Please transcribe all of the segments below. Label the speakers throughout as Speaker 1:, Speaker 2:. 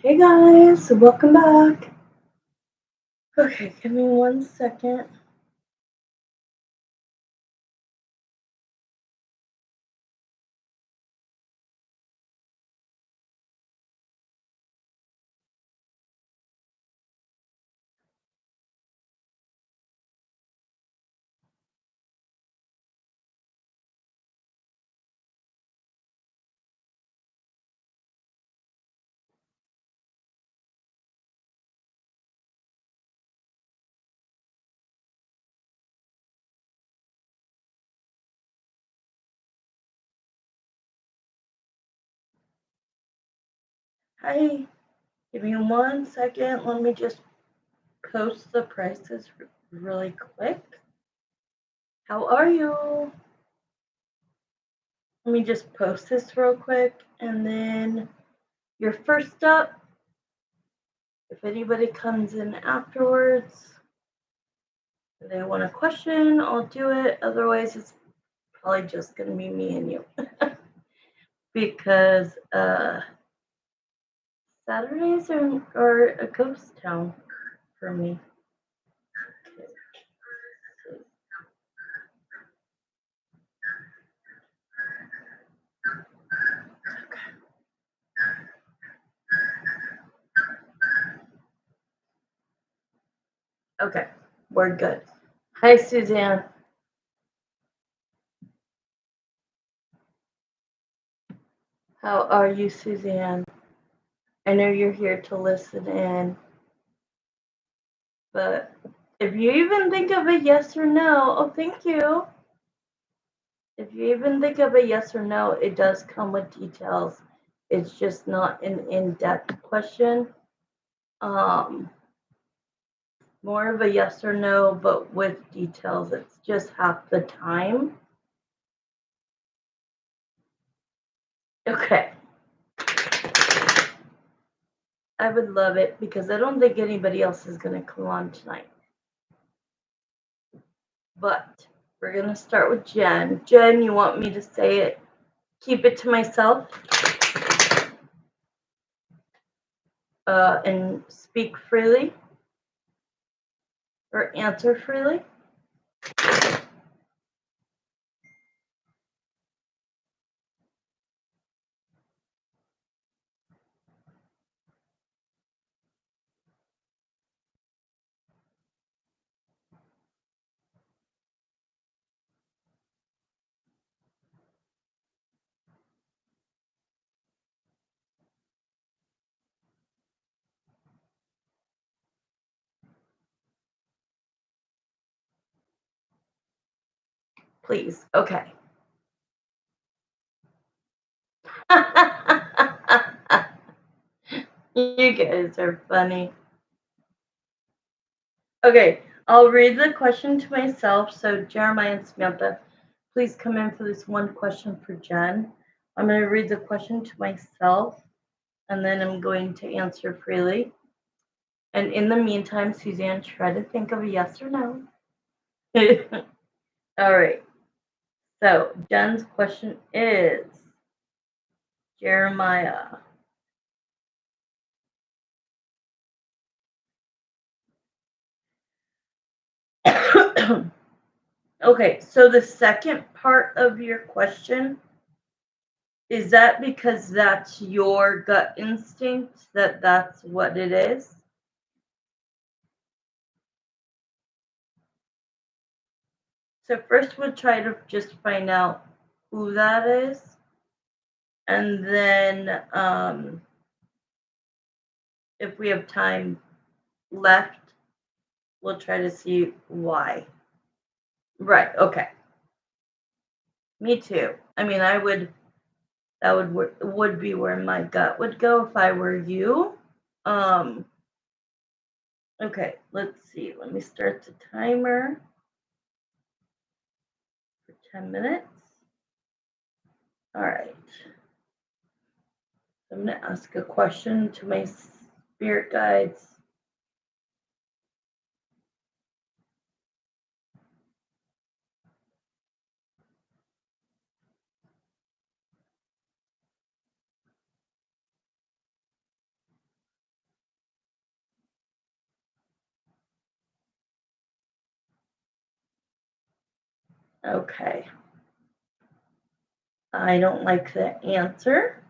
Speaker 1: Hey guys, welcome back. Okay, give me 1 second. Hi, give me 1 second. Let me just post the prices really quick. How are you? Let me just post this real quick and then you're first up. If anybody comes in afterwards, if they want a question, I'll do it. Otherwise, it's probably just going to be me and you. Because Saturdays are a ghost town for me. Okay, we're good. Hi, Suzanne. How are you, Suzanne? I know you're here to listen in, but if you even think of a yes or no, oh, thank you. If you even think of a yes or no, it does come with details. It's just not an in-depth question. More of a yes or no, but with details. It's just half the time. Okay. I would love it because I don't think anybody else is going to come on tonight. But we're going to start with Jen. Jen, you want me to say it? Keep it to myself and speak freely or answer freely? Please. Okay. You guys are funny. Okay, I'll read the question to myself. So, Jeremiah and Samantha, please come in for this one question for Jen. I'm going to read the question to myself, and then I'm going to answer freely. And in the meantime, Suzanne, try to think of a yes or no. All right. So, Jen's question is Jeremiah. Okay, so the second part of your question, is that because that's your gut instinct that that's what it is? So first we'll try to just find out who that is. And then if we have time left, we'll try to see why. Right, okay. Me too. I mean, that would be where my gut would go if I were you. Okay, let's see. Let me start the timer for 10 minutes. All right. I'm going to ask a question to my spirit guides. Okay. I don't like the answer.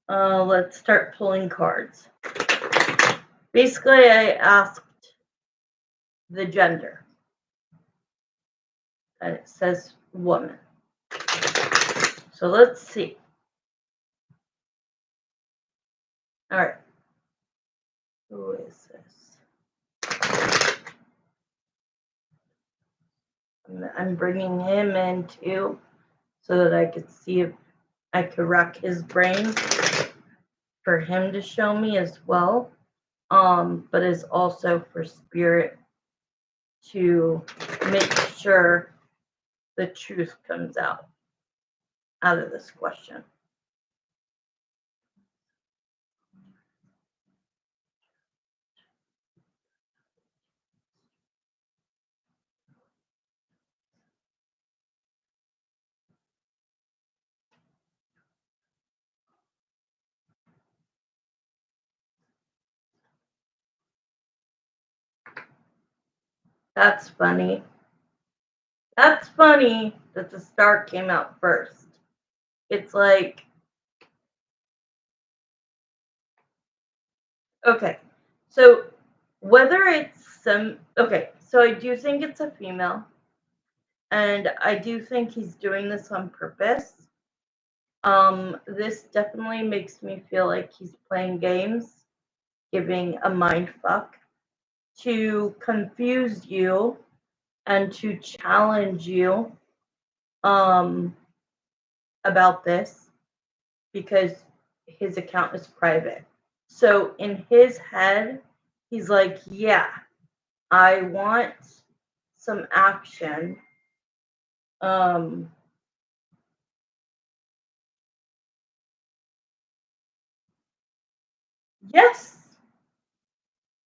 Speaker 1: Let's start pulling cards. Basically, I asked the gender. And it says woman. So let's see. All right. Who is this? I'm bringing him in too so that I could see if I could rack his brain for him to show me as well. But is also for spirit to make sure the truth comes out of this question. That's funny. That's funny that the star came out first. It's like, okay, so whether it's okay, so I do think it's a female, and I do think he's doing this on purpose. This definitely makes me feel like he's playing games, giving a mind fuck to confuse you and to challenge you about this because his account is private. So in his head, he's like, yeah, I want some action. Yes.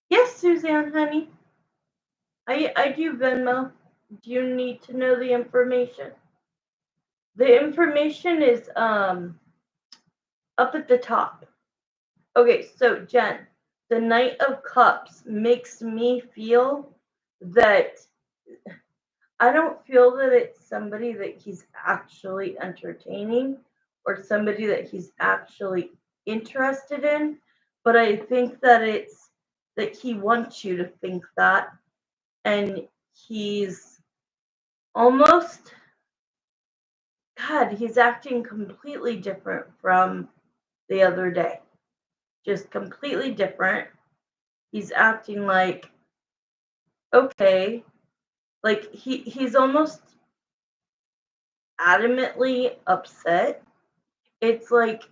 Speaker 1: Yes, Suzanne, honey. I do Venmo. Do you need to know the information? The information is up at the top. Okay, so Jen, the Knight of Cups makes me feel that I don't feel that it's somebody that he's actually entertaining or somebody that he's actually interested in, but I think that it's that he wants you to think that, and he's almost, God, he's acting completely different from the other day. Just completely different. He's acting like, okay, like he's almost adamantly upset. It's like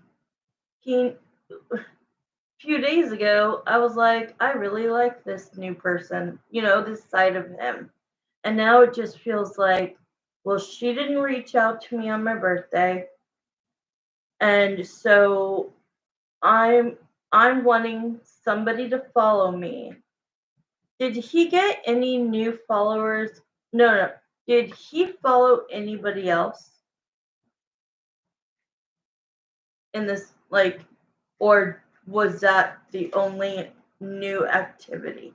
Speaker 1: he a few days ago I was like, I really like this new person, this side of him. And now it just feels like, well, she didn't reach out to me on my birthday. And so I'm wanting somebody to follow me. Did he get any new followers? No. Did he follow anybody else in this, like, or was that the only new activity?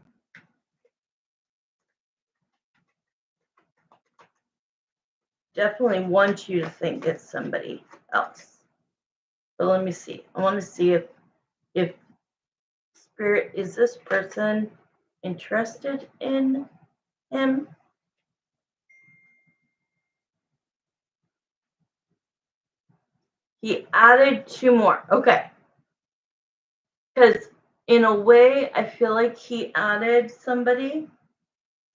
Speaker 1: Definitely want you to think it's somebody else. But let me see. I want to see if spirit, is this person interested in him? He added 2 more. Okay. Because in a way, I feel like he added somebody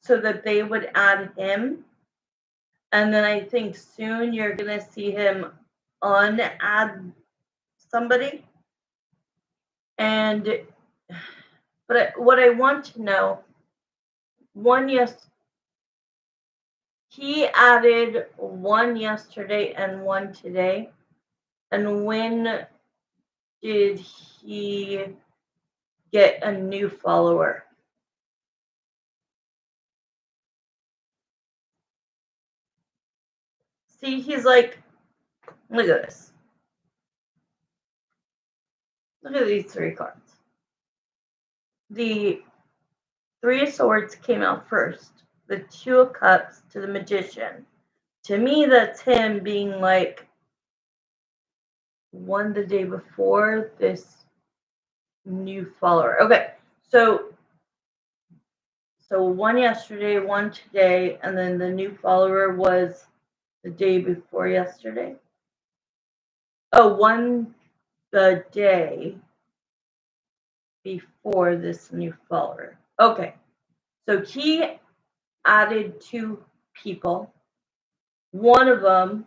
Speaker 1: so that they would add him. And then I think soon you're going to see him unadd somebody. And, but what I want to know, he added 1 yesterday and 1 today. And when did he get a new follower? See, he's like, look at this. Look at these 3 cards. The 3 of Swords came out first. the Two of Cups to the Magician. To me, that's him being like one the day before this new follower. Okay, so one yesterday, one today, and then the new follower was the day before yesterday. Oh, one the day before this new follower. Okay, so he added two people. One of them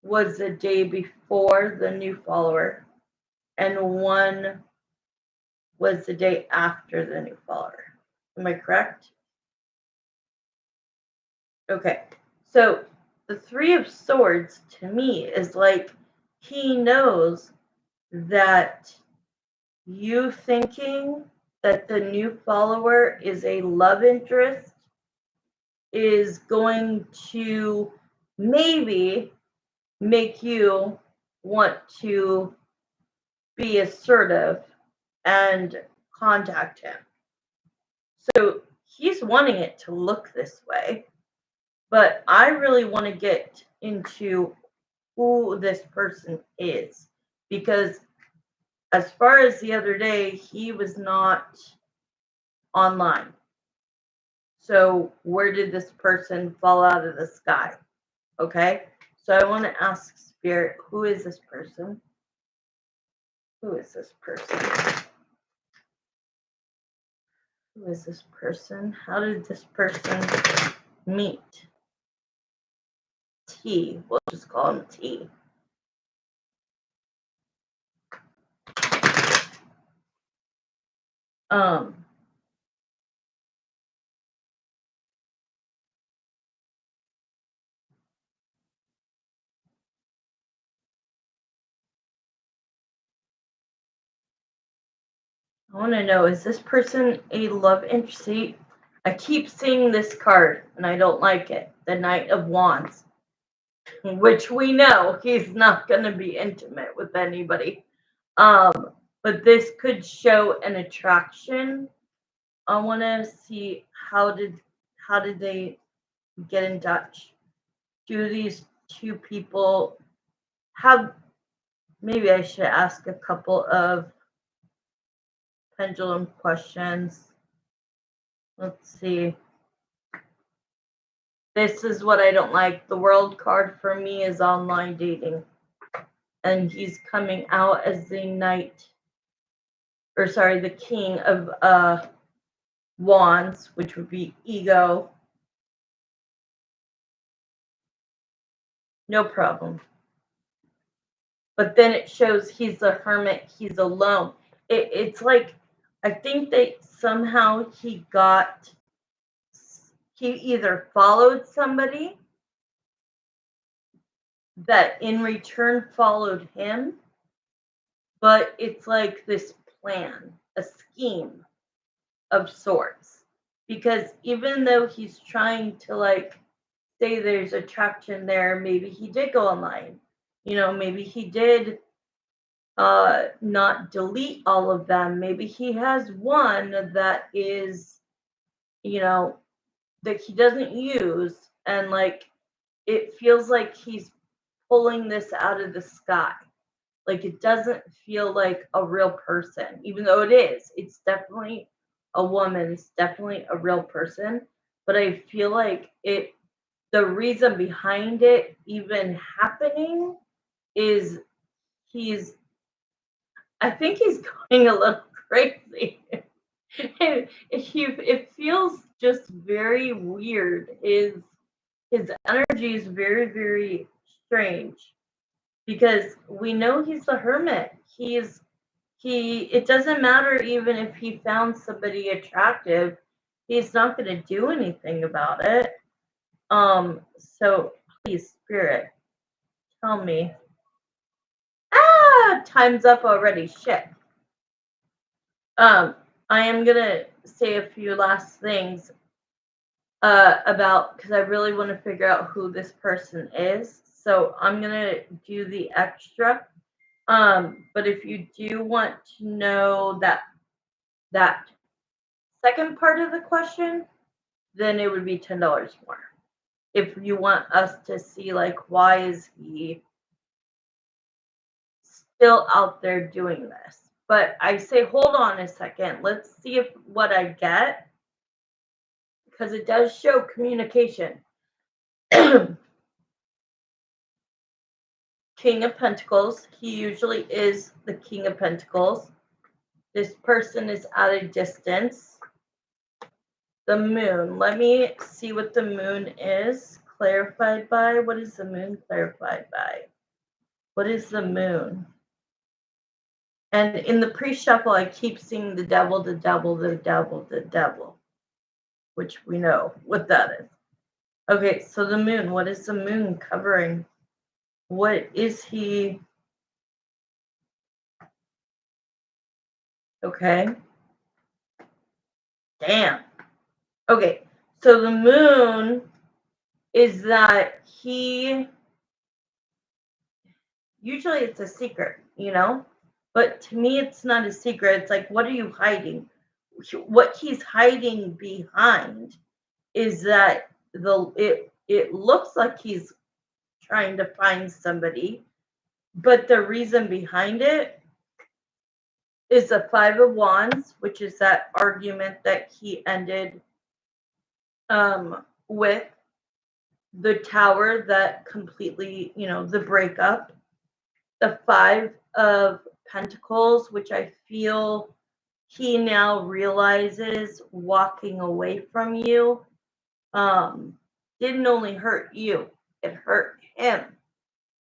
Speaker 1: was the day before the new follower, and one was the day after the new follower. Am I correct? Okay, so the Three of Swords to me is like he knows that you thinking that the new follower is a love interest is going to maybe make you want to be assertive and contact him. So he's wanting it to look this way, but I really want to get into who this person is, because as far as the other day, he was not online. So where did this person fall out of the sky? Okay, so I want to ask Spirit, who is this person? Who is this person? Who is this person? How did this person meet? T. We'll just call him T. I want to know, is this person a love interest? See, I keep seeing this card and I don't like it. The Knight of Wands, which we know he's not going to be intimate with anybody. But this could show an attraction. I want to see how did they get in touch? Do these two people have? Maybe I should ask a couple of pendulum questions. Let's see. This is what I don't like. The World card for me is online dating. And he's coming out as the the King of Wands, which would be ego. No problem. But then it shows he's a hermit, he's alone. It's like, I think that somehow he either followed somebody that in return followed him, but it's like this plan, a scheme of sorts. Because even though he's trying to like say there's attraction there, maybe he did go online. Maybe he did not delete all of them. Maybe he has one that is, that he doesn't use, and like it feels like he's pulling this out of the sky. Like it doesn't feel like a real person, even though it is. It's definitely a woman. It's definitely a real person. But I feel like the reason behind it even happening is I think he's going a little crazy. It feels just very weird. His energy is very, very strange, because we know he's a hermit. It doesn't matter even if he found somebody attractive, he's not going to do anything about it. So please, Spirit, tell me. Time's up already. Shit. I am gonna say a few last things because I really want to figure out who this person is. So I'm gonna do the extra. But if you do want to know that second part of the question, then it would be $10 more. If you want us to see, like, why is he still out there doing this? But I say, hold on a second. Let's see if what I get, because it does show communication. King of Pentacles. He usually is the King of Pentacles. This person is at a distance. The moon. Let me see what the moon is clarified by. What is the moon clarified by? What is the moon? And in the pre-shuffle, I keep seeing the devil, the devil, the devil, the devil, which we know what that is. Okay, so the moon. What is the moon covering? What is he? Okay. Damn. Okay, so the moon is that he, usually it's a secret, you know? But to me, it's not a secret. It's like, what are you hiding? What he's hiding behind is that it looks like he's trying to find somebody, but the reason behind it is the Five of Wands, which is that argument that he ended with the Tower, that completely, the breakup. The Five of Pentacles, which I feel he now realizes walking away from you didn't only hurt you, it hurt him.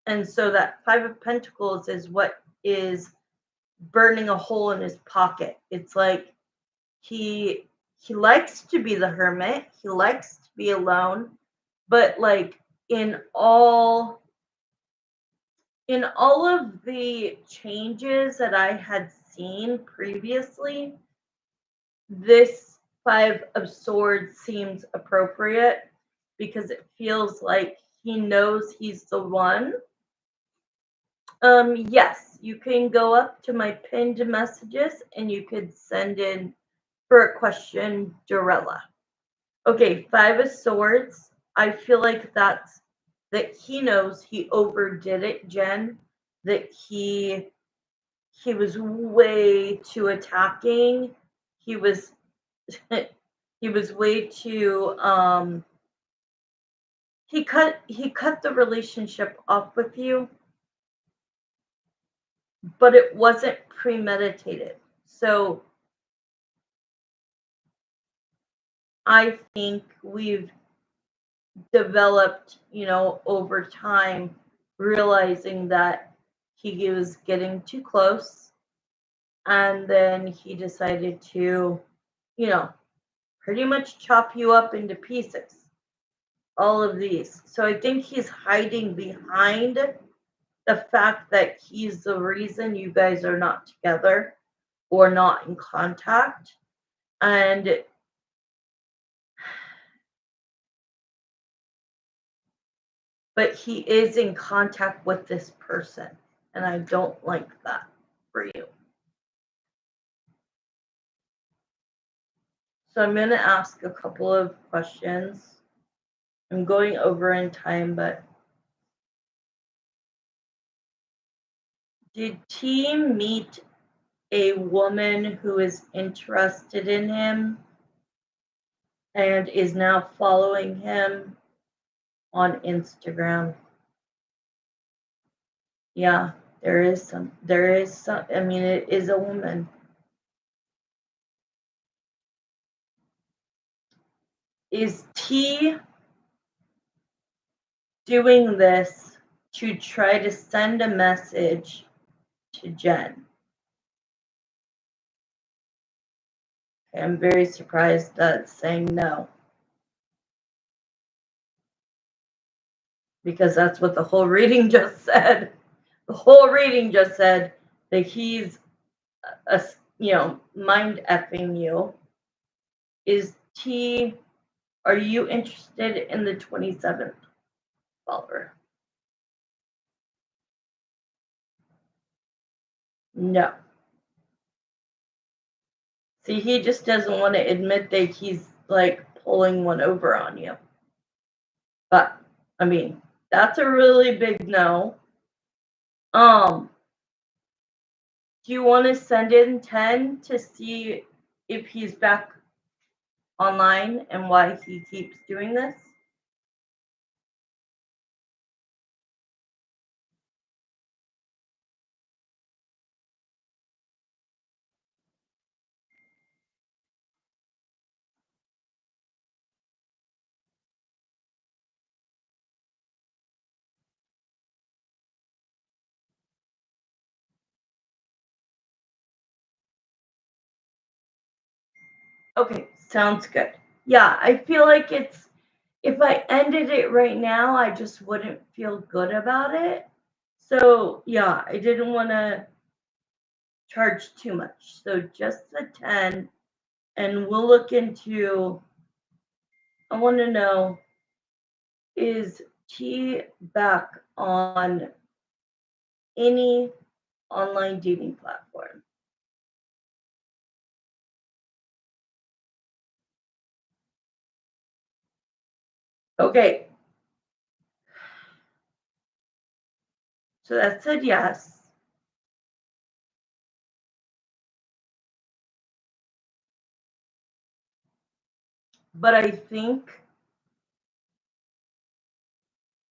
Speaker 1: And so that Five of Pentacles is what is burning a hole in his pocket. It's like he likes to be the hermit, he likes to be alone, but like in all of the changes that I had seen previously, this Five of Swords seems appropriate because it feels like he knows he's the one. Yes, you can go up to my pinned messages and you could send in for a question, Dorella. Okay, Five of Swords. I feel like that he knows he overdid it, Jen. That he was way too attacking. He was he was way too he cut the relationship off with you, but it wasn't premeditated. So I think we've developed, over time, realizing that he was getting too close, and then he decided to, pretty much chop you up into pieces. All of these. So I think he's hiding behind the fact that he's the reason you guys are not together or not in contact. But he is in contact with this person, and I don't like that for you. So I'm going to ask a couple of questions. I'm going over in time, but did T meet a woman who is interested in him and is now following him on Instagram? Yeah, there is some, I mean, it is a woman. Is T doing this to try to send a message to Jen? I'm very surprised that's saying no. Because that's what the whole reading just said. The whole reading just said that he's, mind effing you. Is T, are you interested in the 27th follower? No. See, he just doesn't want to admit that he's like pulling one over on you. But I mean, that's a really big no. Do you want to send in 10 to see if he's back online and why he keeps doing this? Okay, sounds good. Yeah, I feel like if I ended it right now, I just wouldn't feel good about it. So, yeah, I didn't want to charge too much. So, just the 10, and we'll look into. I want to know, is T back on any online dating platform? Okay. So that said yes. But I think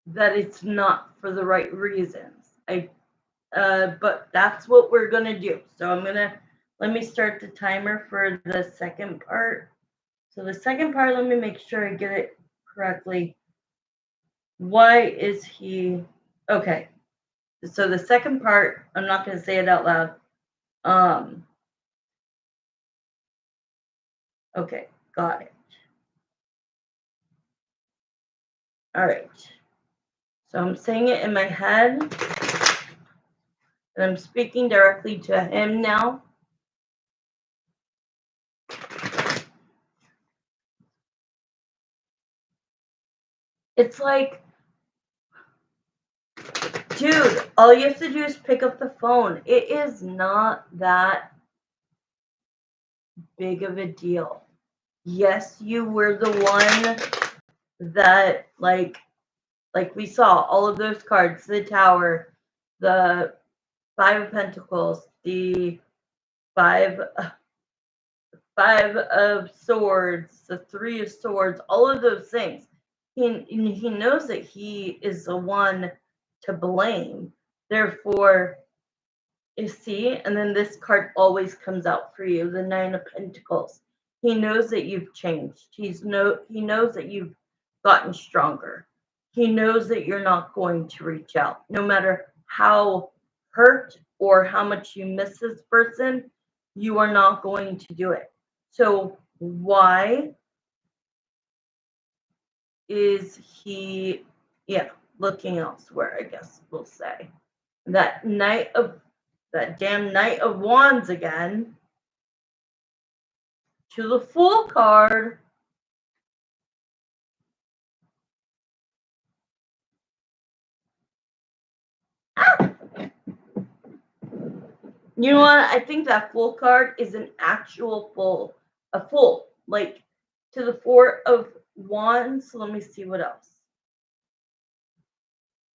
Speaker 1: that it's not for the right reasons. But that's what we're gonna do. So let me start the timer for the second part. So the second part, let me make sure I get it correctly. Why is he okay? So the second part, I'm not gonna say it out loud. Okay, got it. All right. So I'm saying it in my head, and I'm speaking directly to him now. It's like, dude, all you have to do is pick up the phone. It is not that big of a deal. Yes, you were the one that like we saw all of those cards, the Tower, the Five of Pentacles, the five of Swords, the Three of Swords, all of those things. He knows that he is the one to blame. Therefore, you see, and then this card always comes out for you, the Nine of Pentacles. He knows that you've changed. He knows that you've gotten stronger. He knows that you're not going to reach out. No matter how hurt or how much you miss this person, you are not going to do it. So why is he looking elsewhere, I guess we'll say. That damn Knight of Wands again. To the Fool card. You know what? I think that Fool card is an actual fool. A fool. Like, to the Four of Wands. Let me see what else.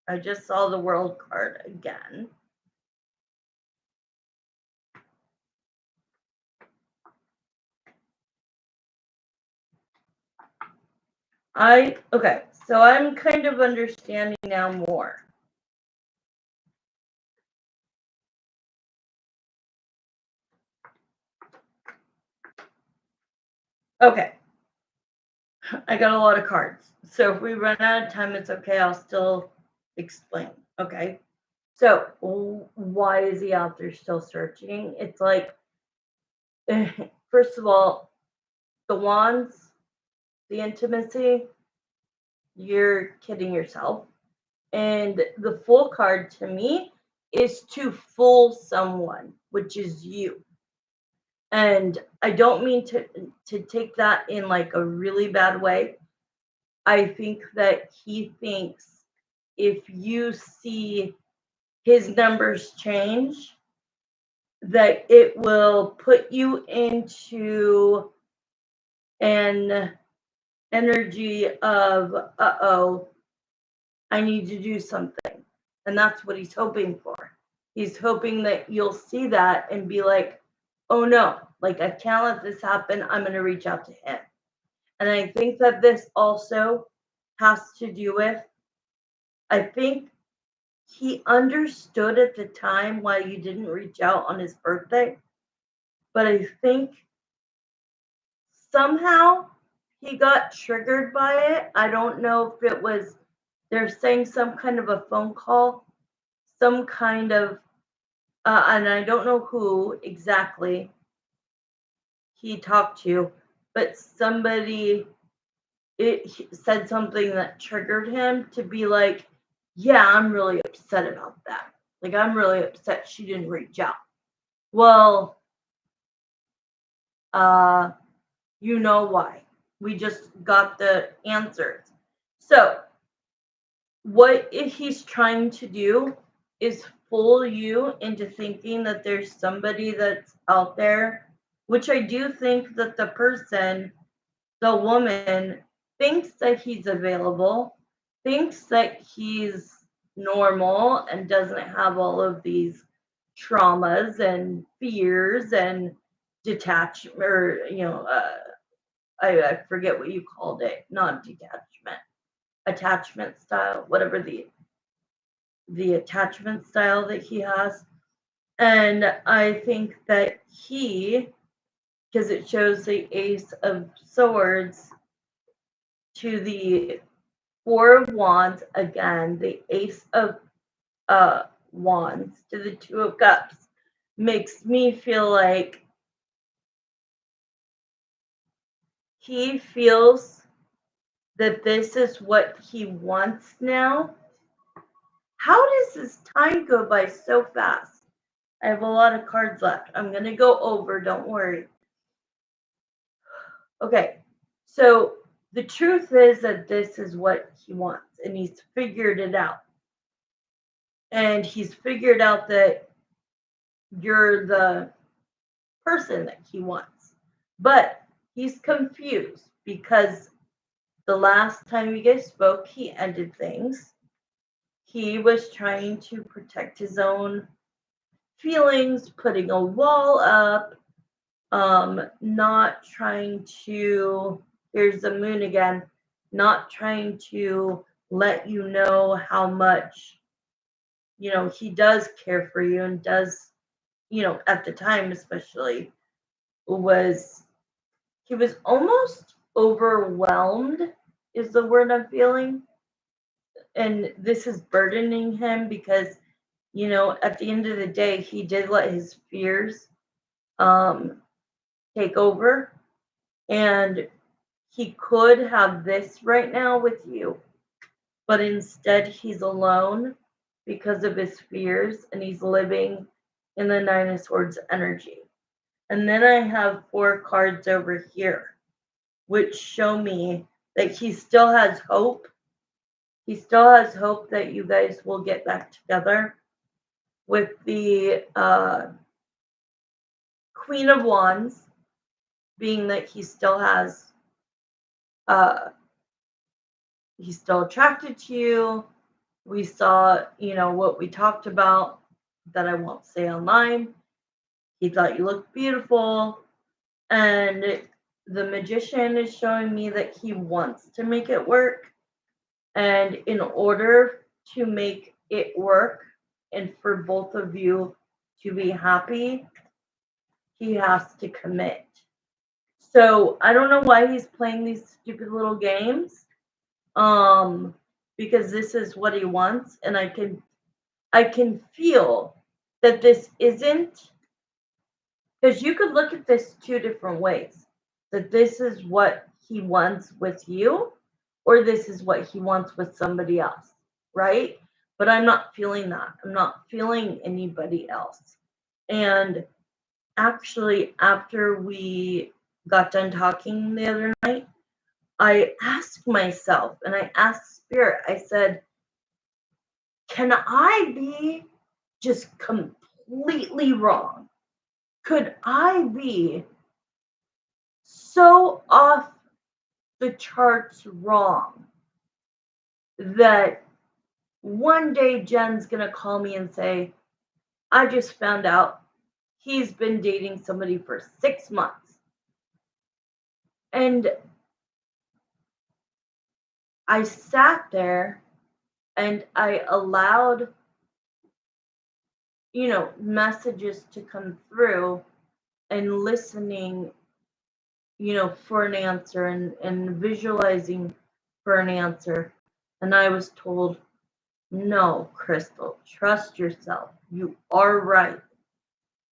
Speaker 1: I just saw the World card again. Okay, so I'm kind of understanding now more. Okay. I got a lot of cards. So if we run out of time, it's okay. I'll still explain. Okay. So why is he out there still searching? It's like, first of all, the wands, the intimacy, you're kidding yourself. And the Fool card to me is to fool someone, which is you. And I don't mean to take that in like a really bad way. I think that he thinks if you see his numbers change, that it will put you into an energy of, uh-oh, I need to do something. And that's what he's hoping for. He's hoping that you'll see that and be like, oh no, like I can't let this happen. I'm going to reach out to him. And I think that this also has to do with, I think he understood at the time why you didn't reach out on his birthday. But I think somehow he got triggered by it. I don't know if it was, they're saying some kind of a phone call, some kind of, and I don't know who exactly he talked to, but somebody said something that triggered him to be like, yeah, I'm really upset about that. Like, I'm really upset she didn't reach out. Well, you know why. We just got the answers. So, what he's trying to do is fool you into thinking that there's somebody that's out there, which I do think that the person, the woman, thinks that he's available, thinks that he's normal and doesn't have all of these traumas and fears and detachment, or, I forget what you called it, not detachment, attachment style, whatever the attachment style that he has. And I think that because it shows the Ace of Swords to the Four of Wands, again, the Ace of Wands to the Two of Cups, makes me feel like he feels that this is what he wants now. How does this time go by so fast? I have a lot of cards left. I'm going to go over, don't worry. Okay, so the truth is that this is what he wants, and he's figured it out. And he's figured out that you're the person that he wants. But he's confused because the last time you guys spoke, he ended things. He was trying to protect his own feelings, putting a wall up, not trying to, here's the moon again, not trying to let you know how much, he does care for you and does, at the time especially, he was almost overwhelmed, is the word I'm feeling. And this is burdening him because, at the end of the day, he did let his fears take over. And he could have this right now with you, but instead he's alone because of his fears and he's living in the Nine of Swords energy. And then I have 4 cards over here, which show me that he still has hope. He still has hope that you guys will get back together, with the Queen of Wands being that he still has, he's still attracted to you. We saw, what we talked about that I won't say online. He thought you looked beautiful. And the Magician is showing me that he wants to make it work. And in order to make it work and for both of you to be happy, he has to commit. So I don't know why he's playing these stupid little games. Because this is what he wants, and I can feel that this isn't, because you could look at this 2 different ways, that this is what he wants with you, or this is what he wants with somebody else, right? But I'm not feeling that. I'm not feeling anybody else. And actually, after we got done talking the other night, I asked myself and I asked Spirit, I said, can I be just completely wrong? Could I be so off the charts wrong. That one day Jen's going to call me and say, I just found out he's been dating somebody for 6 months. And I sat there and I allowed, messages to come through and listening, for an answer and visualizing for an answer. And I was told, no, Crystal, trust yourself. You are right.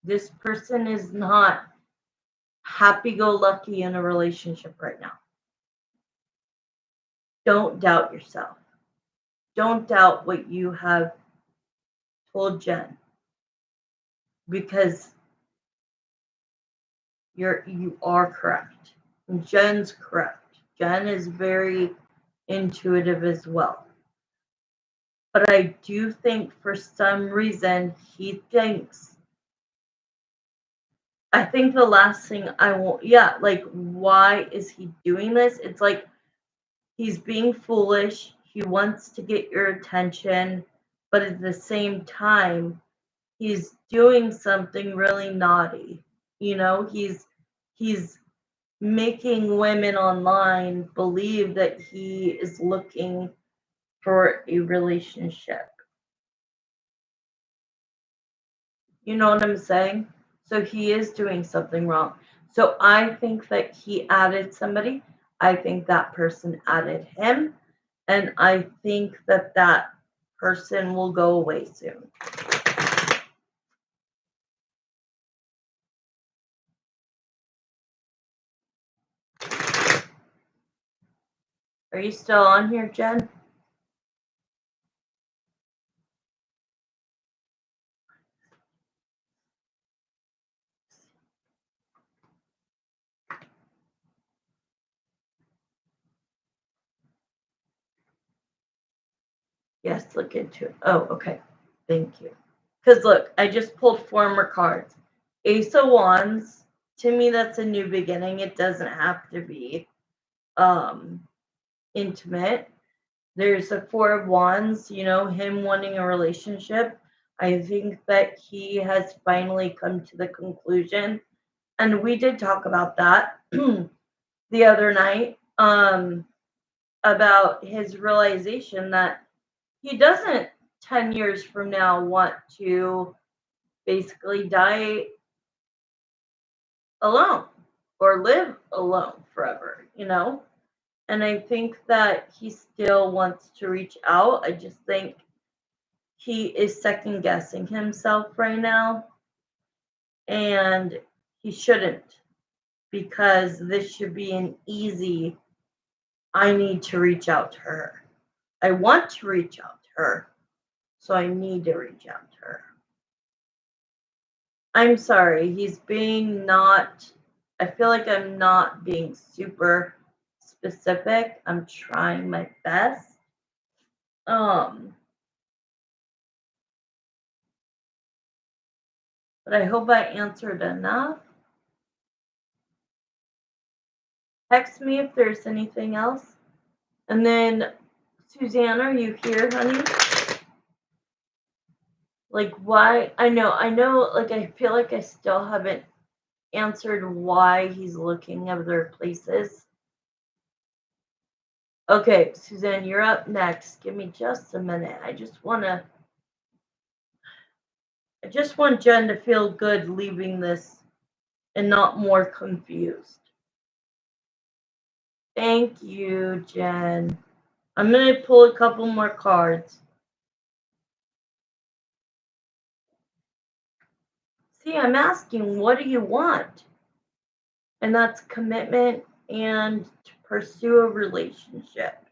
Speaker 1: This person is not happy-go-lucky in a relationship right now. Don't doubt yourself. Don't doubt what you have told Jen, because you are correct. And Jen's correct. Jen is very intuitive as well. But I do think for some reason he thinks, I think the last thing why is he doing this? It's like he's being foolish. He wants to get your attention, but at the same time, he's doing something really naughty. He's making women online believe that he is looking for a relationship. You know what I'm saying? So he is doing something wrong. So I think that he added somebody. I think that person added him. And I think that that person will go away soon. Are you still on here, Jen? Yes, look into it. Oh, okay. Thank you. Because look, I just pulled 4 more cards. Ace of Wands. To me, that's a new beginning. It doesn't have to be intimate. There's a 4 of Wands, him wanting a relationship. I think that he has finally come to the conclusion, and we did talk about that the other night, about his realization that he doesn't 10 years from now want to basically die alone or live alone forever, And I think that he still wants to reach out. I just think he is second guessing himself right now. And he shouldn't, because this should be an easy, I need to reach out to her. I want to reach out to her, so I need to reach out to her. I'm sorry, he's being not, I feel like I'm not being super specific. I'm trying my best. But I hope I answered enough. Text me if there's anything else. And then, Suzanne, are you here, honey? Like, why? I know, like, I feel like I still haven't answered why he's looking other places. Okay, Suzanne, you're up next. Give me just a minute. I just want Jen to feel good leaving this and not more confused. Thank you, Jen. I'm going to pull a couple more cards. See, I'm asking, what do you want? And that's commitment and to pursue a relationship.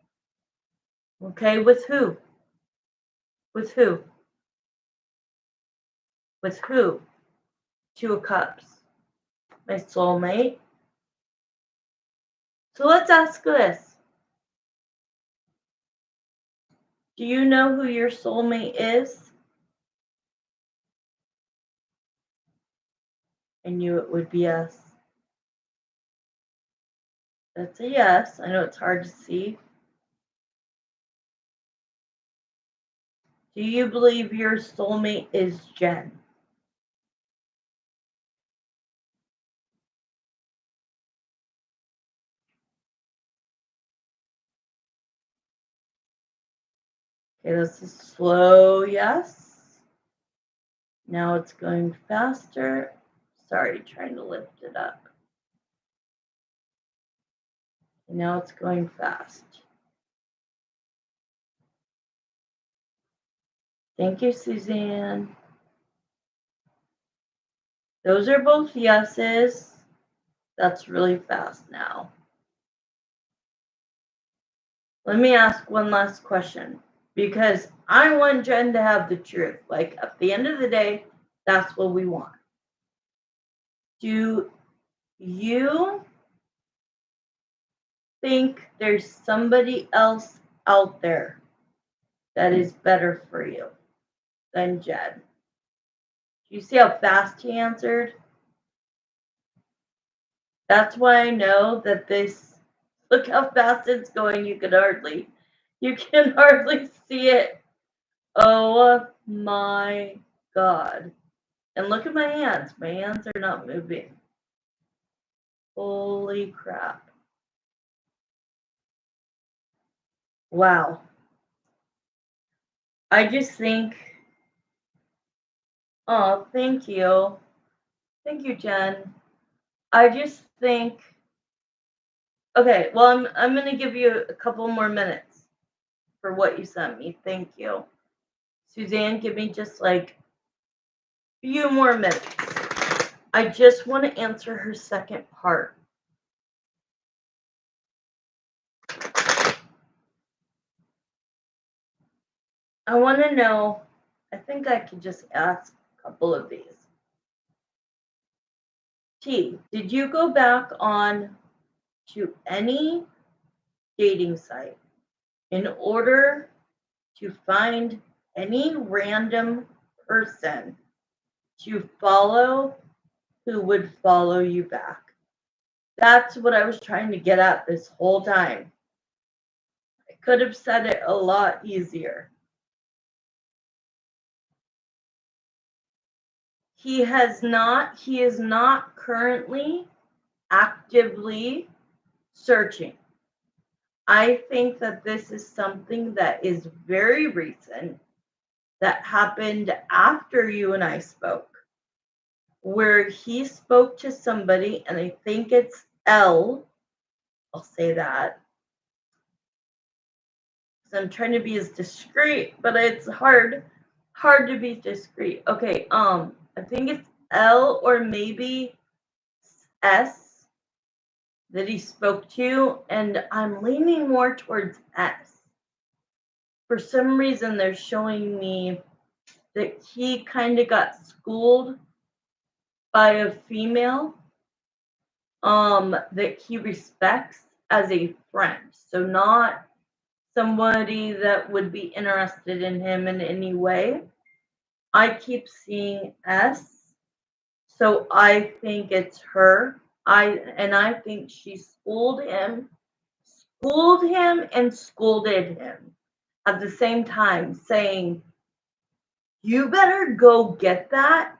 Speaker 1: Okay, with who? With who? With who? 2 of Cups. My soulmate. So let's ask this. Do you know who your soulmate is? I knew it would be us. That's a yes. I know it's hard to see. Do you believe your soulmate is Jen? Okay, that's a slow yes. Now it's going faster. Sorry, trying to lift it up. And now it's going fast. Thank you, Suzanne. Those are both yeses. That's really fast now. Let me ask one last question because I want Jen to have the truth. Like at the end of the day, that's what we want. Do you think there's somebody else out there that is better for you than Jen? Do you see how fast he answered? That's why I know that this, look how fast it's going. You can hardly see it. Oh my God. And look at my hands. My hands are not moving. Holy crap. Wow. I just think, oh, thank you. Thank you, Jen. I just think, okay, well, I'm going to give you a couple more minutes for what you sent me. Thank you. Suzanne, give me just like a few more minutes. I just want to answer her second part. I want to know, I think I could just ask a couple of these. T, did you go back on to any dating site in order to find any random person to follow who would follow you back? That's what I was trying to get at this whole time. I could have said it a lot easier. He is not currently actively searching. I think that this is something that is very recent that happened after you and I spoke, where he spoke to somebody, and I think it's L. I'll say that. So I'm trying to be as discreet, but it's hard to be discreet. Okay, I think it's L or maybe S that he spoke to, and I'm leaning more towards S. For some reason, they're showing me that he kind of got schooled by a female that he respects as a friend. So not somebody that would be interested in him in any way. I keep seeing S, so I think it's her. I think she schooled him and scolded him at the same time, saying, "You better go get that,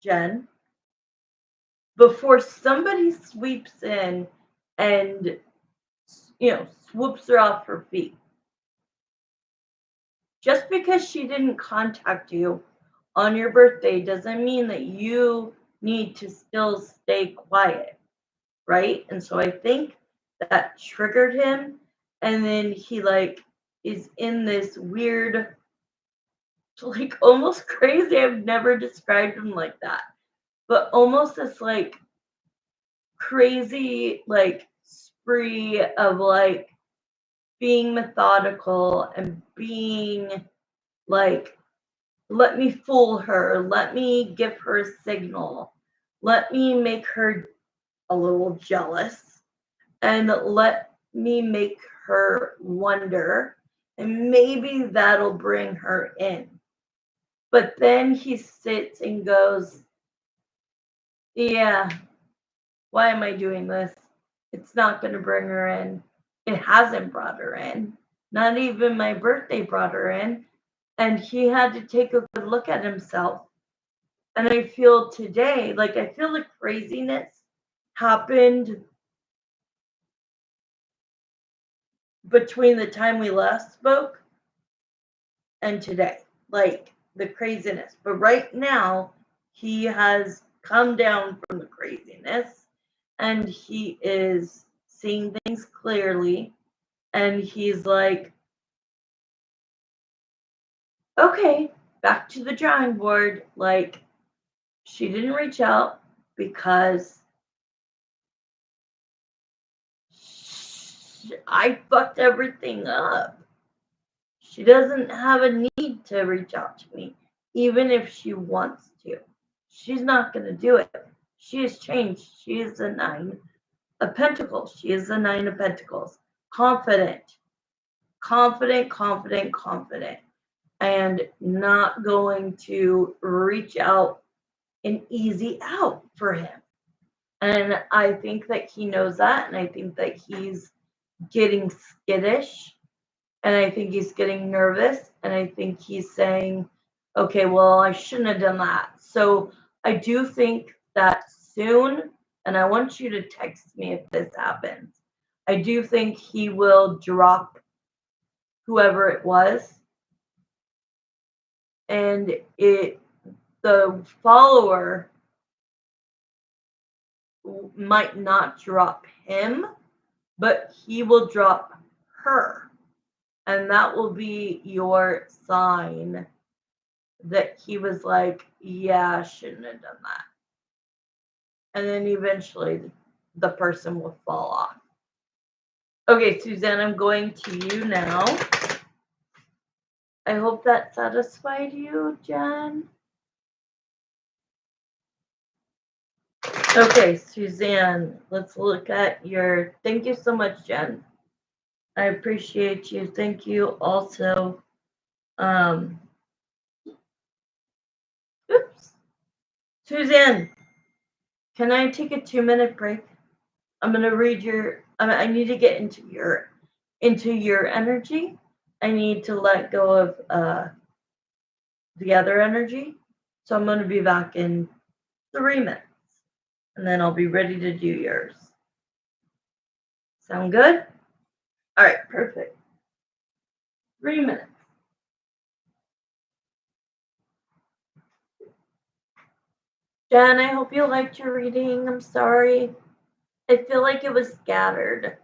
Speaker 1: Jen, before somebody sweeps in and swoops her off her feet." Just because she didn't contact you on your birthday doesn't mean that you need to still stay quiet, right? And so I think that triggered him, and then he is in this weird, like almost crazy. I've never described him like that, but almost this crazy spree of being methodical and being like, let me fool her, let me give her a signal, let me make her a little jealous, and let me make her wonder, and maybe that'll bring her in. But then he sits and goes, yeah, why am I doing this? It's not going to bring her in. It hasn't brought her in. Not even my birthday brought her in. And he had to take a good look at himself. And I feel today, like I feel the craziness happened between the time we last spoke and today. Like the craziness. But right now, he has come down from the craziness and he is seeing things clearly. And he's like, okay, back to the drawing board. Like, she didn't reach out because I fucked everything up. She doesn't have a need to reach out to me, even if she wants to. She's not going to do it. She has changed. She is the Nine of Pentacles. She is the Nine of Pentacles. Confident, confident, confident, confident, and not going to reach out an easy out for him. And I think that he knows that. And I think that he's getting skittish. And I think he's getting nervous. And I think he's saying, okay, well, I shouldn't have done that. So I do think that soon, and I want you to text me if this happens, I do think he will drop whoever it was. And the follower might not drop him, but he will drop her. And that will be your sign that he was like, yeah, I shouldn't have done that. And then eventually the person will fall off. Okay, Suzanne, I'm going to you now. I hope that satisfied you, Jen. Okay, Suzanne, let's look at your, thank you so much, Jen. I appreciate you. Thank you also. Oops. Suzanne, can I take a 2-minute break? I'm going to read your, I need to get into your energy. I need to let go of the other energy. So I'm going to be back in 3 minutes. And then I'll be ready to do yours. Sound good? All right, perfect. 3 minutes. Jen, I hope you liked your reading. I'm sorry. I feel like it was scattered.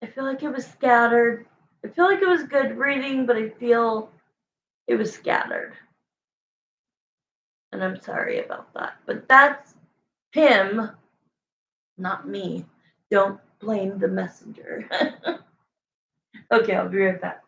Speaker 1: I feel like it was scattered. I feel like it was good reading, but I feel it was scattered. And I'm sorry about that. But that's him, not me. Don't blame the messenger. Okay, I'll be right back.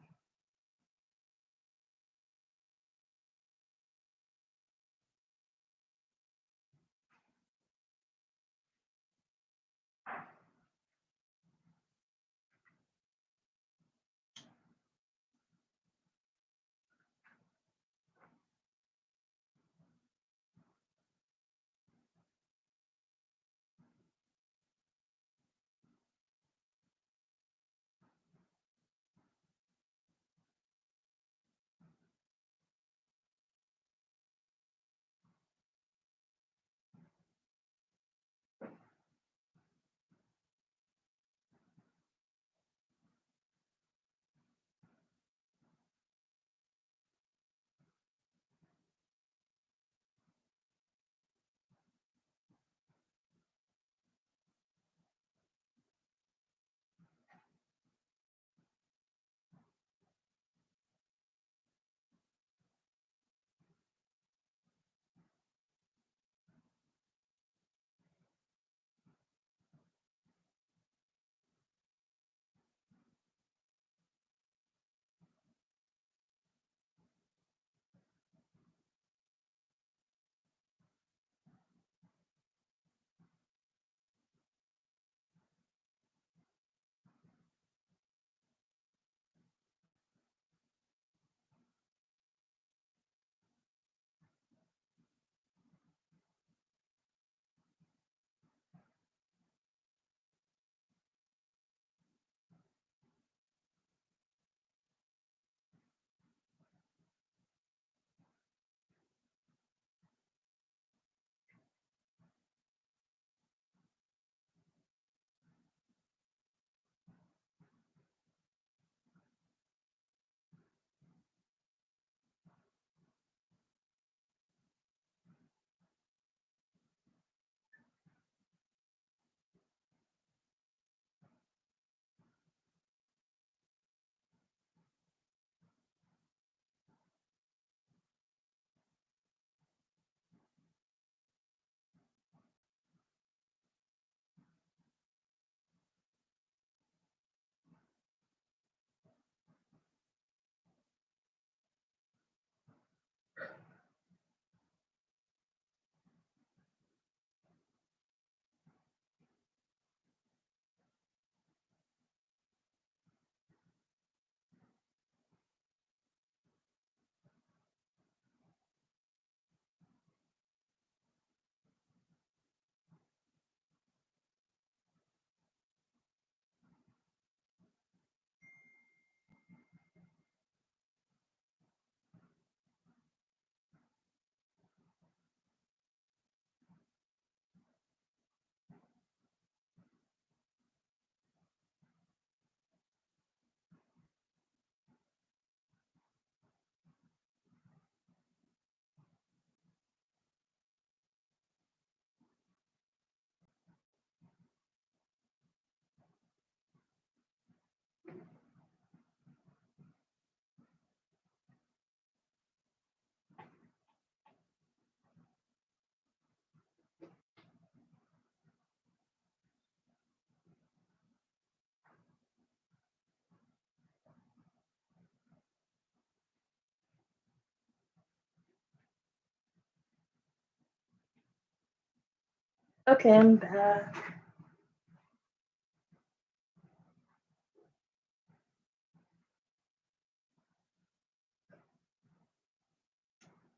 Speaker 1: Okay, I'm back.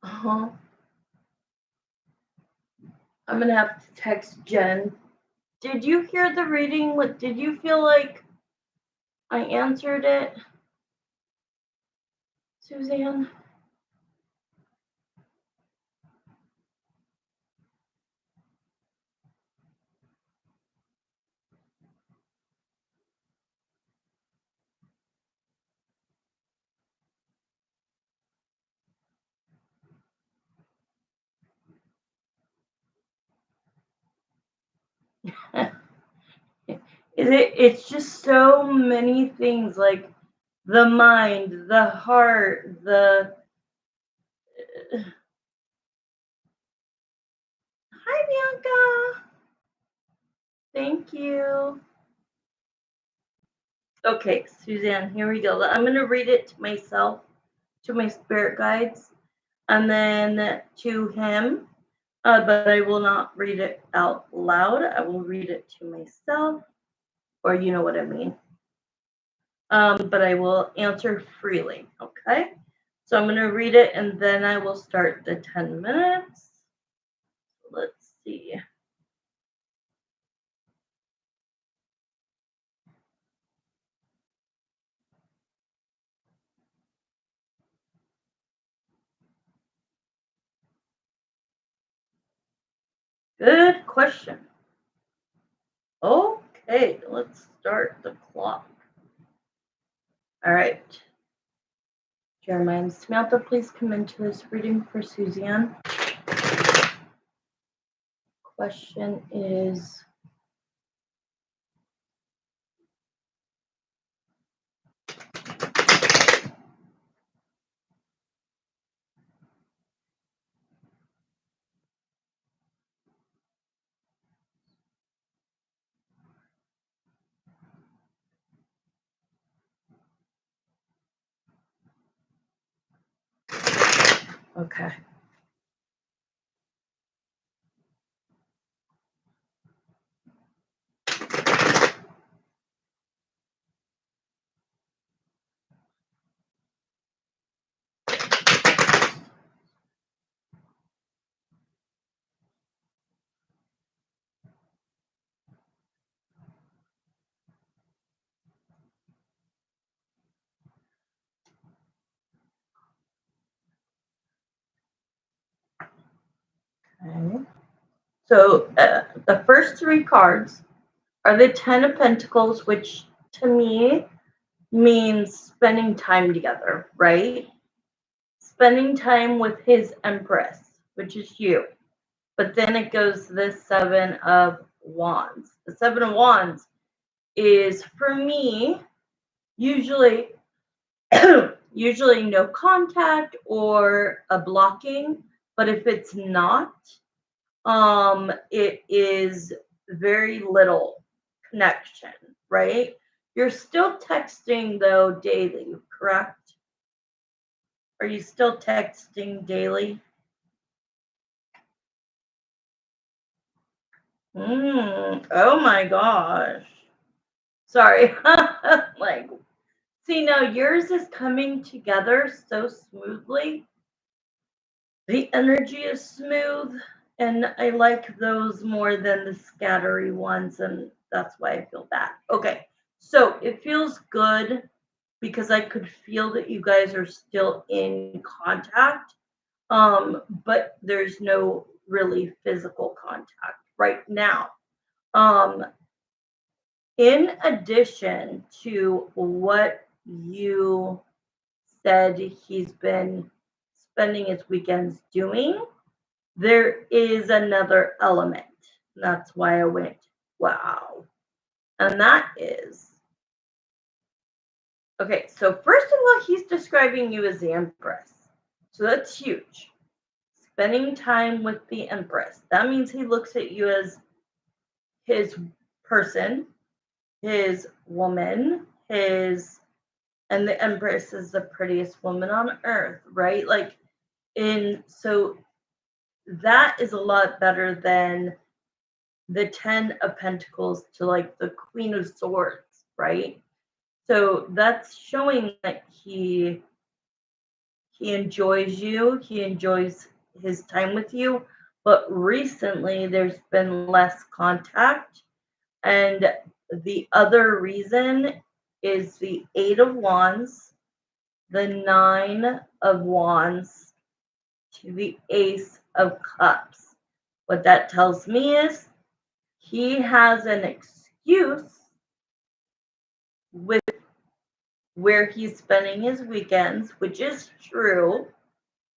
Speaker 1: Uh-huh. I'm gonna have to text Jen. Did you hear the reading? What did you feel like I answered it, Suzanne? It's just so many things, like the mind, the heart, the hi Bianca. Thank you. Okay, Suzanne, here we go. I'm gonna read it to myself, to my spirit guides, and then to him. But I will not read it out loud. I will read it to myself, or you know what I mean. But I will answer freely, okay? So I'm going to read it and then I will start the 10 minutes. Let's see. Good question. Okay, let's start the clock. All right. Jeremiah and Samantha, please come into this reading for Suzanne. Question is, okay. Okay. So the first three cards are the 10 of Pentacles, which to me means spending time together, right? Spending time with his Empress, which is you. But then it goes to the 7 of Wands. The 7 of Wands is, for me, usually usually no contact or a blocking. But if it's not, it is very little connection, right? You're still texting though daily, correct? Are you still texting daily? Oh my gosh. Sorry. Like, see, now yours is coming together so smoothly. The energy is smooth, and I like those more than the scattery ones, and that's why I feel bad. Okay, so it feels good because I could feel that you guys are still in contact, but there's no really physical contact right now. Um, in addition to what you said he's been spending his weekends doing, there is another element. That's why I went, wow. And that is, okay, so first of all, he's describing you as the Empress. So that's huge. Spending time with the Empress. That means he looks at you as his person, his woman, his, and the Empress is the prettiest woman on earth, right? Like, so that is a lot better than the 10 of Pentacles to like the Queen of Swords, right? So that's showing that he enjoys you, he enjoys his time with you, but recently there's been less contact. And the other reason is the Eight of Wands, the Nine of Wands, to the Ace of Cups. What that tells me is he has an excuse with where he's spending his weekends, which is true.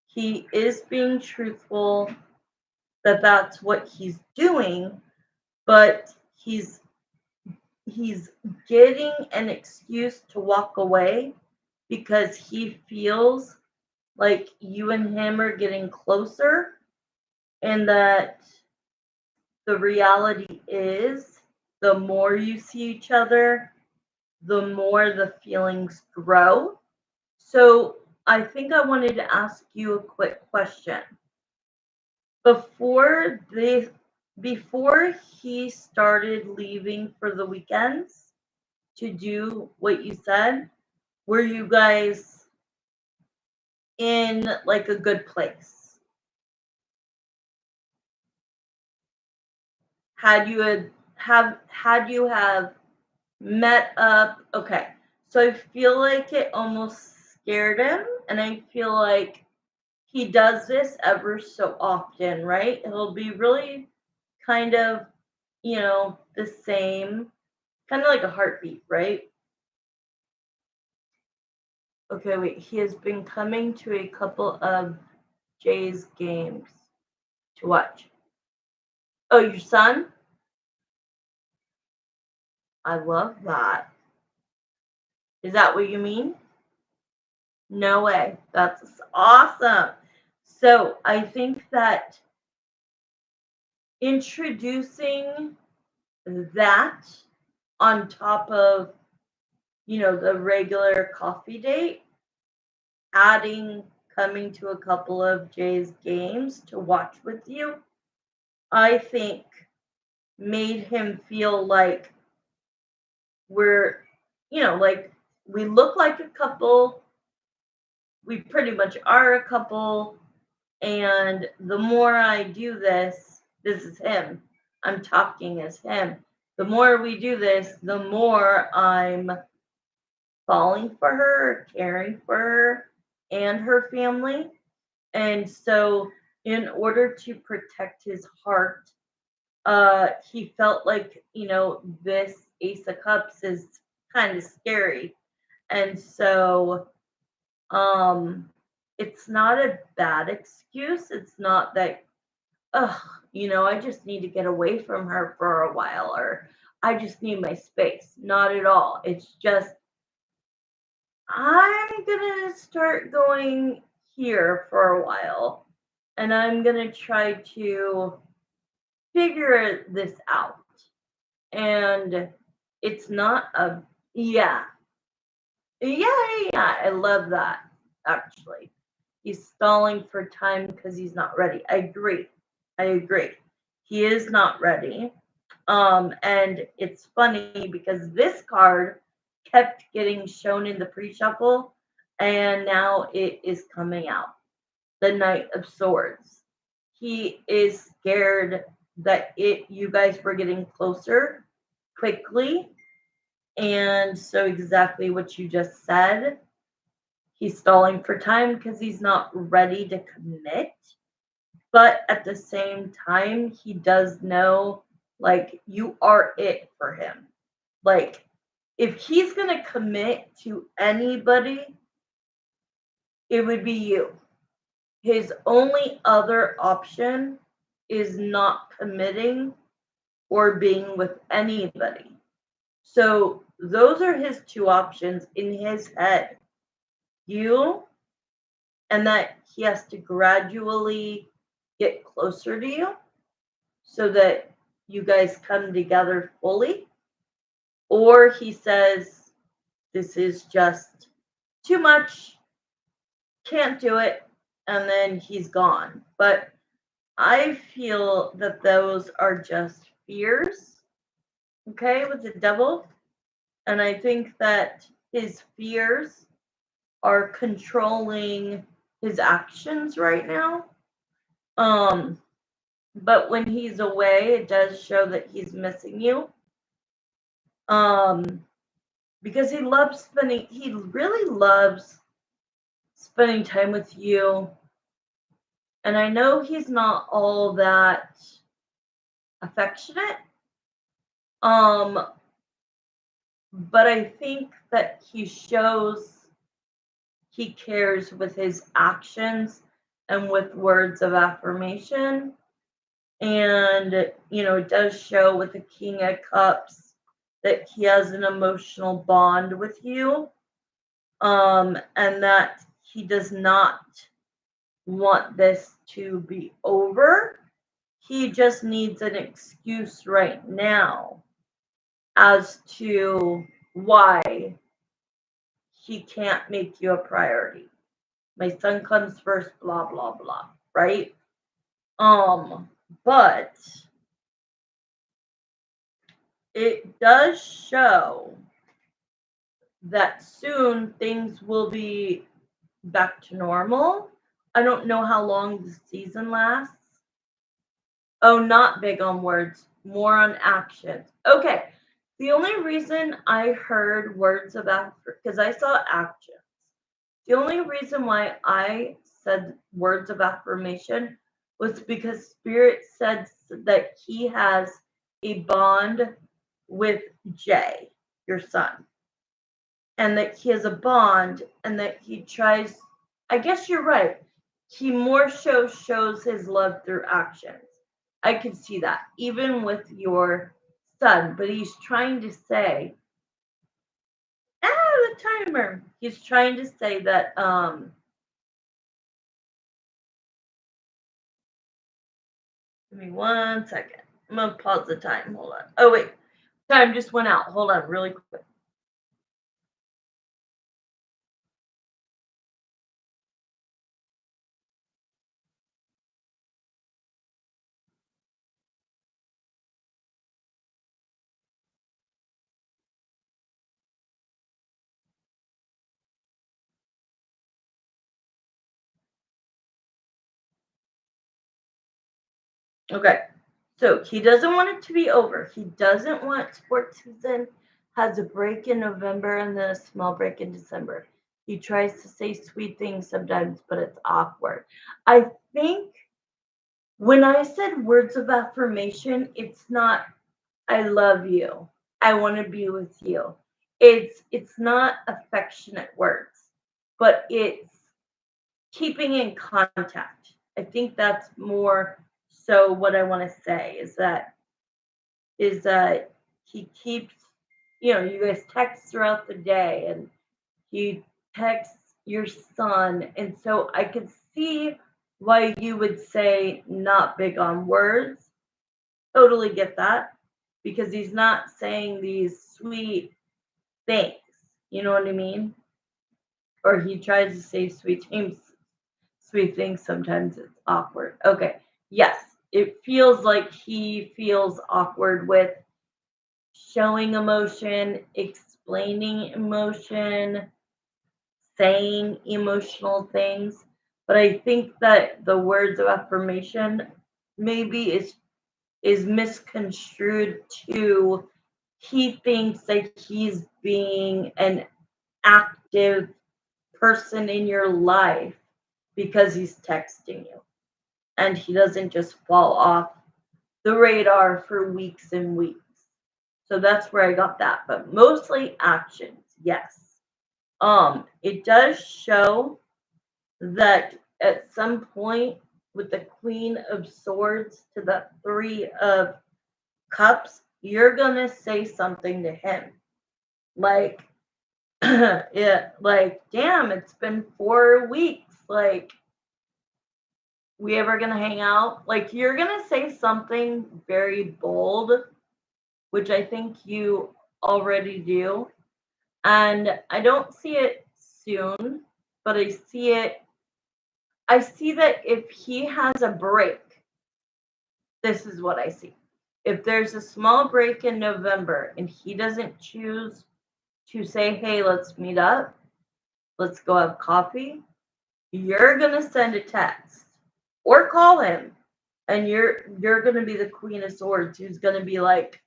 Speaker 1: He is being truthful that that's what he's doing, but he's getting an excuse to walk away because he feels like you and him are getting closer, and that the reality is the more you see each other, the more the feelings grow. So I think I wanted to ask you a quick question. Before he started leaving for the weekends to do what you said, were you guys in like a good place? Had you have met up? Okay. So I feel like it almost scared him, and I feel like he does this ever so often, right? He'll be really kind of, the same, kind of like a heartbeat, right? Okay, wait. He has been coming to a couple of Jay's games to watch. Oh, your son? I love that. Is that what you mean? No way. That's awesome. So I think that introducing that on top of, the regular coffee date, adding coming to a couple of Jay's games to watch with you, I think made him feel like we're, like we look like a couple. We pretty much are a couple. And the more I do this is him. I'm talking as him. The more we do this, the more I'm falling for her, caring for her and her family. And so, in order to protect his heart, he felt like, this Ace of Cups is kind of scary. And so, it's not a bad excuse. It's not that, I just need to get away from her for a while, or I just need my space. Not at all. It's just, I'm going to start going here for a while, and I'm going to try to figure this out. And it's not a, yeah, yeah, I love that, actually. He's stalling for time because he's not ready. I agree. He is not ready. And it's funny because this card kept getting shown in the pre-shuffle, and now it is coming out. The Knight of Swords. He is scared that you guys were getting closer quickly. And so exactly what you just said. He's stalling for time because he's not ready to commit. But at the same time, he does know, like, you are it for him. Like, if he's going to commit to anybody, it would be you. His only other option is not committing or being with anybody. So those are his two options in his head. You, and that he has to gradually get closer to you so that you guys come together fully. Or he says, this is just too much, can't do it, and then he's gone. But I feel that those are just fears, okay, with the devil. And I think that his fears are controlling his actions right now. But when he's away, it does show that he's missing you. Because he really loves spending time with you. And I know he's not all that affectionate. But I think that he shows he cares with his actions and with words of affirmation. And, it does show with the King of Cups that he has an emotional bond with you. And that he does not want this to be over. He just needs an excuse right now as to why he can't make you a priority. My son comes first, blah, blah, blah, right? But it does show that soon things will be back to normal. I don't know how long the season lasts. Oh, not big on words, more on actions. Okay. The only reason I heard words of because I saw actions. The only reason why I said words of affirmation was because Spirit said that he has a bond with Jay, your son, and that he has a bond and that he tries. I guess you're right. He more shows his love through actions. I could see that even with your son, but he's trying to say, the timer. He's trying to say that give me 1 second. I'm gonna pause the time. Hold on. Oh wait. Time just went out. Hold on really quick. Okay. So he doesn't want it to be over. He doesn't want sports season has a break in November and then a small break in December. He tries to say sweet things sometimes, but it's awkward. I think when I said words of affirmation, it's not I love you. I want to be with you. It's not affectionate words, but it's keeping in contact. I think that's more so what I want to say is that he keeps, you guys text throughout the day and he texts your son. And so I could see why you would say not big on words. Totally get that because he's not saying these sweet things. You know what I mean? Or he tries to say sweet things. Sometimes it's awkward. Okay. Yes. It feels like he feels awkward with showing emotion, explaining emotion, saying emotional things. But I think that the words of affirmation maybe is misconstrued to he thinks that he's being an active person in your life because he's texting you and he doesn't just fall off the radar for weeks and weeks. So that's where I got that, but mostly actions, yes. It does show that at some point with the Queen of Swords to the Three of Cups, you're gonna say something to him. Like, yeah, like, damn, it's been 4 weeks. Like, we ever gonna hang out? Like, you're gonna say something very bold, which I think you already do. And I don't see it soon, but I see that if he has a break, this is what I see. If there's a small break in November and he doesn't choose to say, hey, let's meet up, let's go have coffee, you're gonna send a text or call him, and you're gonna be the Queen of Swords who's gonna be like,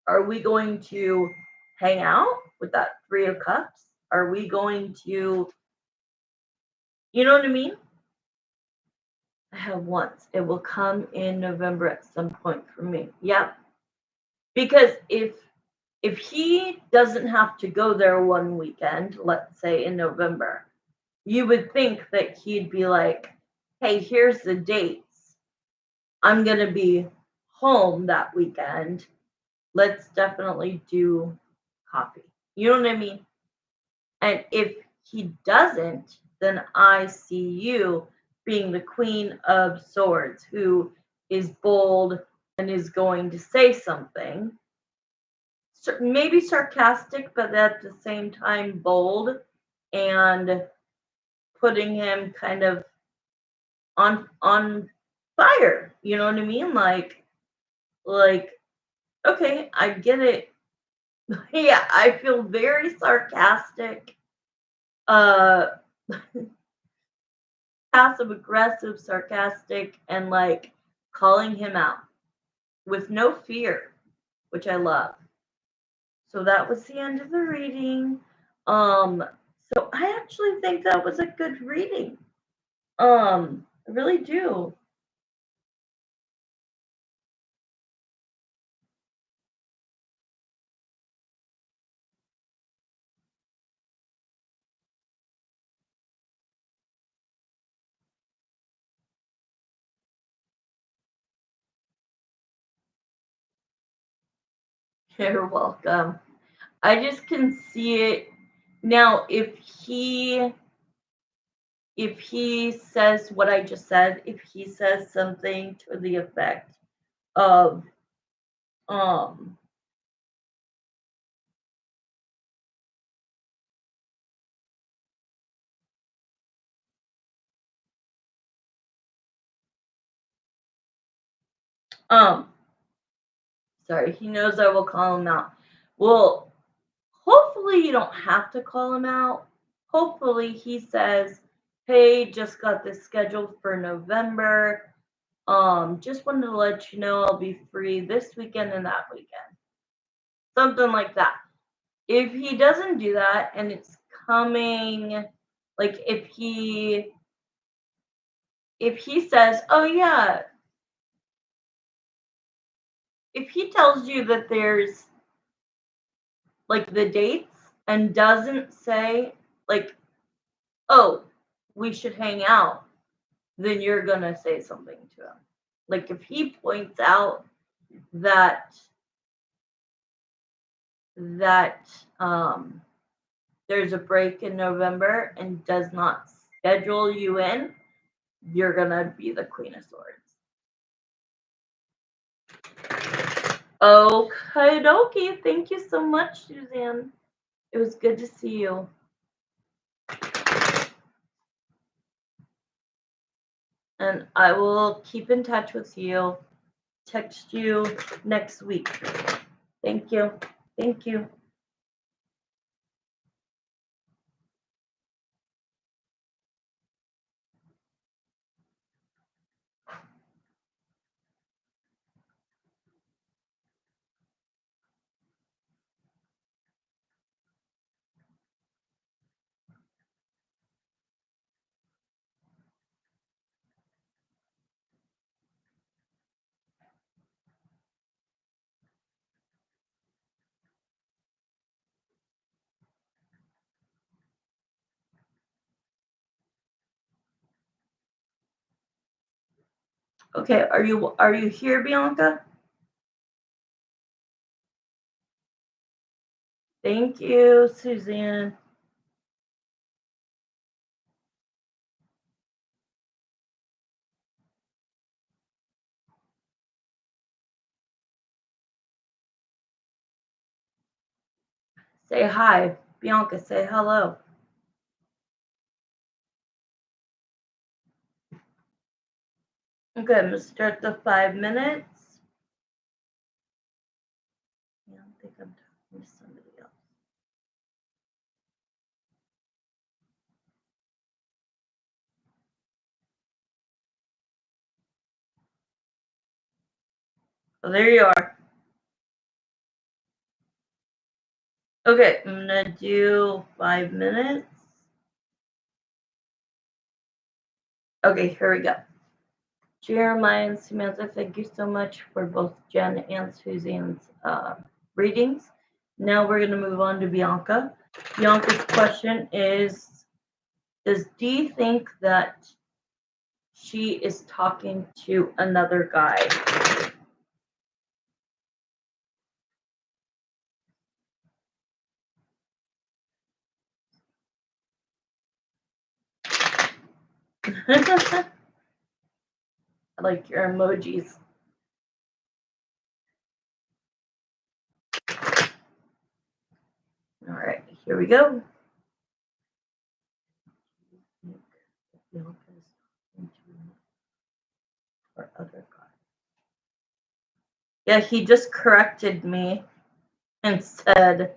Speaker 1: are we going to hang out with that Three of Cups? Are we going to, you know what I mean? I have once. It will come in November at some point for me. Yep. Because if he doesn't have to go there one weekend, let's say in November, you would think that he'd be like, hey, here's the dates. I'm going to be home that weekend. Let's definitely do coffee. You know what I mean? And if he doesn't, then I see you being the Queen of Swords who is bold and is going to say something. Maybe sarcastic, but at the same time bold, and putting him kind of on fire. You know what I mean? Like okay, I get it. Yeah, I feel very sarcastic, uh passive aggressive, sarcastic, and like calling him out with no fear, which I love. So that was the end of the reading. Um, so I actually think that was a good reading. I really do. You're welcome. I just can see it now. If he says what I just said, if he says something to the effect of um um sorry, he knows I will call him out. Well, hopefully you don't have to call him out. Hopefully he says, "Hey, just got this scheduled for November. Just wanted to let you know I'll be free this weekend and that weekend." Something like that. If he doesn't do that and it's coming, like if he says, "Oh yeah," if he tells you that there's like the dates and doesn't say like, "Oh, we should hang out," then you're gonna say something to him. Like if he points out that that there's a break in November and does not schedule you in, you're gonna be the Queen of Swords. Okay, dokie. Thank you so much, Suzanne. It was good to see you. And I will keep in touch with you. Text you next week. Thank you. Thank you. Okay, are you here, Bianca? Thank you, Suzanne. Say hi. Bianca, say hello. Okay, I'm gonna start the 5 minutes. Oh, there you are. Okay, I'm gonna do 5 minutes. Okay, here we go. Jeremiah and Samantha, thank you so much for both Jen and Suzanne's readings. Now we're going to move on to Bianca. Bianca's question is, does Dee think that she is talking to another guy? I like your emojis. All right, here we go. Or other guy. Yeah, he just corrected me and said,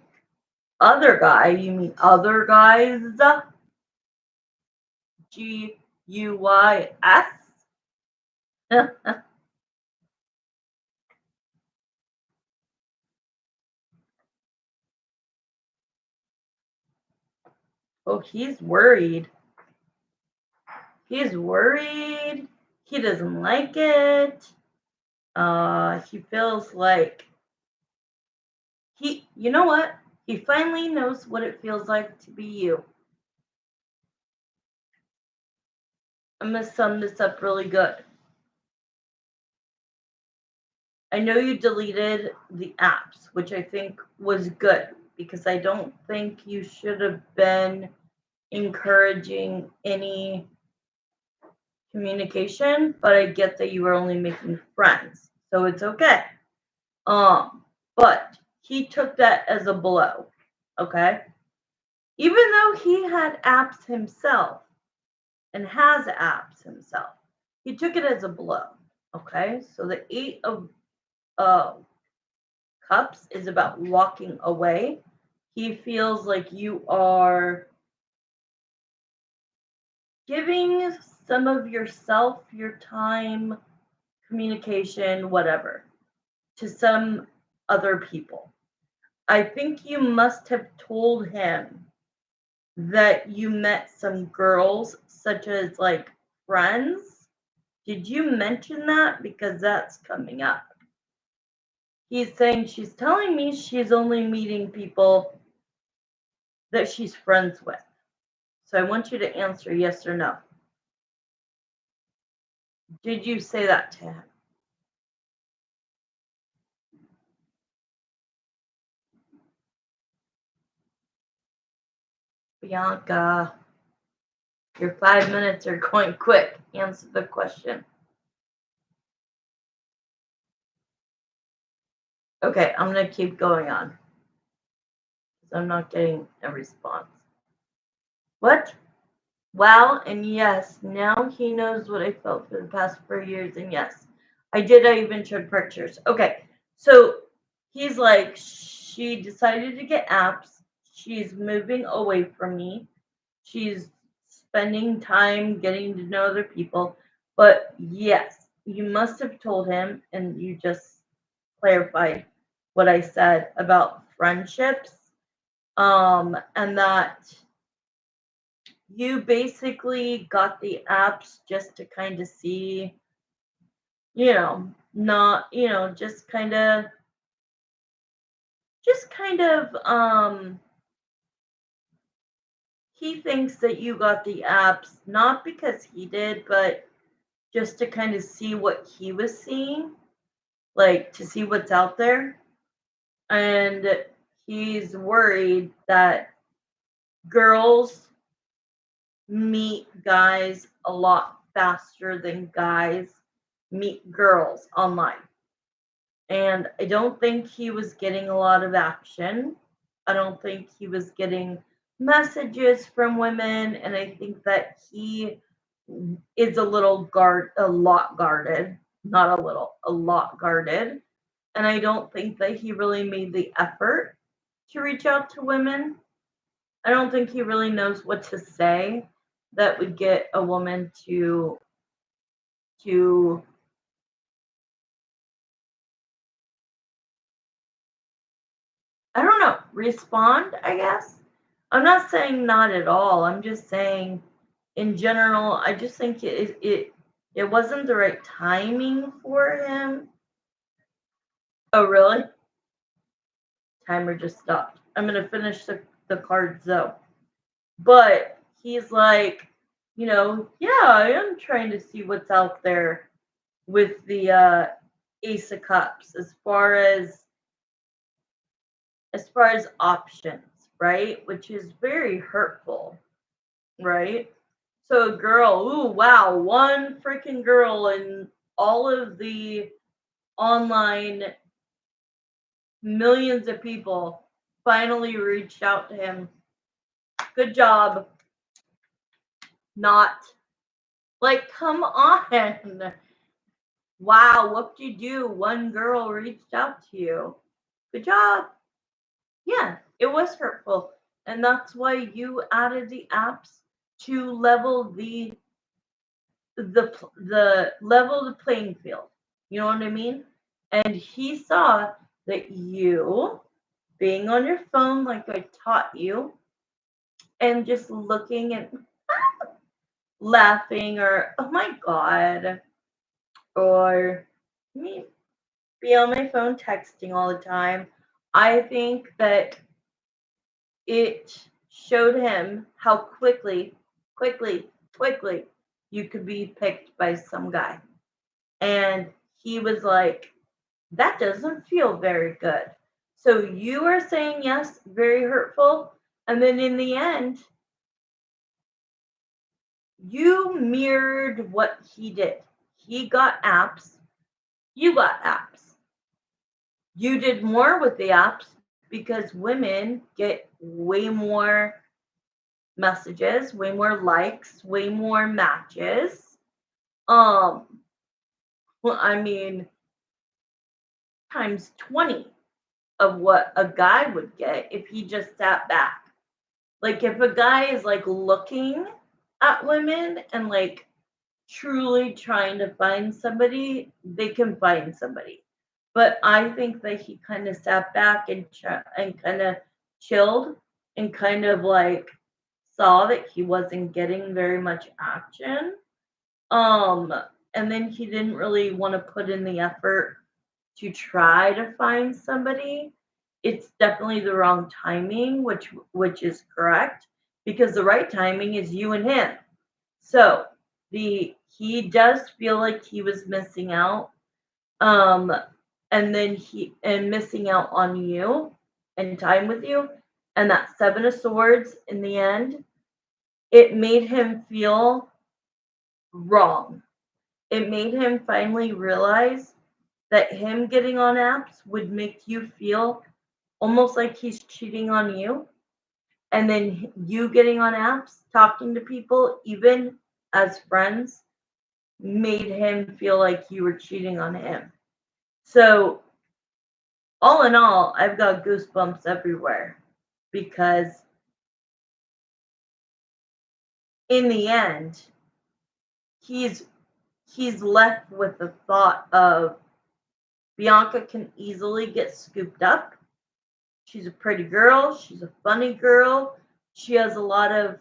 Speaker 1: other guy? You mean other guys? Guys? Oh, he's worried. He's worried. He doesn't like it. He feels like you know what? He finally knows what it feels like to be you. I'm gonna sum this up really good. I know you deleted the apps, which I think was good because I don't think you should have been encouraging any communication, but I get that you were only making friends, so it's okay. But he took that as a blow, okay? Even though he had apps himself and has apps himself, he took it as a blow, okay? So the Eight of Cups is about walking away. He feels like you are giving some of yourself, your time, communication, whatever, to some other people. I think you must have told him that you met some girls, such as like friends. Did you mention that? Because that's coming up. He's saying she's telling me she's only meeting people that she's friends with. So I want you to answer yes or no. Did you say that to him? Bianca, your 5 minutes are going quick. Answer the question. Okay, I'm going to keep going on because I'm not getting a response. What? Wow, and yes, now he knows what I felt for the past 4 years, and yes, I did. I even showed pictures. Okay, so he's like, she decided to get apps. She's moving away from me. She's spending time getting to know other people. But yes, you must have told him, and you just clarified what I said about friendships. And that you basically got the apps just to kind of see, not, just kind of, he thinks that you got the apps not because he did, but just to kind of see what he was seeing, like to see what's out there. And he's worried that girls meet guys a lot faster than guys meet girls online. And I don't think he was getting a lot of action. I don't think he was getting messages from women. And I think that he is a lot guarded, not a little, a lot guarded. And I don't think that he really made the effort to reach out to women. I don't think he really knows what to say that would get a woman to respond, I guess. I'm not saying not at all. I'm just saying in general, I just think it wasn't the right timing for him. Oh, really? Timer just stopped. I'm gonna finish the cards though. But he's like, yeah, I am trying to see what's out there with the Ace of Cups as far as options, right? Which is very hurtful, right? So a girl, ooh, wow, one freaking girl in all of the online millions of people finally reached out to him. Good job. Not like, come on. Wow, what did you do? One girl reached out to you. Good job. Yeah, it was hurtful. And that's why you added the apps to level the playing field. You know what I mean? And he saw that you being on your phone like I taught you and just looking and laughing or oh my god or me be on my phone texting all the time. I think that it showed him how quickly you could be picked by some guy. And he was like, that doesn't feel very good. So you are saying yes, very hurtful. And then in the end, you mirrored what he did. He got apps, you got apps. You did more with the apps because women get way more messages, way more likes, way more matches. Um, well, I mean, times 20 of what a guy would get if he just sat back. Like if a guy is like looking at women and like truly trying to find somebody, they can find somebody. But I think that he kind of sat back and kind of chilled and kind of like saw that he wasn't getting very much action. Um, and then he didn't really want to put in the effort to try to find somebody. It's definitely the wrong timing, which is correct because the right timing is you and him. So he does feel like he was missing out, um, and then and missing out on you and time with you, and that Seven of Swords in the end, it made him feel wrong. It made him finally realize that him getting on apps would make you feel almost like he's cheating on you. And then you getting on apps, talking to people, even as friends, made him feel like you were cheating on him. So, all in all, I've got goosebumps everywhere because in the end, he's left with the thought of Bianca can easily get scooped up. She's a pretty girl. She's a funny girl. She has a lot of.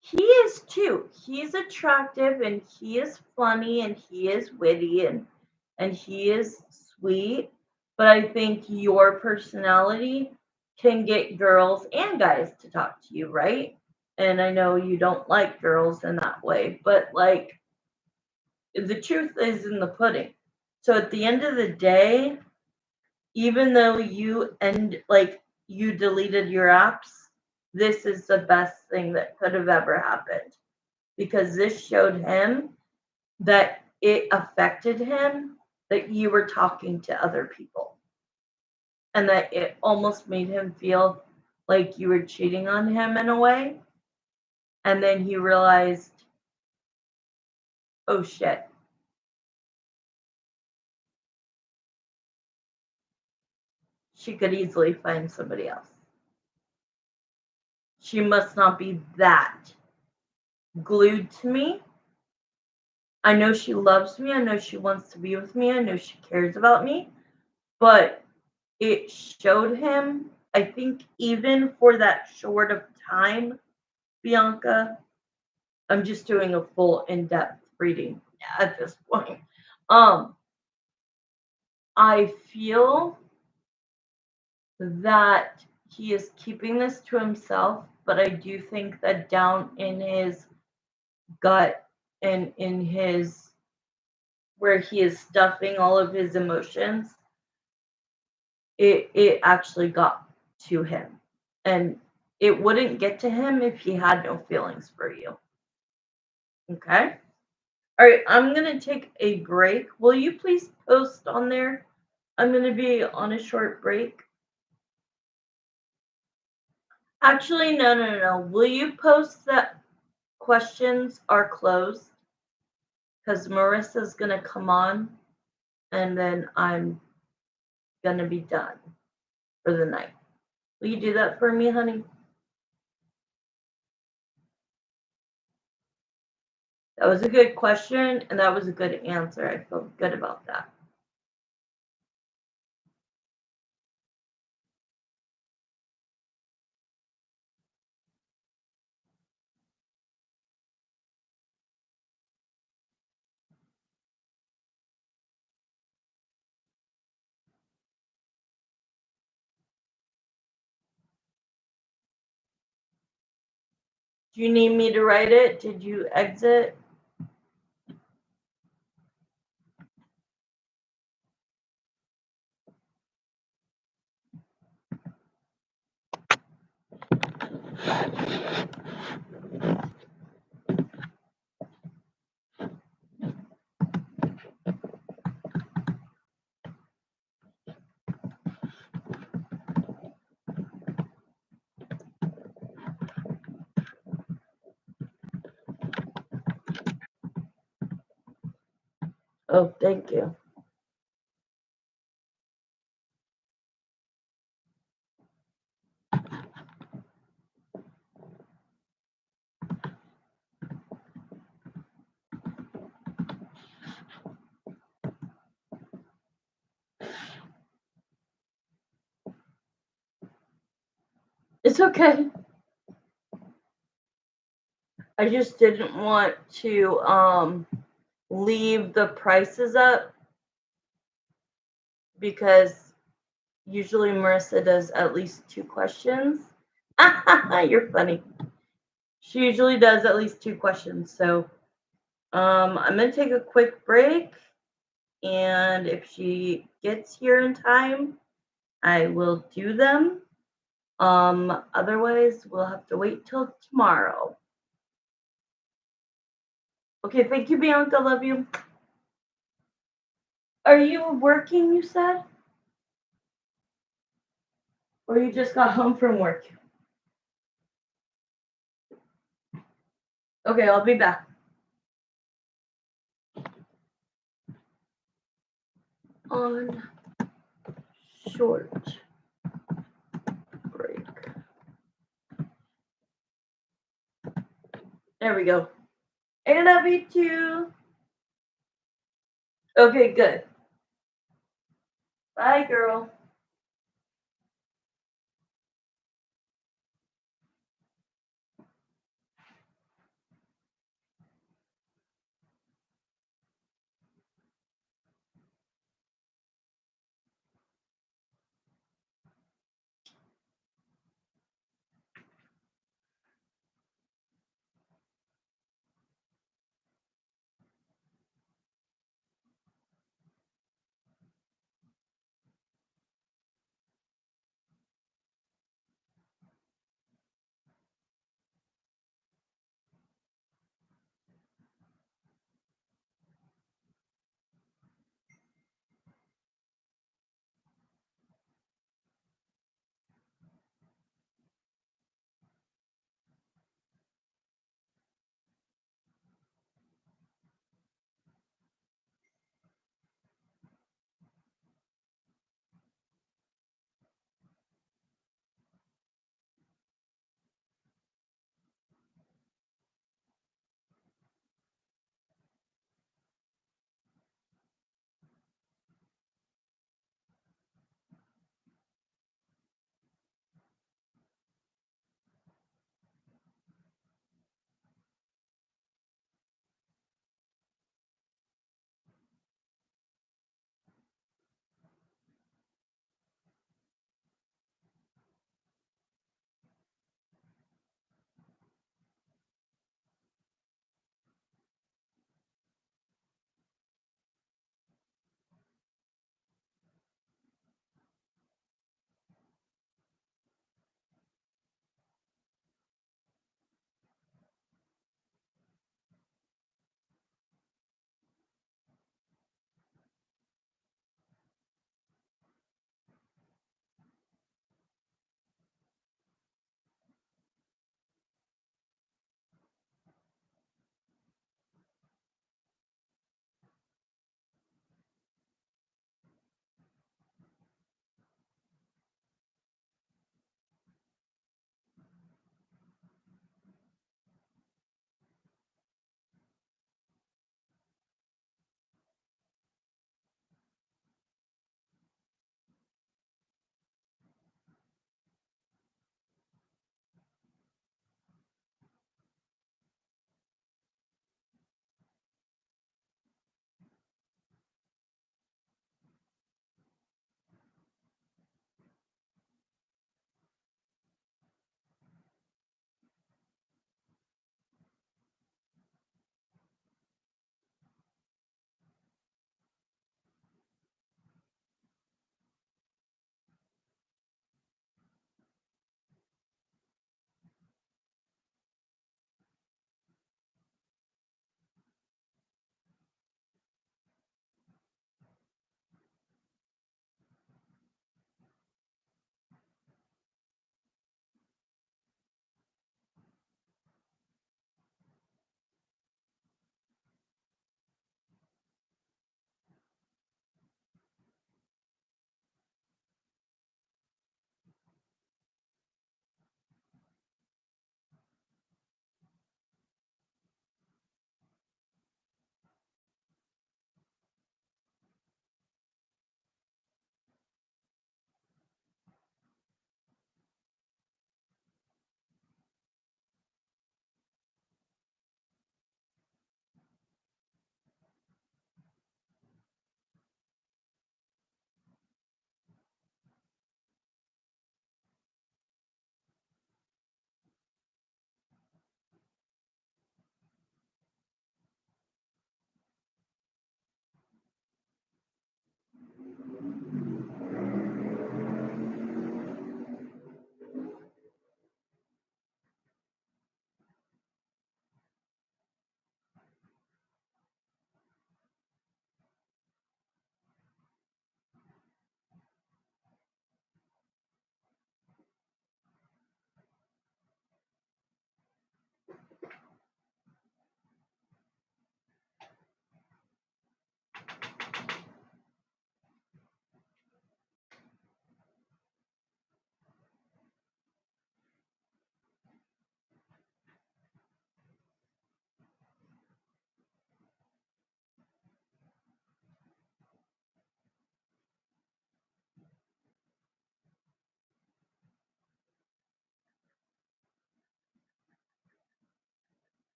Speaker 1: He is too. He's attractive and he is funny and he is witty and he is sweet. But I think your personality can get girls and guys to talk to you, right? And I know you don't like girls in that way, but like the truth is in the pudding. So at the end of the day, even though you deleted your apps, this is the best thing that could have ever happened because this showed him that it affected him that you were talking to other people and that it almost made him feel like you were cheating on him in a way. And then he realized, oh shit, she could easily find somebody else. She must not be that glued to me. I know she loves me. I know she wants to be with me. I know she cares about me. But it showed him, I think even for that short of time, Bianca, I'm just doing a full in-depth reading at this point. Um, I feel that he is keeping this to himself, but I do think that down in his gut and in his where he is stuffing all of his emotions, it actually got to him. And it wouldn't get to him if he had no feelings for you. Okay? All right, I'm going to take a break. Will you please post on there? I'm going to be on a short break. Actually, no. Will you post that questions are closed? Because Marissa's going to come on and then I'm going to be done for the night. Will you do that for me, honey? That was a good question and that was a good answer. I feel good about that. Do you need me to write it? Did you exit? Oh, thank you. It's okay. I just didn't want to leave the prices up because usually Marissa does at least 2 questions. You're funny. She usually does at least 2 questions. So I'm going to take a quick break. And if she gets here in time, I will do them. Otherwise, we'll have to wait till tomorrow. Okay, thank you, Bianca. Love you. Are you working, you said? Or you just got home from work? Okay, I'll be back. On short break. There we go. I love you too. Okay, good. Bye, girl.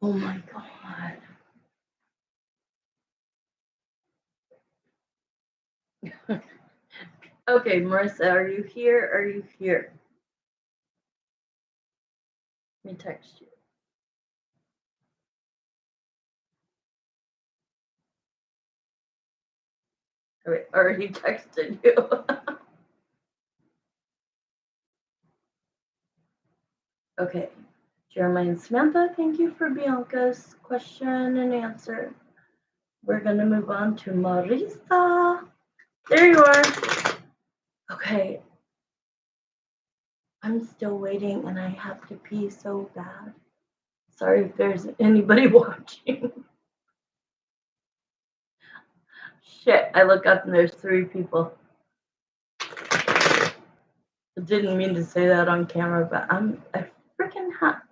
Speaker 1: Oh my God. Okay, Marissa, are you here? Are you here? Let me text you. All right, already texted you. Okay, Jeremiah and Samantha, thank you for Bianca's question and answer. We're gonna move on to Marisa. There you are. Okay. I'm still waiting and I have to pee so bad. Sorry if there's anybody watching. Shit, I look up and there's 3 people. I didn't mean to say that on camera, but I'm a freaking hot.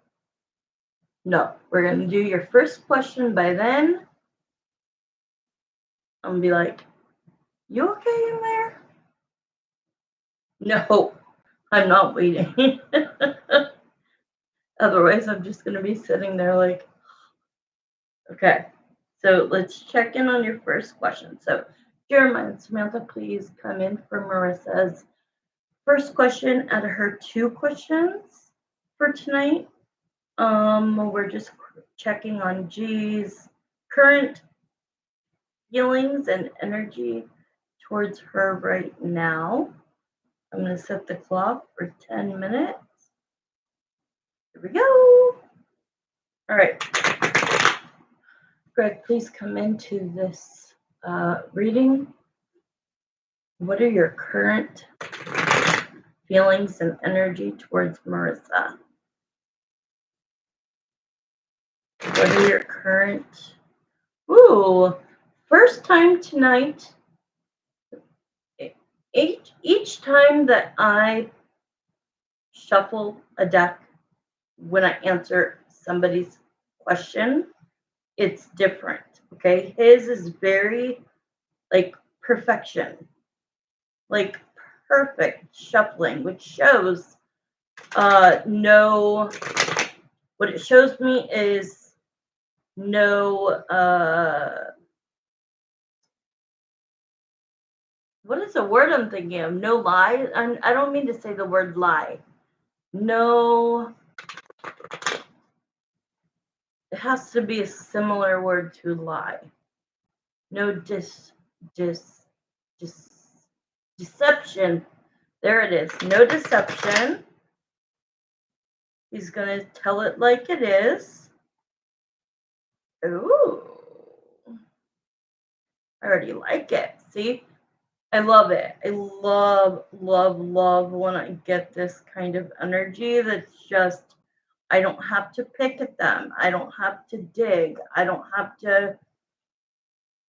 Speaker 1: No, we're gonna do your first question by then. I'm gonna be like, you okay in there? No, I'm not waiting. Otherwise, I'm just gonna be sitting there like, okay. So let's check in on your first question. So Jeremiah and Samantha, please come in for Marissa's first question out of her 2 questions for tonight. We're just checking on G's current feelings and energy towards her right now. I'm going to set the clock for 10 minutes. Here we go. All right. Greg, please come into this reading. What are your current feelings and energy towards Marissa? What are your current... Ooh, first time tonight. Each time that I shuffle a deck when I answer somebody's question, it's different. Okay, his is very like perfection, like perfect shuffling, which shows no. What it shows me is no. What is the word I'm thinking of? No lie. I don't mean to say the word lie. No. It has to be a similar word to lie. No deception. There it is. No deception. He's going to tell it like it is. Ooh. I already like it. See? I love it. I love when I get this kind of energy that's just, I don't have to pick at them. I don't have to dig. I don't have to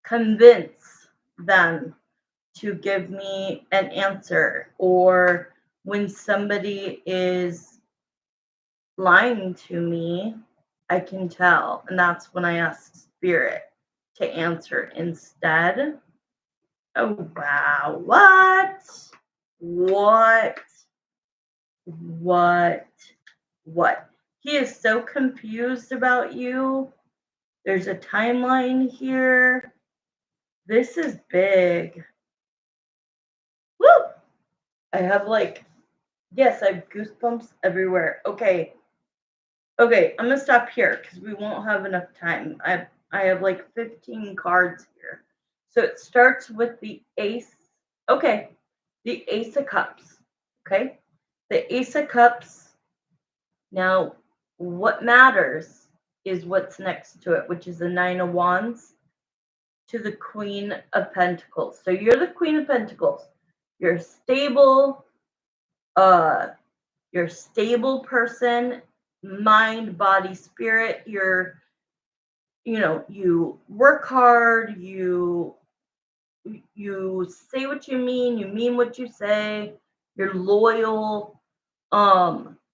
Speaker 1: convince them to give me an answer. Or when somebody is lying to me, I can tell. And that's when I ask Spirit to answer instead. Oh, wow. What? He is so confused about you. There's a timeline here. This is big. Woo! I have yes, I have goosebumps everywhere. Okay, I'm gonna stop here because we won't have enough time. I have like 15 cards here. So it starts with the Ace. Okay, the Ace of Cups. Okay, the Ace of Cups. Now, what matters is what's next to it, which is the Nine of Wands to the Queen of Pentacles. So you're the Queen of Pentacles. You're stable. You're a stable person, mind, body, spirit. You work hard. You say what you mean what you say. You're loyal.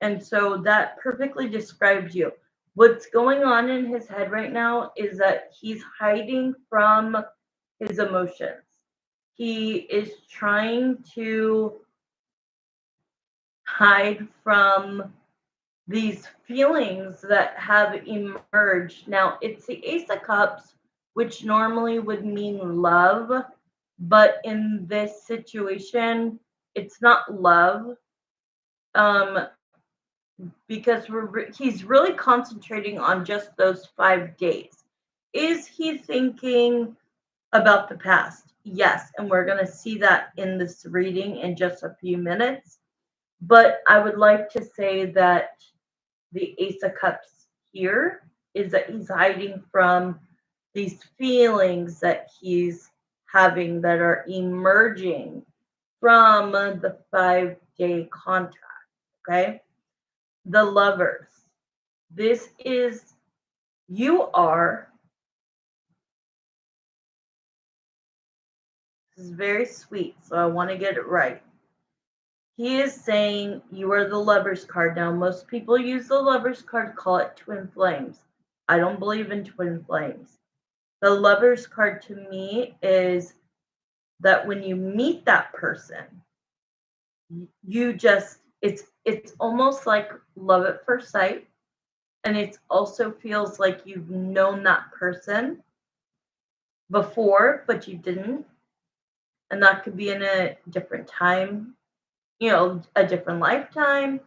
Speaker 1: And so that perfectly describes you. What's going on in his head right now is that he's hiding from his emotions. He is trying to hide from these feelings that have emerged. Now, it's the Ace of Cups, which normally would mean love, but in this situation, it's not love. Um, because he's really concentrating on just those 5 days. Is he thinking about the past? Yes, and we're going to see that in this reading in just a few minutes. But I would like to say that the Ace of Cups here is that he's hiding from these feelings that he's having that are emerging from the 5 day contract. Okay. The Lovers. This is, you are, this is very sweet, so I want to get it right. He is saying you are the Lovers card. Now, most people use the Lovers card, call it twin flames. I don't believe in twin flames. The Lovers card to me is that when you meet that person, you just, it's almost like love at first sight, and it also feels like you've known that person before, but you didn't. And that could be in a different time, a different lifetime.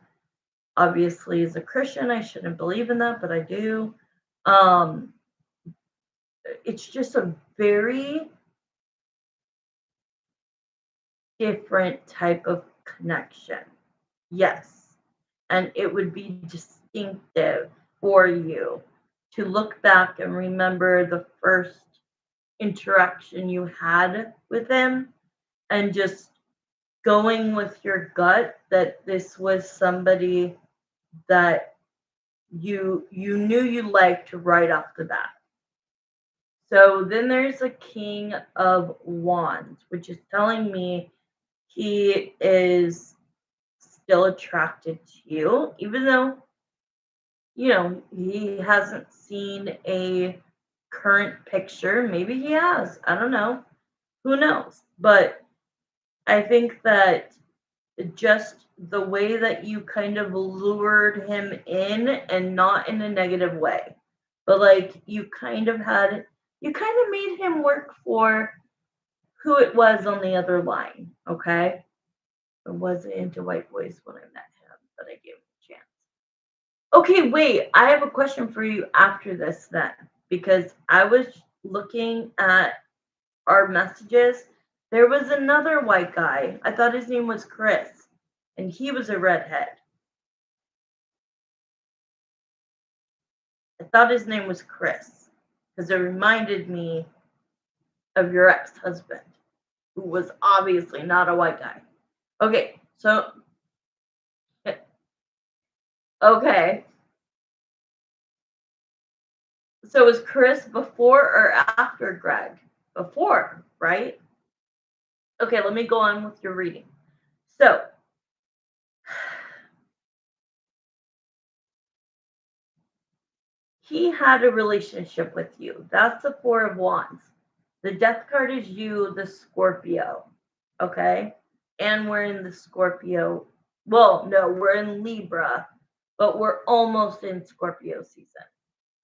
Speaker 1: Obviously, as a Christian, I shouldn't believe in that, but I do. Um, it's just a very different type of connection. Yes. And it would be distinctive for you to look back and remember the first interaction you had with him and just going with your gut that this was somebody that you knew you liked right off the bat. So then there's a King of Wands, which is telling me he is still attracted to you, even though, he hasn't seen a current picture. Maybe he has. I don't know. Who knows? But I think that just the way that you kind of lured him in, and not in a negative way, but like you kind of made him work for who it was on the other line. Okay. I wasn't into white boys when I met him, but I gave him a chance. Okay, wait, I have a question for you after this then, because I was looking at our messages. There was another white guy. I thought his name was Chris, and he was a redhead. I thought his name was Chris because it reminded me of your ex-husband, who was obviously not a white guy. Okay, so okay. So was Chris before or after Greg? Before, right? Okay, let me go on with your reading. So, he had a relationship with you. That's the Four of Wands. The Death card is you, the Scorpio. Okay? And we're in the Scorpio. Well, no, we're in Libra, but we're almost in Scorpio season.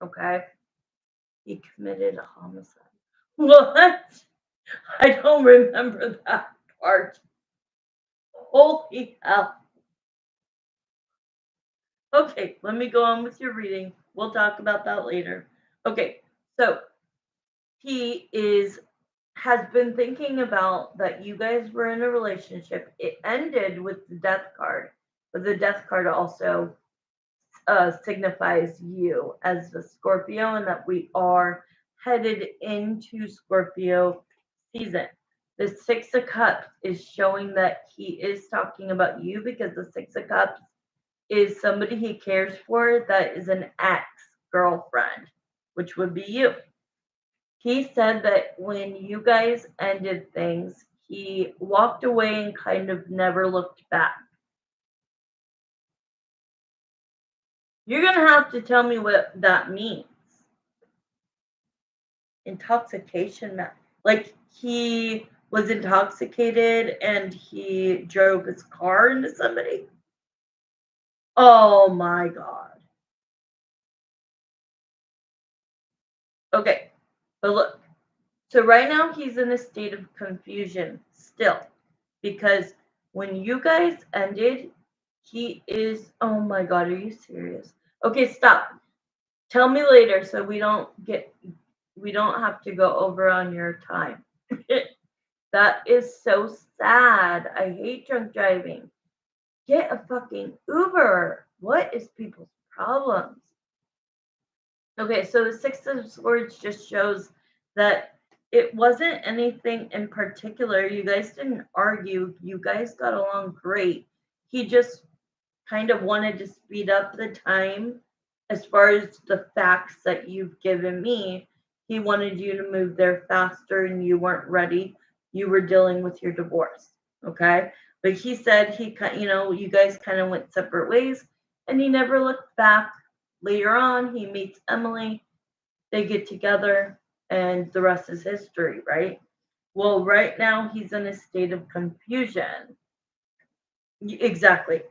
Speaker 1: Okay? He committed a homicide. What? I don't remember that part. Holy hell. Okay, let me go on with your reading. We'll talk about that later. Okay, so he has been thinking about that you guys were in a relationship. It ended with the Death card, but the Death card also signifies you as the Scorpio, and that we are headed into Scorpio season. The Six of Cups is showing that he is talking about you, because the Six of Cups is somebody he cares for that is an ex-girlfriend, which would be you. He said that when you guys ended things, he walked away and kind of never looked back. You're going to have to tell me what that means. Intoxication, like he was intoxicated and he drove his car into somebody? Oh my God. Okay, but look. So right now he's in a state of confusion still because when you guys ended, he is. Oh my God, are you serious? Okay, stop. Tell me later so we don't have to go over on your time. That is so sad. I hate drunk driving. Get a fucking Uber. What is people's problems? Okay, so the Six of Swords just shows that it wasn't anything in particular. You guys didn't argue. You guys got along great. He just kind of wanted to speed up the time as far as the facts that you've given me. He wanted you to move there faster and you weren't ready. You were dealing with your divorce. Okay. But he said you guys kind of went separate ways and he never looked back. Later on, he meets Emily, they get together, and the rest is history, right? Well, right now, he's in a state of confusion. Exactly.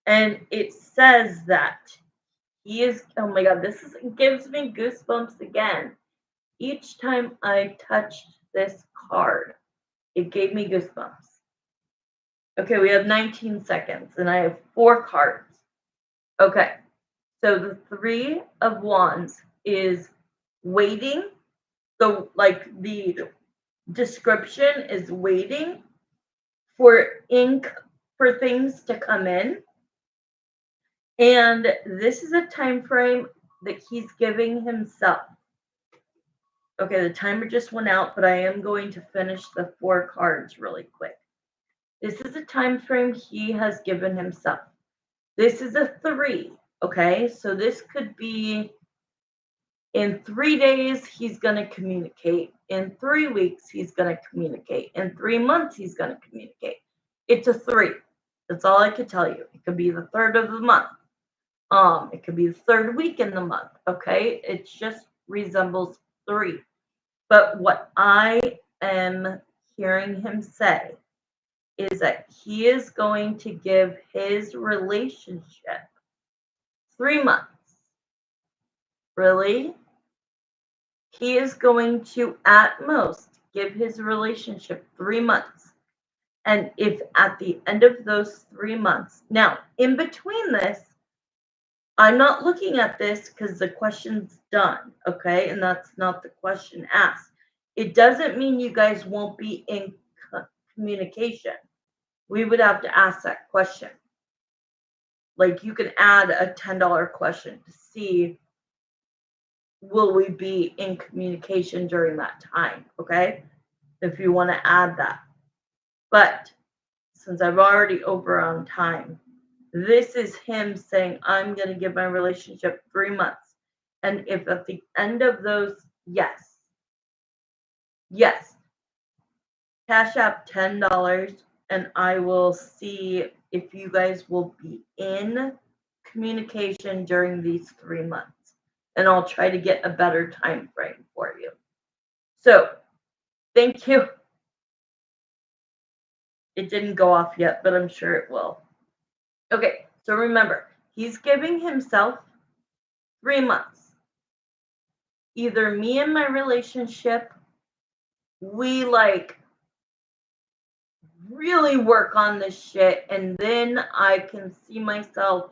Speaker 1: And it says that he is, oh my God, gives me goosebumps again. Each time I touched this card, it gave me goosebumps. Okay, we have 19 seconds and I have 4 cards. Okay, so the 3 of Wands is waiting. The description is waiting for for things to come in. And this is a time frame that he's giving himself. Okay, the timer just went out, but I am going to finish the 4 cards really quick. This is a time frame he has given himself. This is a 3, okay? So this could be in 3 days, he's going to communicate. In 3 weeks, he's going to communicate. In 3 months, he's going to communicate. It's a 3. That's all I could tell you. It could be the 3rd of the month. It could be the 3rd week in the month. Okay, it just resembles 3. But what I am hearing him say is that he is going to give his relationship 3 months. Really? He is going to, at most, give his relationship 3 months. And if at the end of those 3 months, now, in between this, I'm not looking at this because the question's done, okay? And that's not the question asked. It doesn't mean you guys won't be in communication. We would have to ask that question. Like you can add a $10 question to see, will we be in communication during that time, okay? If you want to add that. But since I've already over on time, this is him saying, I'm going to give my relationship 3 months. And if at the end of those, yes, cash out $10 and I will see if you guys will be in communication during these 3 months. And I'll try to get a better time frame for you. So, thank you. It didn't go off yet, but I'm sure it will. Okay, so remember, he's giving himself 3 months. Either me and my relationship, we really work on this shit, and then I can see myself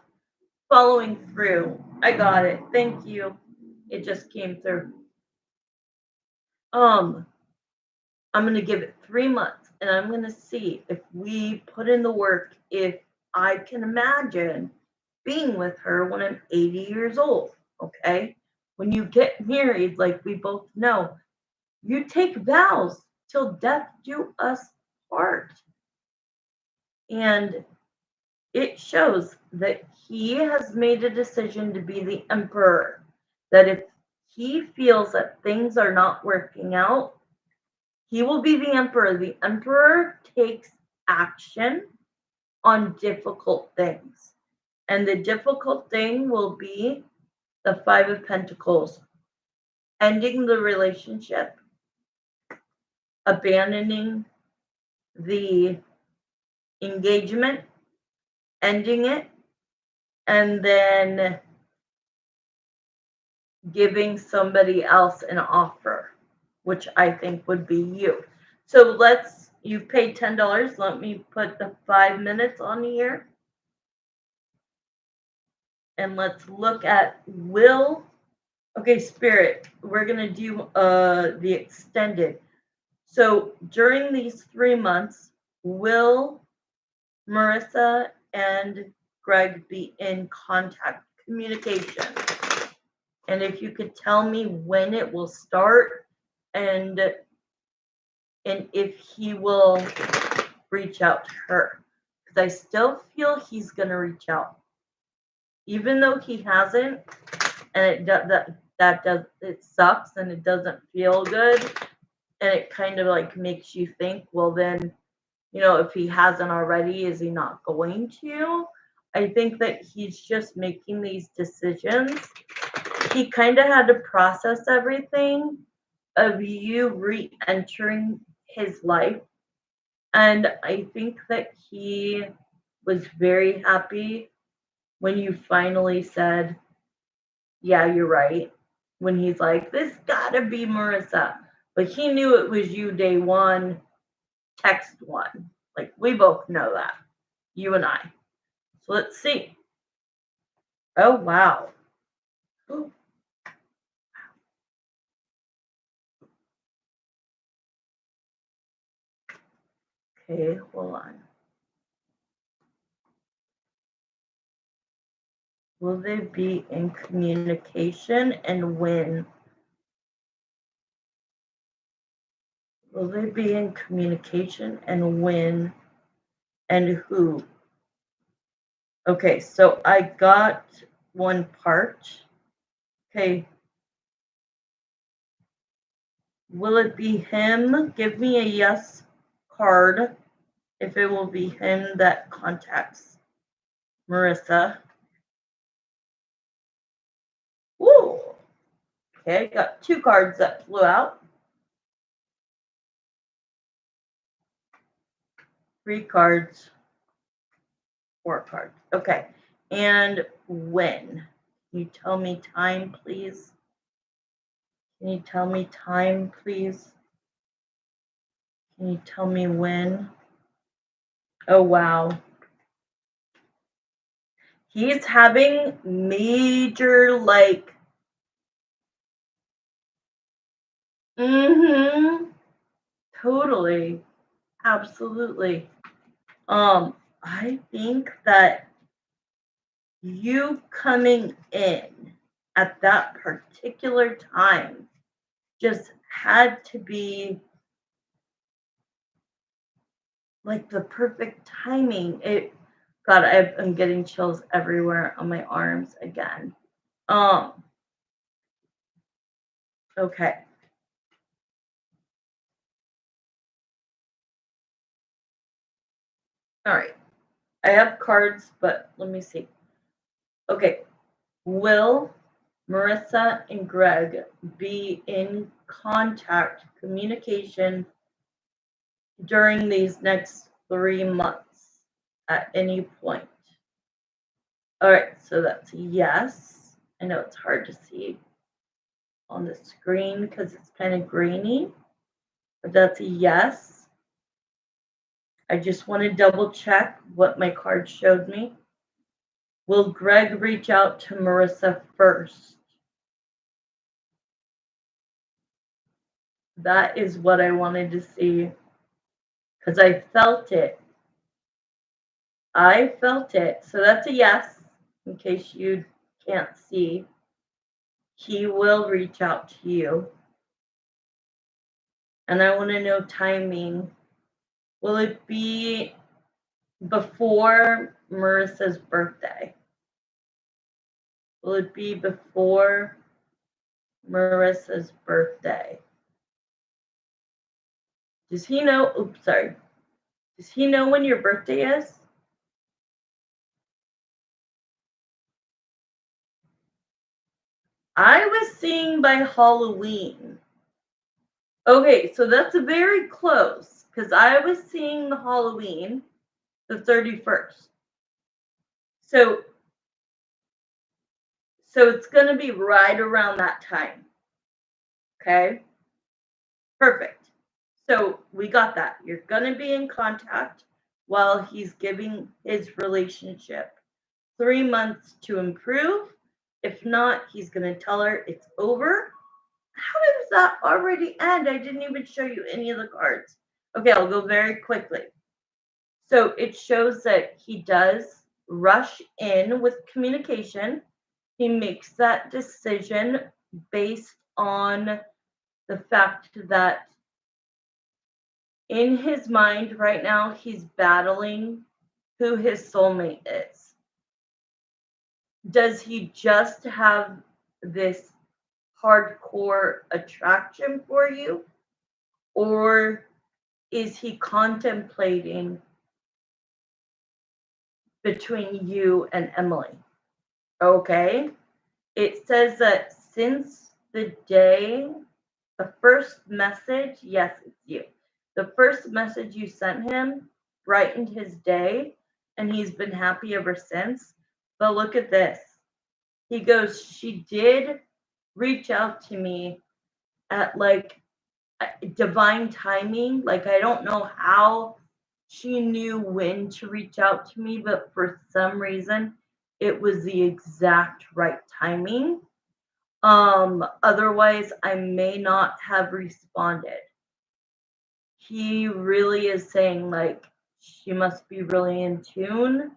Speaker 1: following through. I got it. Thank you. It just came through. I'm gonna give it 3 months, and I'm gonna see if we put in the work. If I can imagine being with her when I'm 80 years old. Okay, when you get married, like we both know, you take vows till death do us part. And it shows that he has made a decision to be the emperor. That if he feels that things are not working out, he will be the emperor. The emperor takes action on difficult things. And the difficult thing will be the 5 of Pentacles, ending the relationship, abandoning the engagement, ending it, and then giving somebody else an offer, which I think would be you. So you pay $10. Let me put the 5 minutes on here. And let's look at will. Okay, Spirit, we're going to do the extended. So during these 3 months, will Marissa and Greg be in contact, communication? And if you could tell me when it will start and if he will reach out to her. Because I still feel he's going to reach out. Even though he hasn't, and it sucks and it doesn't feel good, and it kind of like makes you think, well then, if he hasn't already, is he not going to? I think that he's just making these decisions. He kind of had to process everything of you re-entering his life. And I think that he was very happy when you finally said, yeah, you're right. When he's like, this gotta be Marissa. But he knew it was you day one, text one. Like, we both know that. You and I. So let's see. Oh, wow. Ooh. Okay, hold on. Will they be in communication and when? Will they be in communication and when and who? Okay, so I got one part. Okay. Will it be him? Give me a yes card if it will be him that contacts Marissa. Woo! Okay, got 2 cards that flew out. 3 cards. 4 cards. Okay. And when? Can you tell me time, please? Can you tell me time, please? Can you tell me when? Oh, wow. He's having major, like, totally. Absolutely. I think that you coming in at that particular time just had to be like the perfect timing. God, I'm getting chills everywhere on my arms again. Okay. All right. I have cards, but let me see. Okay. Will Marissa and Greg be in contact, communication during these next 3 months at any point? All right, so that's a yes. I know it's hard to see on the screen because it's kind of grainy, but that's a yes. I just want to double check what my card showed me. Will Greg reach out to Marissa first? That is what I wanted to see because I felt it. I felt it. So that's a yes, in case you can't see. He will reach out to you. And I want to know timing. Will it be before Marissa's birthday? Will it be before Marissa's birthday? Does he know? Oops, sorry. Does he know when your birthday is? I was seeing by Halloween. Okay, so that's very close because I was seeing the Halloween, the 31st. So So it's going to be right around that time. Okay? Perfect. So we got that. You're going to be in contact while he's giving his relationship 3 months to improve. If not, he's going to tell her it's over. How does that already end? I didn't even show you any of the cards. Okay, I'll go very quickly. So it shows that he does rush in with communication. He makes that decision based on the fact that in his mind right now, he's battling who his soulmate is. Does he just have this hardcore attraction for you? Or is he contemplating between you and Emily? Okay. It says that since the day, the first message, yes, it's you. The first message you sent him brightened his day, and he's been happy ever since. But look at this. He goes, she did reach out to me at like divine timing. Like, I don't know how she knew when to reach out to me, but for some reason, it was the exact right timing. Otherwise, I may not have responded. He really is saying, like, she must be really in tune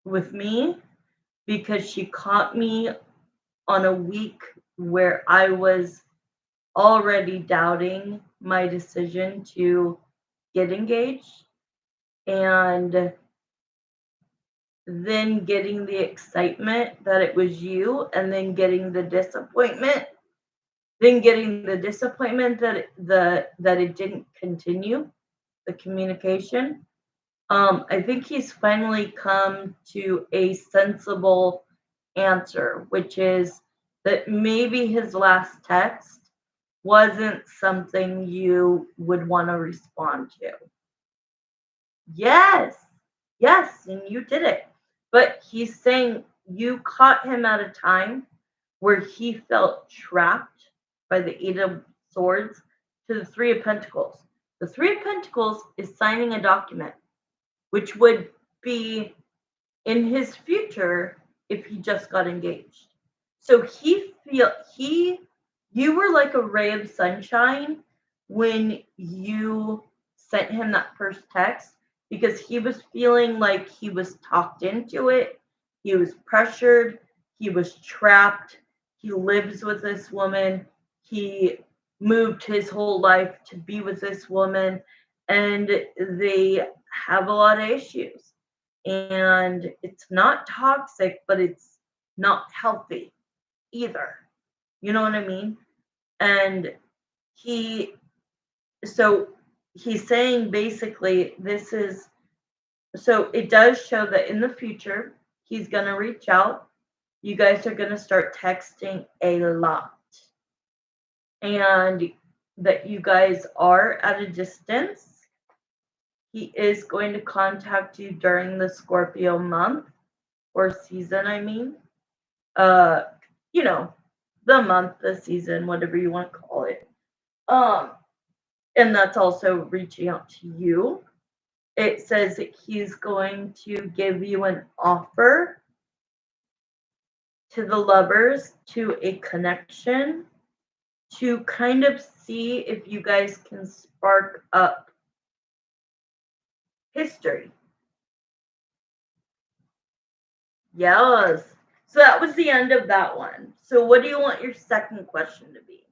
Speaker 1: with me because she caught me on a week where I was already doubting my decision to get engaged, and then getting the excitement that it was you, and then getting the disappointment that it didn't continue the communication. I think he's finally come to a sensible answer, which is that maybe his last text wasn't something you would want to respond to. Yes, yes, and you did it. But he's saying you caught him at a time where he felt trapped by the Eight of Swords to the Three of Pentacles. The Three of Pentacles is signing a document, which would be in his future if he just got engaged. So you were like a ray of sunshine when you sent him that first text, because he was feeling like he was talked into it. He was pressured. He was trapped. He lives with this woman. He moved his whole life to be with this woman, and they have a lot of issues. And it's not toxic, but it's not healthy either. You know what I mean? And he, so he's saying basically so it does show that in the future, he's going to reach out. You guys are going to start texting a lot. And that you guys are at a distance. He is going to contact you during the Scorpio month or season, I mean. You know, the month, the season, whatever you want to call it. And that's also reaching out to you. It says that he's going to give you an offer to the lovers, to a connection, to kind of see if you guys can spark up history. Yes. So that was the end of that one. So what do you want your second question to be?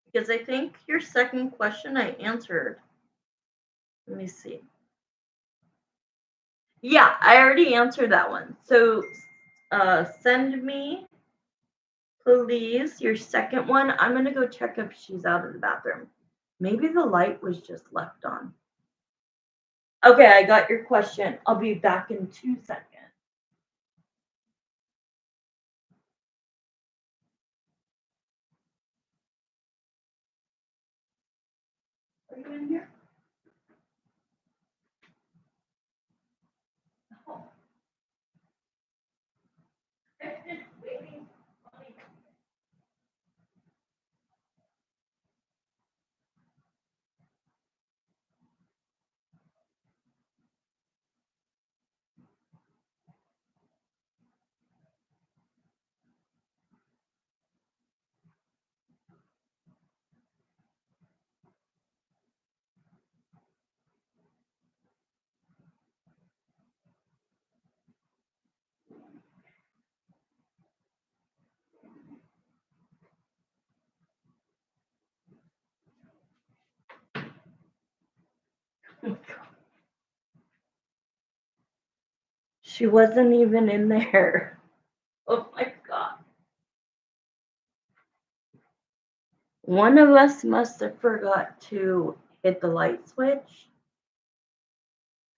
Speaker 1: Because I think your second question I answered. Let me see. Yeah, I already answered that one. So send me, please, your second one. I'm going to go check if she's out of the bathroom. Maybe the light was just left on. Okay, I got your question. I'll be back in 2 seconds. Are you in here? She wasn't even in there. Oh my God. One of us must have forgot to hit the light switch.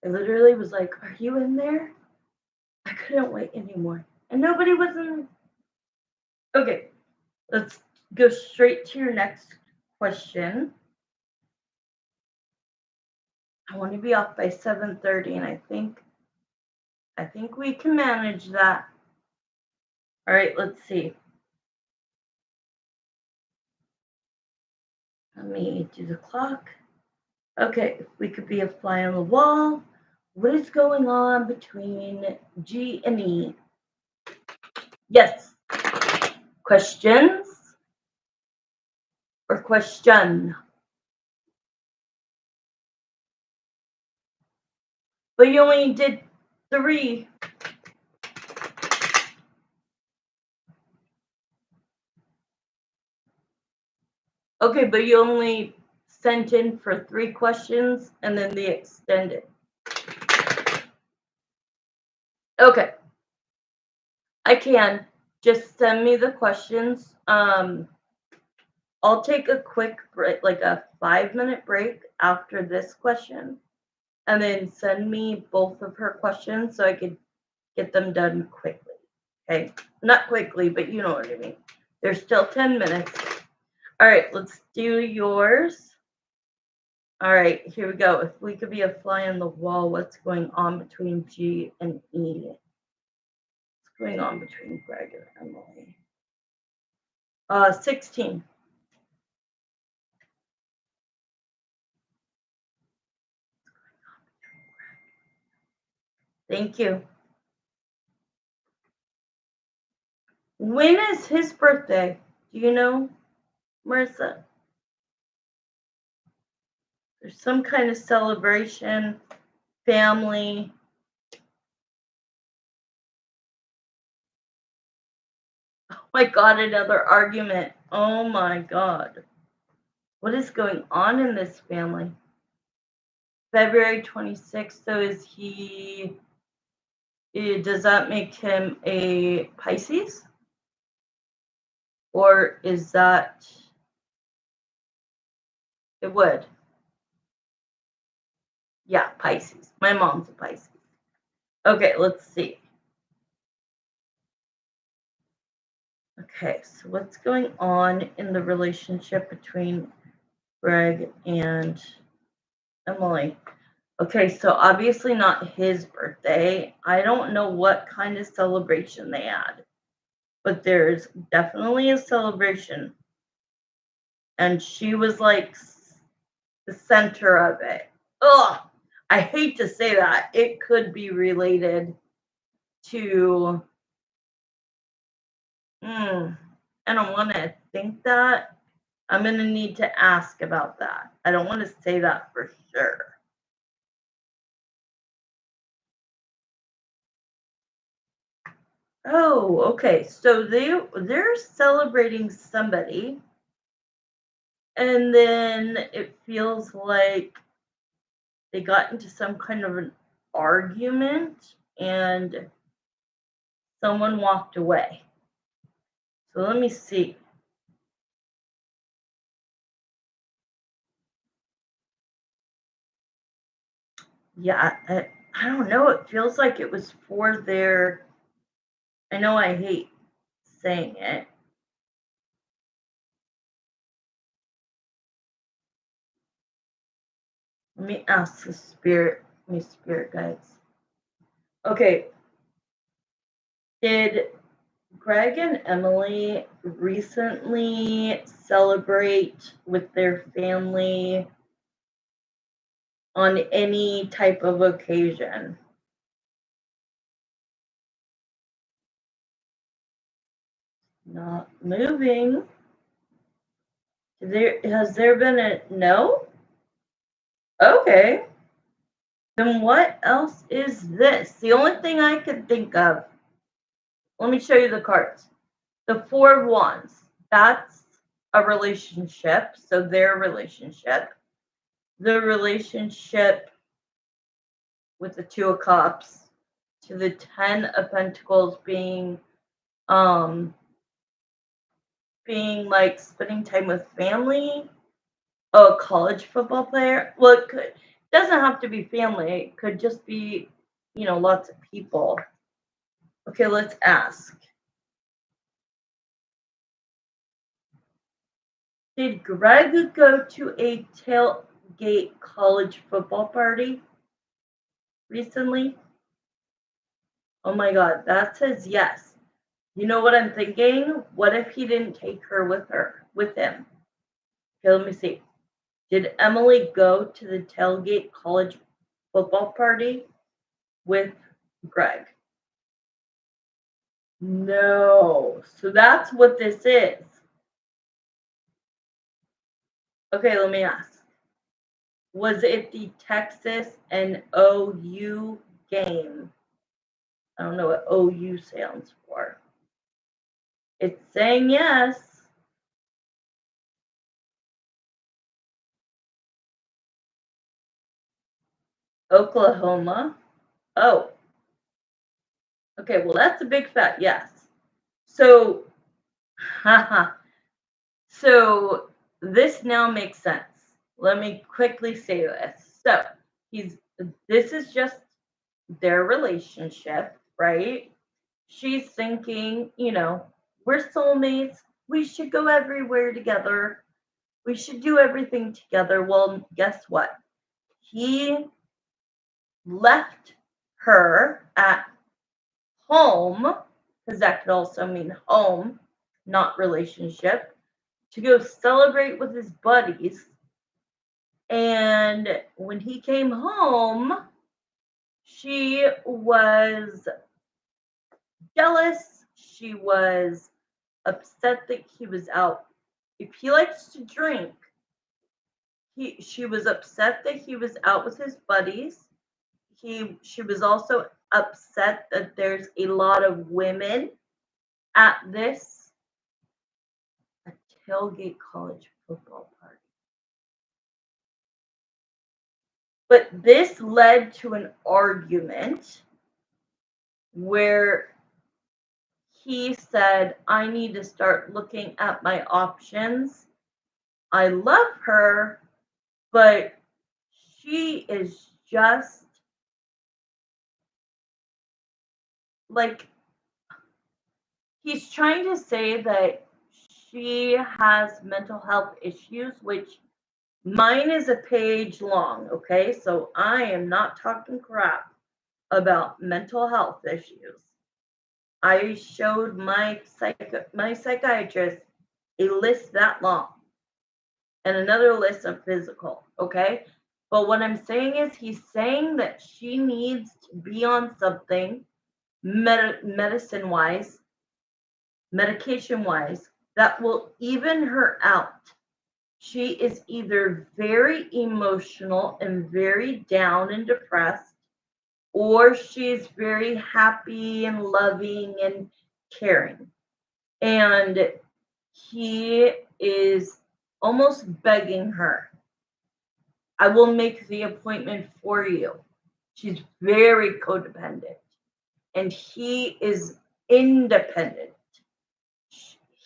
Speaker 1: I literally was like, "Are you in there?" I couldn't wait anymore. And nobody was in. Okay, let's go straight to your next question. I want to be off by 7:30, and I think we can manage that. All right, let's see. Let me do the clock. Okay, if we could be a fly on the wall, what is going on between G and E? Yes. Questions or question? But you only did 3. Okay, but you only sent in for 3 questions and then the extended. Okay. I can. Just send me the questions. I'll take a quick break, like a 5-minute break after this question, and then send me both of her questions so I could get them done quickly. Okay? Not quickly, but you know what I mean. There's still 10 minutes. All right, let's do yours. All right, here we go. If we could be a fly on the wall, what's going on between G and E? What's going on between Greg and Emily? 16. Thank you. When is his birthday? Do you know, Marissa? There's some kind of celebration, family. Oh my God, another argument. Oh my God. What is going on in this family? February 26th, so does that make him a Pisces? Or is that, it would. Yeah, Pisces. My mom's a Pisces. Okay, let's see. Okay, so what's going on in the relationship between Greg and Emily? Okay, so obviously not his birthday. I don't know what kind of celebration they had, but there's definitely a celebration. And she was like the center of it. Ugh, I hate to say that. It could be related to, I don't want to think that. I'm going to need to ask about that. I don't want to say that for sure. Oh, okay. So they're celebrating somebody, and then it feels like they got into some kind of an argument and someone walked away. So let me see. Yeah, I don't know. It feels like it was for their. I know I hate saying it. Let me ask the spirit, my spirit guides. Okay. Did Greg and Emily recently celebrate with their family on any type of occasion? Not moving. Has there been a no? Okay. Then what else is this? The only thing I could think of. Let me show you the cards. The 4 of Wands. That's a relationship. So their relationship. the relationship with the Two of Cups to the Ten of Pentacles being like spending time with family, a college football player. Well, it doesn't have to be family. It could just be, lots of people. Okay, let's ask. Did Greg go to a tailgate college football party recently? Oh my God, that says yes. You know what I'm thinking? What if he didn't take her with him? Okay, let me see. Did Emily go to the tailgate college football party with Greg? No. So that's what this is. Okay, let me ask. Was it the Texas and OU game? I don't know what OU stands for. It's saying yes. Oklahoma. Oh. Okay, well, that's a big fat yes. So, haha. So, this now makes sense. Let me quickly say this. So, this is just their relationship, right? She's thinking, we're soulmates. We should go everywhere together. We should do everything together. Well, guess what? He left her at home, because that could also mean home, not relationship, to go celebrate with his buddies. And when he came home, she was jealous. She was upset that he was out. If he likes to drink, she was upset that he was out with his buddies. She was also upset that there's a lot of women at this tailgate college football party. But this led to an argument where he said, I need to start looking at my options. I love her, but she is just like, he's trying to say that she has mental health issues, which mine is a page long, okay? So I am not talking crap about mental health issues. I showed my psychiatrist a list that long and another list of physical, okay? But what I'm saying is he's saying that she needs to be on something medicine-wise, medication-wise, that will even her out. She is either very emotional and very down and depressed, or she's very happy and loving and caring. And he is almost begging her, I will make the appointment for you. She's very codependent, and he is independent.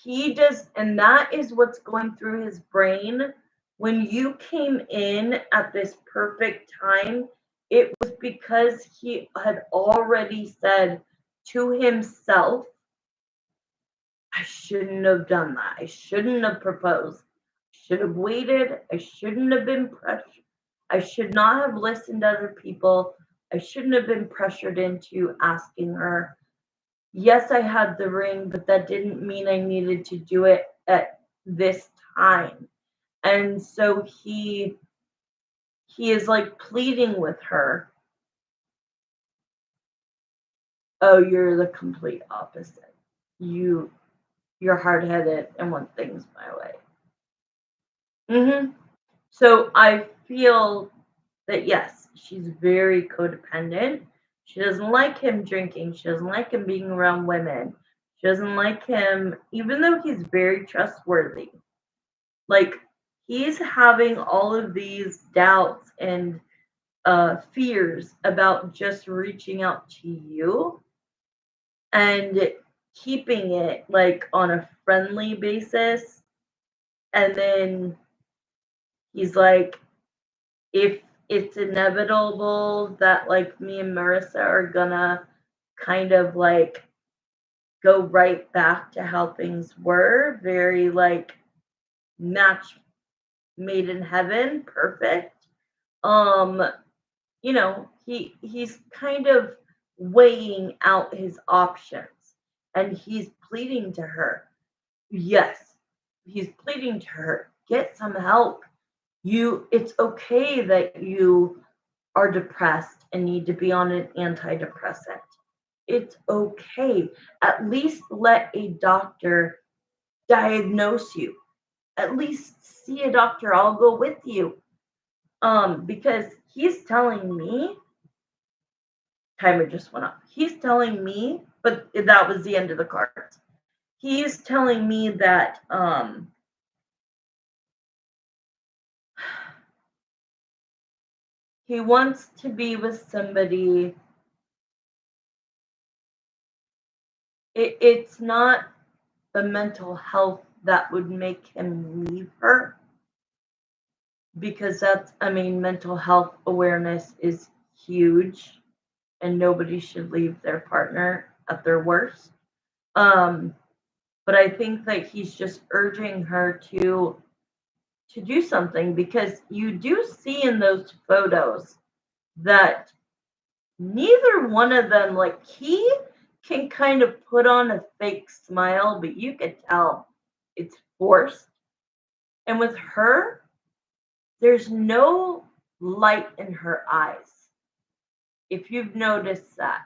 Speaker 1: He does, and that is what's going through his brain. When you came in at this perfect time, it was because he had already said to himself, I shouldn't have done that. I shouldn't have proposed. I should have waited. I shouldn't have been pressured. I should not have listened to other people. I shouldn't have been pressured into asking her. Yes, I had the ring, but that didn't mean I needed to do it at this time. And so he is like pleading with her. Oh, you're the complete opposite. You're hard-headed and want things my way. So I feel that yes, she's very codependent. She doesn't like him drinking. She doesn't like him being around women. She doesn't like him, even though he's very trustworthy. Like, he's having all of these doubts and fears about just reaching out to you and keeping it like on a friendly basis. And then he's like, if it's inevitable that like me and Marissa are gonna kind of like go right back to how things were, very like match made in heaven, perfect. Um, he's kind of weighing out his options and he's pleading to her. Yes, he's pleading to her, get some help. It's okay that you are depressed and need to be on an antidepressant. It's okay. At least let a doctor diagnose you. At least see a doctor. I'll go with you. Because he's telling me, timer just went up. He's telling me, but that was the end of the cards. He's telling me that he wants to be with somebody. It's not the mental health that would make him leave her, because mental health awareness is huge and nobody should leave their partner at their worst. But I think that he's just urging her to do something, because you do see in those photos that neither one of them, like, he can kind of put on a fake smile, but you could tell it's forced. And with her, there's no light in her eyes. If you've noticed that,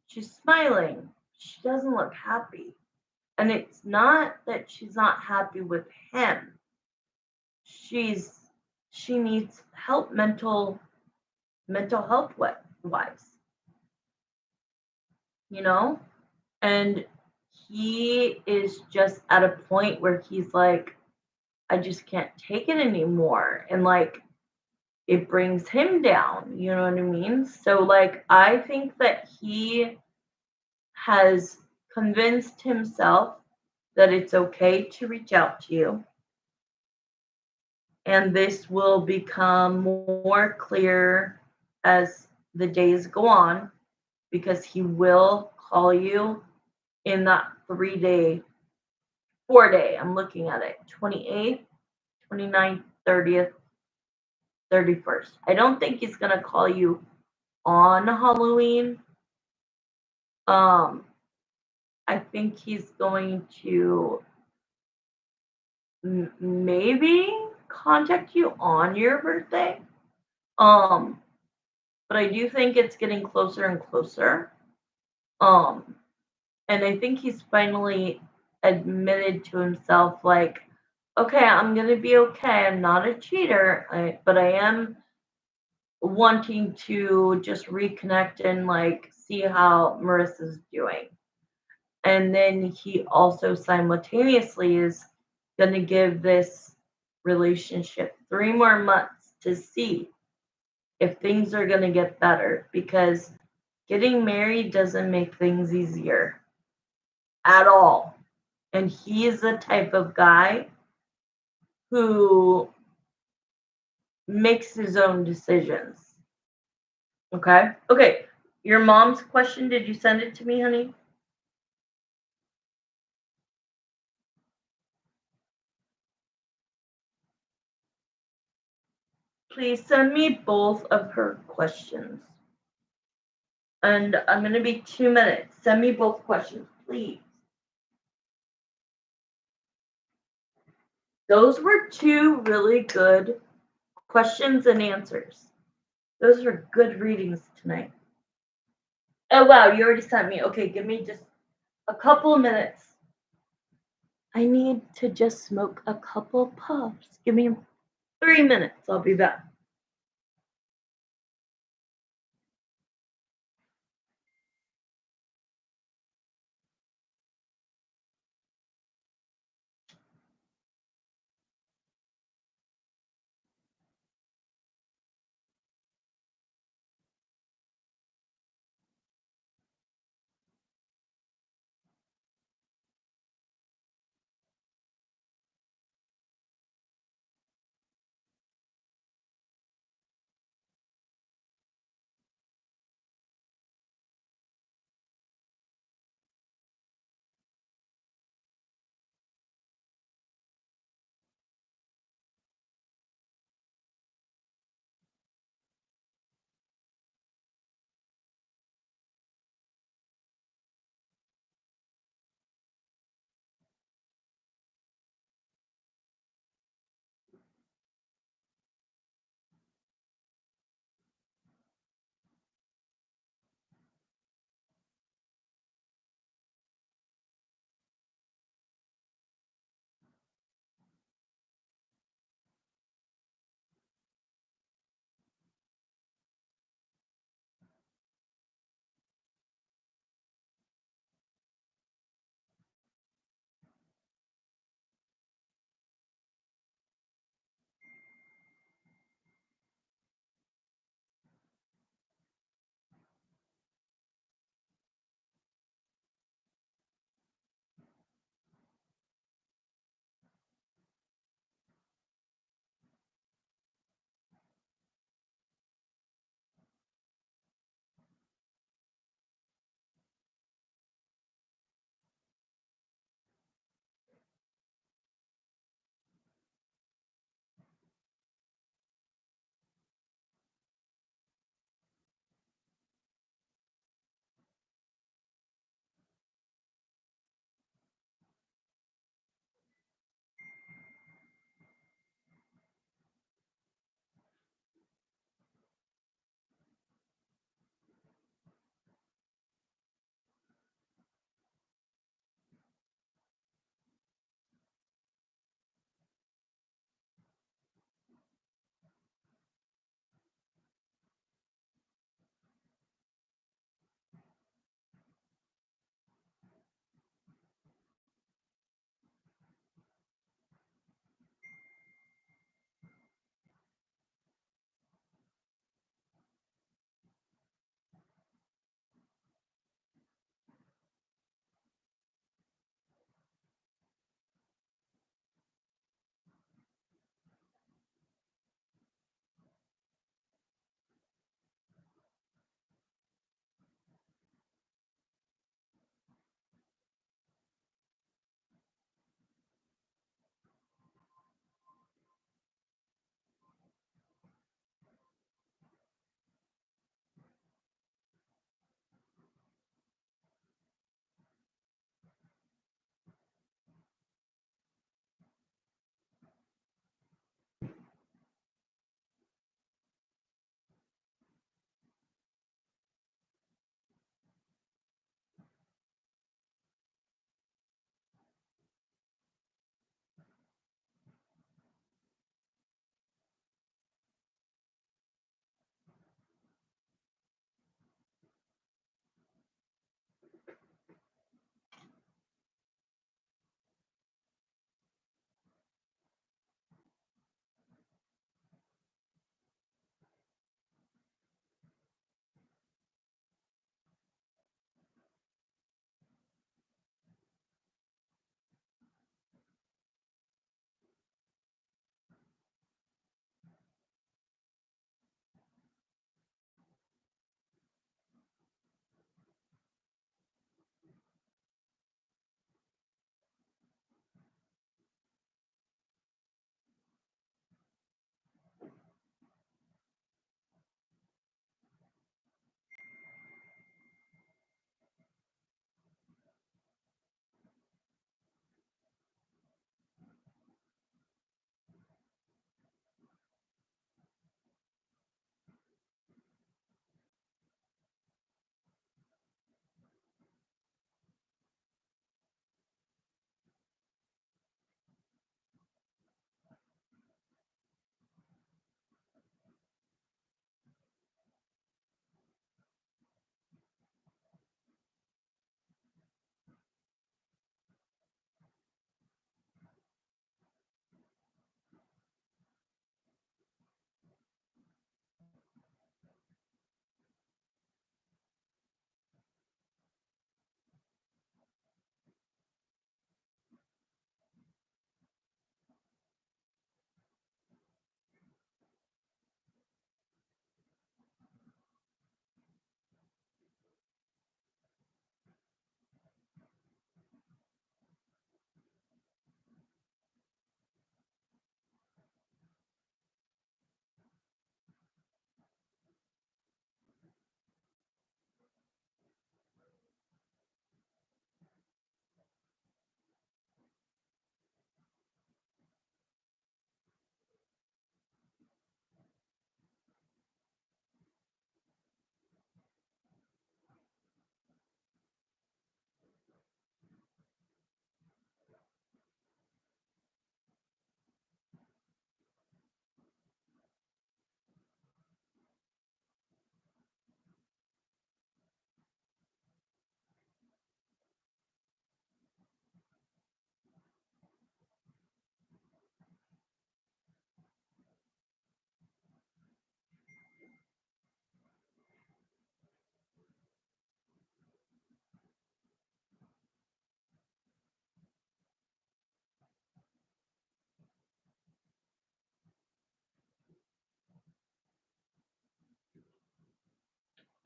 Speaker 1: she's smiling. She doesn't look happy. And it's not that she's not happy with him. She needs help mental health wise, you know? And he is just at a point where he's like, I just can't take it anymore. And like, it brings him down, you know what I mean? So, like, I think that he has convinced himself that it's okay to reach out to you. And this will become more clear as the days go on, because he will call you in that 3 day, 4 day. I'm looking at it 28th, 29th, 30th, 31st. I don't think he's going to call you on Halloween. I think he's going to maybe contact you on your birthday. But I do think it's getting closer and closer. And I think he's finally admitted to himself, like, okay, I'm gonna be okay. I'm not a cheater, but I am wanting to just reconnect and like see how Marissa's doing. And then he also simultaneously is gonna give this relationship 3 more months to see if things are gonna get better, because getting married doesn't make things easier at all. And he is the type of guy who makes his own decisions. Okay? Okay. Your mom's question, did you send it to me, honey? Please send me both of her questions. And I'm going to be 2 minutes. Send me both questions, please. Those were 2 really good questions and answers. Those were good readings tonight. Oh, wow, you already sent me. Okay, give me just a couple of minutes. I need to just smoke a couple puffs. Give me 3 minutes. I'll be back.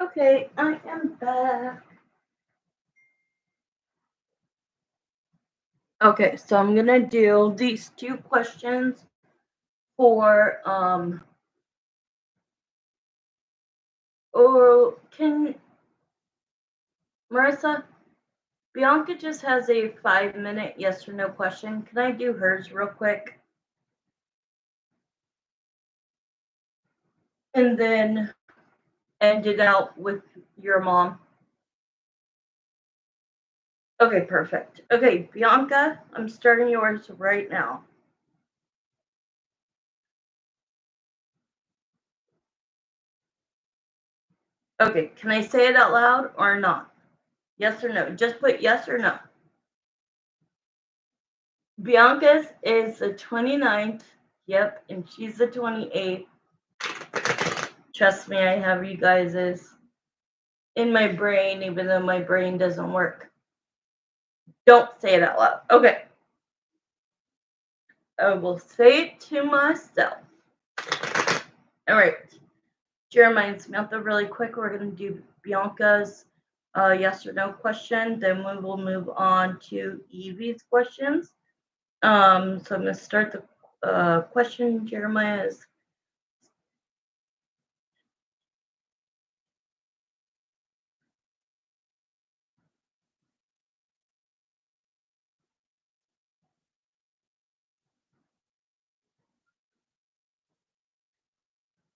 Speaker 1: Okay, I am back. Okay, so I'm gonna do these two questions for or can Marissa, Bianca just has a 5-minute yes or no question. Can I do hers real quick? And then end it out with your mom. Okay, perfect. Okay, Bianca, I'm starting yours right now. Okay, can I say it out loud or not? Yes or no? Just put yes or no. Bianca's is the 29th. Yep, and she's the 28th. Trust me, I have you guys' in my brain, even though my brain doesn't work. Don't say it out loud. Okay. I will say it to myself. All right. Jeremiah and Samantha, really quick, we're going to do Bianca's yes or no question. Then we will move on to Evie's questions. So I'm going to start the question. Jeremiah is.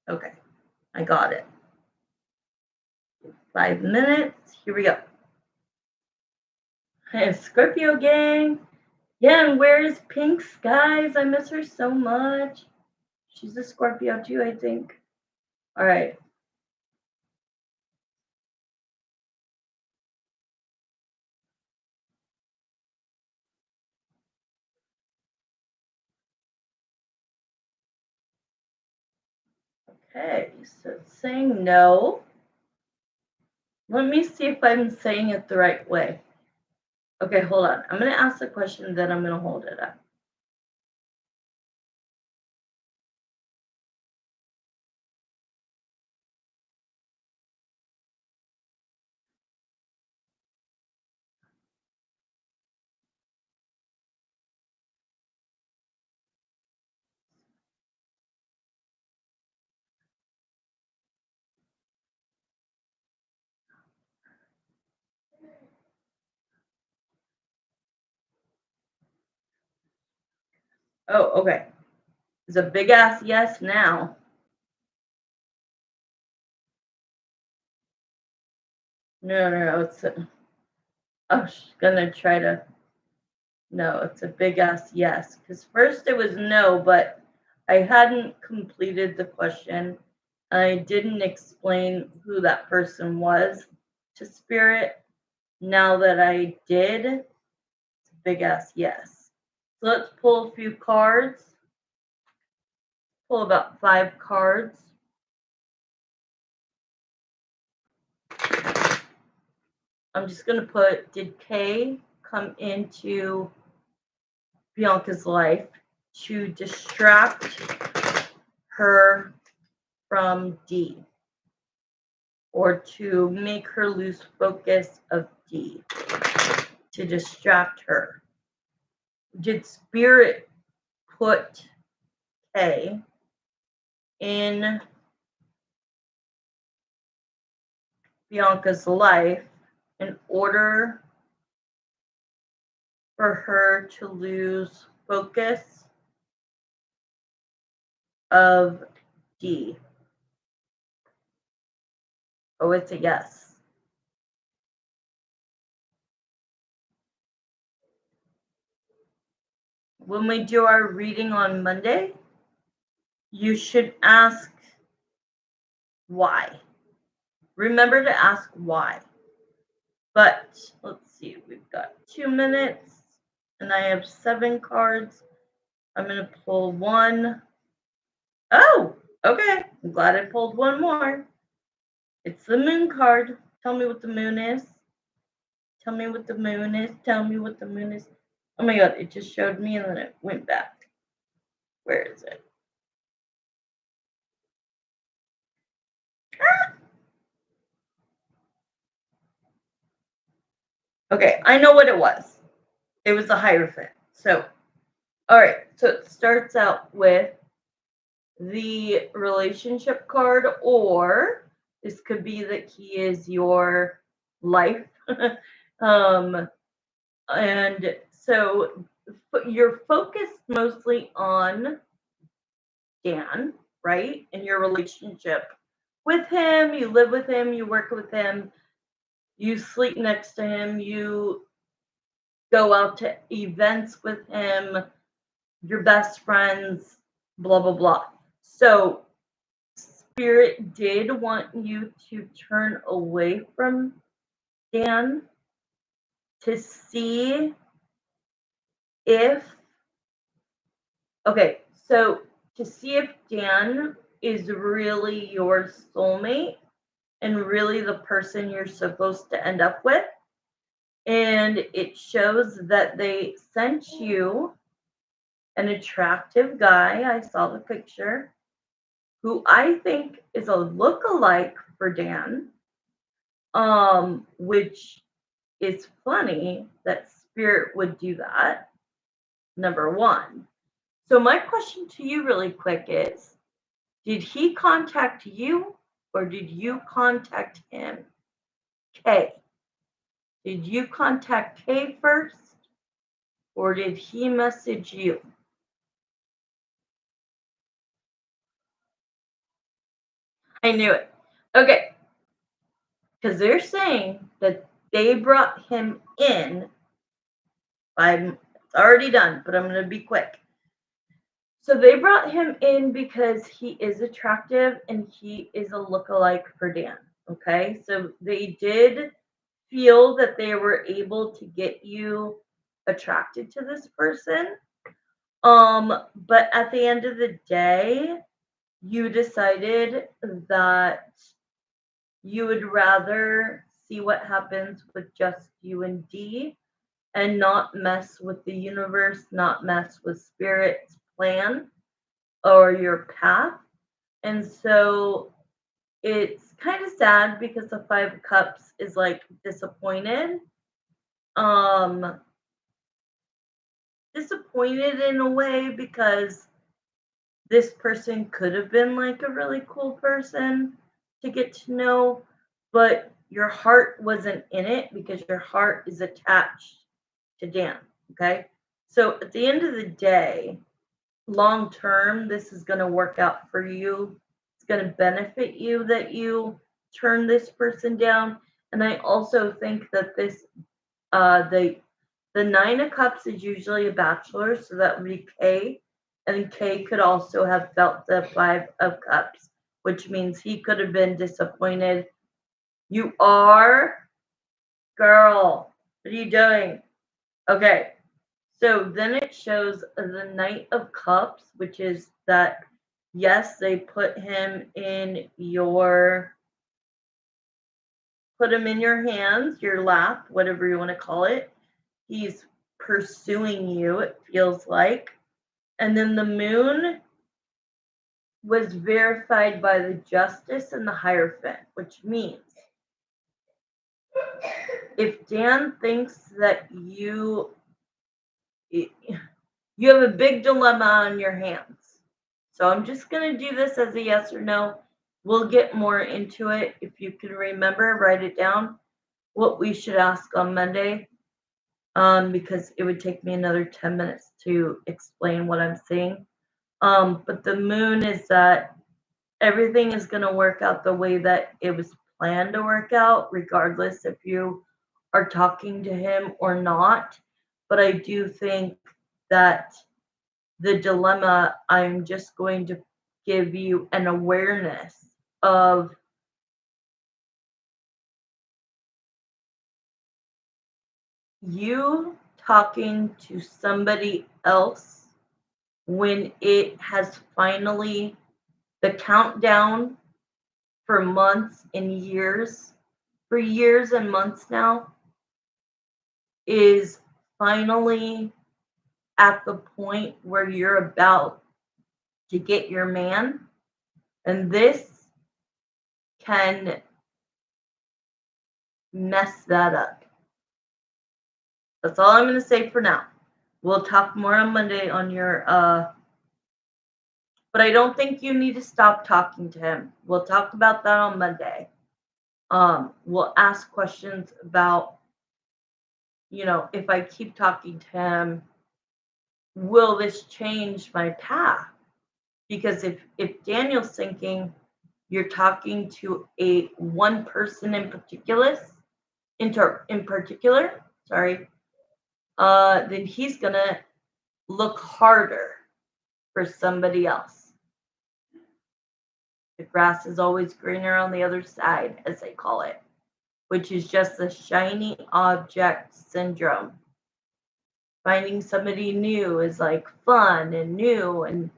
Speaker 1: Okay, I got it. 5 minutes. Here we go. Hey, Scorpio gang. Yeah, and where is Pink Skies? I miss her so much. She's a Scorpio too, I think. All right. Okay, so it's saying no. Let me see if I'm saying it the right way. Okay, hold on. I'm going to ask the question, then I'm going to hold it up. Oh, okay. It's a big ass yes now. No. I'm going to try to. No, it's a big ass yes. Because first it was no, but I hadn't completed the question. I didn't explain who that person was to Spirit. Now that I did, it's a big ass yes. So let's pull a few cards. Pull about 5 cards. I'm just going to put, did Kay come into Bianca's life to distract her from D or to make her lose focus of D, to distract her? Did Spirit put Kay in Bianca's life in order for her to lose focus of D? Oh, it's a yes. When we do our reading on Monday, you should ask why. Remember to ask why. But let's see, we've got 2 minutes and I have 7 cards. I'm going to pull one. Oh, okay. I'm glad I pulled one more. It's the moon card. Tell me what the moon is. Tell me what the moon is. Tell me what the moon is. Oh my god, it just showed me and then it went back. Where is it? Ah! Okay, I know what it was. It was a Hierophant. So, all right. So it starts out with the relationship card, or this could be that he is your life. um, and so you're focused mostly on Dan, right? In your relationship with him, you live with him, you work with him, you sleep next to him, you go out to events with him, your best friends, blah, blah, blah. So, Spirit did want you to turn away from Dan to see if, okay, so to see if Dan is really your soulmate and really the person you're supposed to end up with. And it shows that they sent you an attractive guy. I saw the picture, who I think is a look-alike for Dan, which is funny that Spirit would do that, number one. So my question to you really quick is, did he contact you or did you contact him? Kay, did you contact Kay first or did he message you? I knew it. Okay, because they're saying that they brought him in. It's already done, but I'm going to be quick. So they brought him in because he is attractive and he is a lookalike for Dan. Okay, so they did feel that they were able to get you attracted to this person. But at the end of the day, you decided that you would rather see what happens with just you and D and not mess with the universe, not mess with Spirit's plan or your path. And so it's kind of sad because the Five of Cups is like disappointed. Um Disappointed in a way because this person could have been like a really cool person to get to know, but your heart wasn't in it because your heart is attached to Dan. Okay. So at the end of the day, long term, this is going to work out for you. It's going to benefit you that you turn this person down. And I also think that this, the Nine of Cups is usually a bachelor, so that would be Kay. And Kay could also have felt the Five of Cups, which means he could have been disappointed. You are, girl, what are you doing? Okay, so then it shows the Knight of Cups, which is that, yes, they put him in your hands, your lap, whatever you want to call it. He's pursuing you, it feels like. And then the moon was verified by the Justice and the Hierophant, which means if Dan thinks that you have a big dilemma on your hands. So I'm just going to do this as a yes or no. We'll get more into it. If you can remember, write it down what we should ask on Monday, because it would take me another 10 minutes to explain what I'm seeing. But the moon is that everything is going to work out the way that it was planned to work out, regardless if you are talking to him or not. But I do think that the dilemma, I'm just going to give you an awareness of you talking to somebody else when it has finally, the countdown for months and years, for years and months now, is finally at the point where you're about to get your man. And this can mess that up. That's all I'm going to say for now. We'll talk more on Monday on your, but I don't think you need to stop talking to him. We'll talk about that on Monday. We'll ask questions about, if I keep talking to him, will this change my path? Because if Daniel's thinking you're talking to a one person in particular, sorry, then he's gonna look harder for somebody else. The grass is always greener on the other side, as they call it, which is just the shiny object syndrome. Finding somebody new is like fun and new, and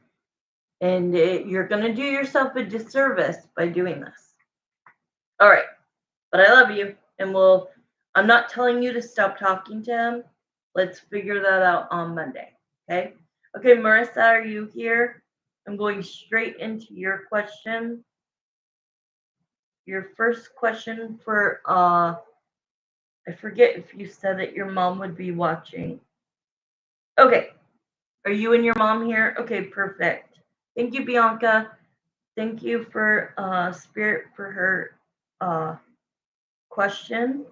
Speaker 1: you're gonna do yourself a disservice by doing this. All right, but I love you, and I'm not telling you to stop talking to him. Let's figure that out on Monday. Okay. Okay, Marissa, are you here? I'm going straight into your question. Your first question for I forget if you said that your mom would be watching. Okay. Are you and your mom here? Okay, perfect. Thank you, Bianca. Thank you for Spirit for her question.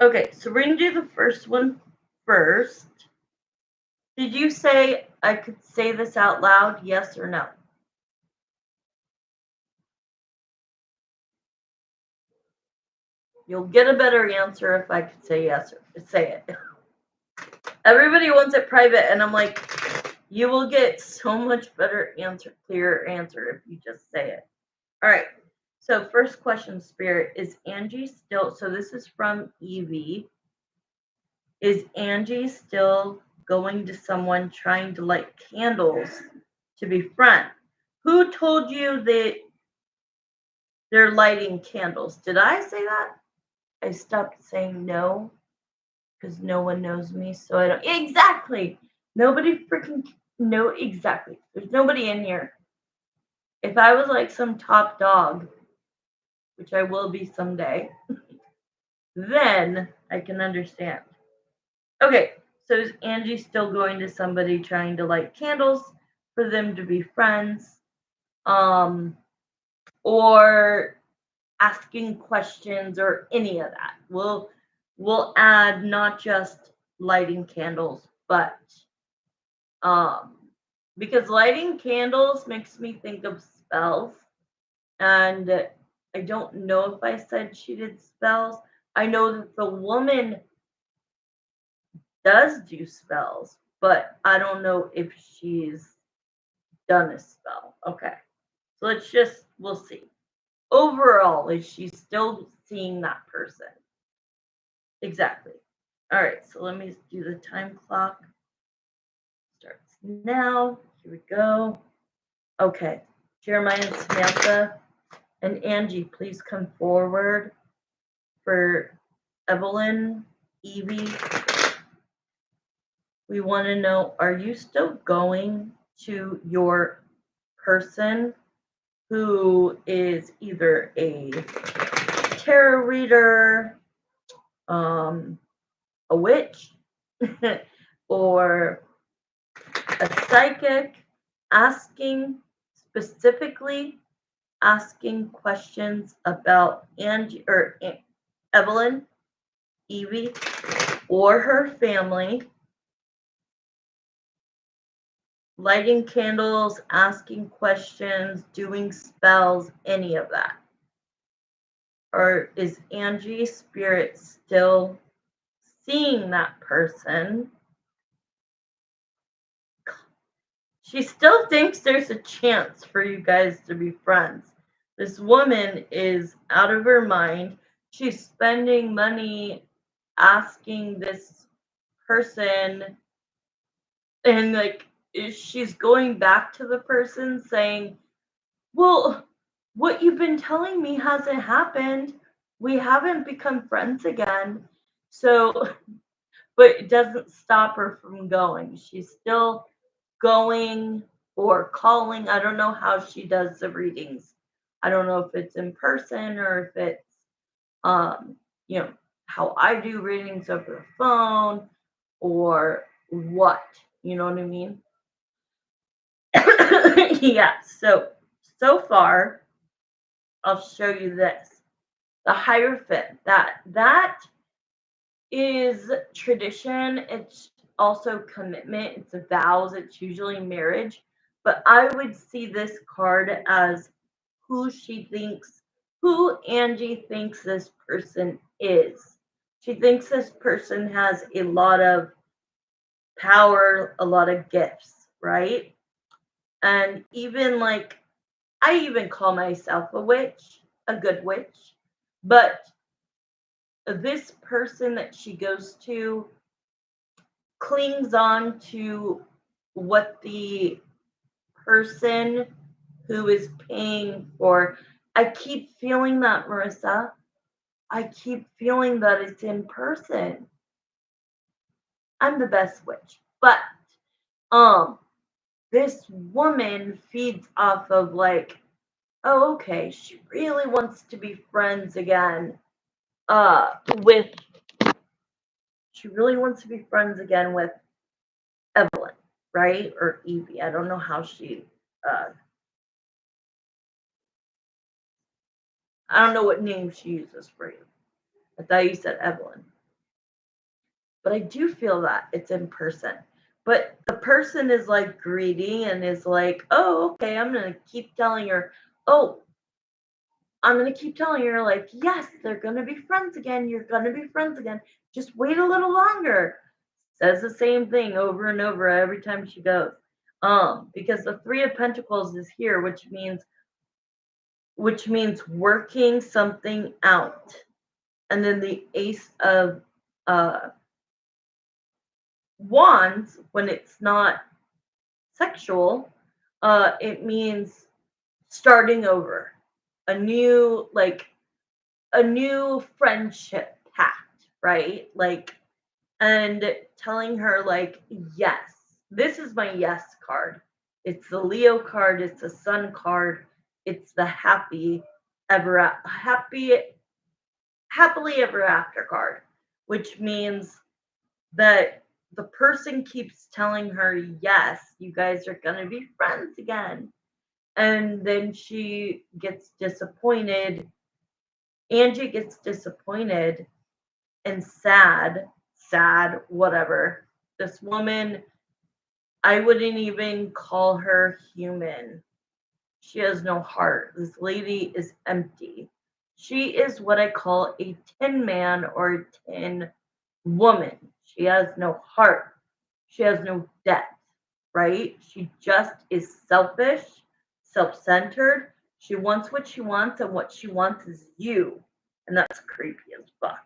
Speaker 1: Okay, so we're gonna do the first one first. Did you say I could say this out loud, yes or no? You'll get a better answer if I could say yes or say it. Everybody wants it private, and I'm like, you will get so much better answer, clearer answer if you just say it. All right. So first question, Spirit, is Angie still? So this is from Evie. Is Angie still going to someone trying to light candles to befriend? Who told you that they're lighting candles? Did I say that? I stopped saying no because no one knows me, so I don't. Exactly. Nobody freaking know exactly. There's nobody in here. If I was like some top dog, which I will be someday, then I can understand. Okay, so is Angie still going to somebody trying to light candles for them to be friends? Or asking questions or any of that. We'll add not just lighting candles, but because lighting candles makes me think of spells, and I don't know if I said she did spells. I know that the woman does do spells, but I don't know if she's done a spell. Okay. So we'll see. Overall, is she still seeing that person? Exactly. All right, so let me do the time clock. Starts now. Here we go. Okay. Jeremiah and Samantha and Angie, please come forward for Evelyn, Evie. We want to know, are you still going to your person who is either a tarot reader, a witch, or a psychic, specifically asking questions about Angie or Evelyn, Evie, or her family, lighting candles, asking questions, doing spells, any of that? Or is Angie Spirit still seeing that person? She still thinks there's a chance for you guys to be friends. This woman is out of her mind. She's spending money asking this person, and like she's going back to the person saying, well, what you've been telling me hasn't happened. We haven't become friends again. So, but it doesn't stop her from going. She's still going or calling. I don't know how she does the readings. I don't know if it's in person or if it's, you know, how I do readings over the phone or what. You know what I mean? Yeah. So far, I'll show you this. The Hierophant. That is tradition. It's also commitment. It's vows. It's usually marriage. But I would see this card as who Angie thinks this person is. She thinks this person has a lot of power, a lot of gifts, right? And even like, I even call myself a witch, a good witch. But this person that she goes to clings on to what the person who is paying for. I keep feeling that, Marissa. I keep feeling that it's in person. I'm the best witch. But um this woman feeds off of like, oh, okay, she really wants to be friends again. With she really wants to be friends again with Evelyn, right? Or Evie. I don't know how uh I don't know what name she uses for you. I thought you said Evelyn. But I do feel that it's in person. But the person is like greedy and is like, oh, okay, oh, I'm gonna keep telling her, like, yes, they're gonna be friends again. You're gonna be friends again. Just wait a little longer. Says the same thing over and over every time she goes. Because the Three of Pentacles is here, which means working something out. And then the Ace of uh wands, when it's not sexual, it means starting over, a new like a new friendship pact, right? Like, and telling her like, yes, this is my yes card. It's the Leo card. It's the Sun card. It's the happily ever after card, which means that the person keeps telling her, yes, you guys are going to be friends again. And then she gets disappointed. Angie gets disappointed and sad, whatever. This woman, I wouldn't even call her human. She has no heart. This lady is empty. She is what I call a tin man or a tin woman. She has no heart. She has no depth, right? She just is selfish, self centered. She wants what she wants, and what she wants is you. And that's creepy as fuck.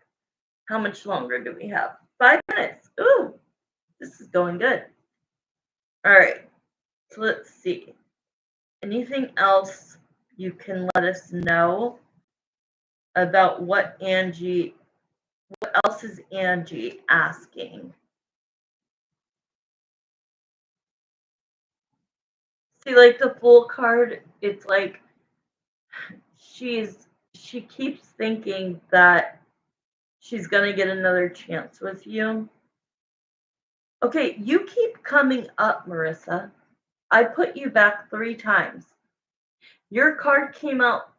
Speaker 1: How much longer do we have? 5 minutes. Ooh, this is going good. All right, so let's see. Anything else you can let us know about what else is Angie asking? See, like the Fool card, it's like she keeps thinking that she's gonna get another chance with you. Okay, you keep coming up, Marissa. I put you back 3 times. Your card came out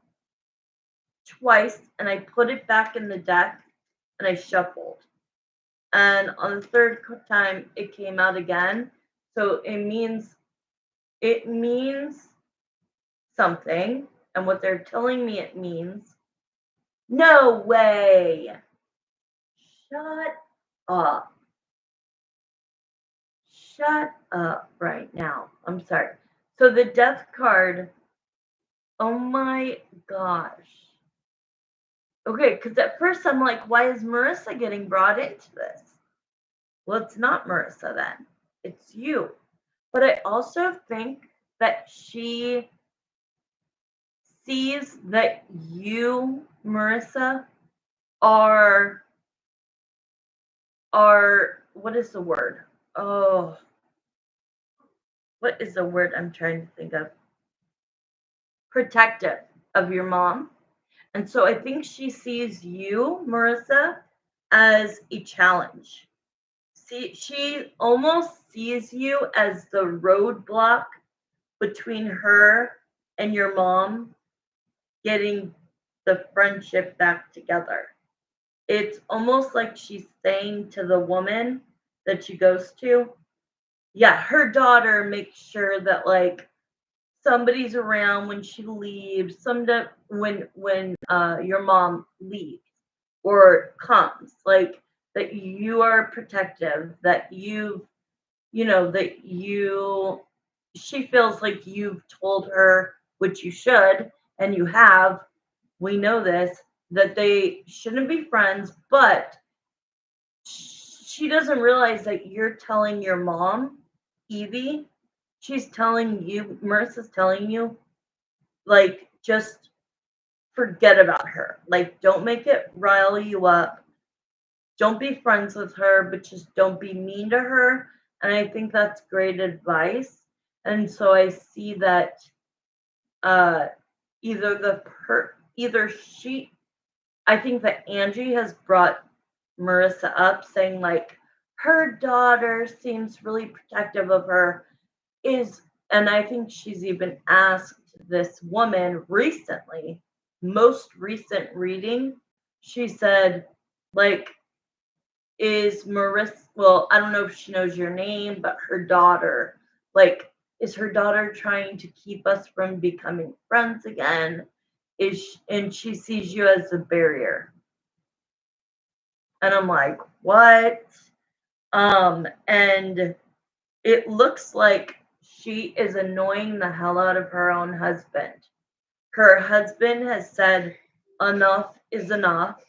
Speaker 1: twice, and I put it back in the deck, and I shuffled. And on the third time, it came out again. So it means something, and what they're telling me it means. No way. Shut up. Shut up right now. I'm sorry. So the death card, oh my gosh. Okay, because at first I'm like, why is Marissa getting brought into this? Well, it's not Marissa then. It's you. But I also think that she sees that you, Marissa, are what is the word? Oh, what is the word I'm trying to think of? Protective of your mom. And so I think she sees you, Marissa, as a challenge. See, she almost sees you as the roadblock between her and your mom getting the friendship back together. It's almost like she's saying to the woman that she goes to, yeah, her daughter makes sure that like somebody's around when she leaves, when your mom leaves or comes, like that you are protective, that that you she feels like you've told her, which you should, and you have, we know this, that they shouldn't be friends, but she doesn't realize that you're telling your mom, Evie, she's telling you, Marissa's telling you, like, just forget about her. Like, don't make it rile you up. Don't be friends with her, but just don't be mean to her. And I think that's great advice. And so I see that uh, either she, I think that Angie has brought Marissa up, saying like her daughter seems really protective of her. Is And I think she's even asked this woman recently, most recent reading, she said, like, is Marissa, well, I don't know if she knows your name, but her daughter, like, is her daughter trying to keep us from becoming friends again? And she sees you as a barrier. And I'm like, what? And it looks like she is annoying the hell out of her own husband. Her husband has said, enough is enough.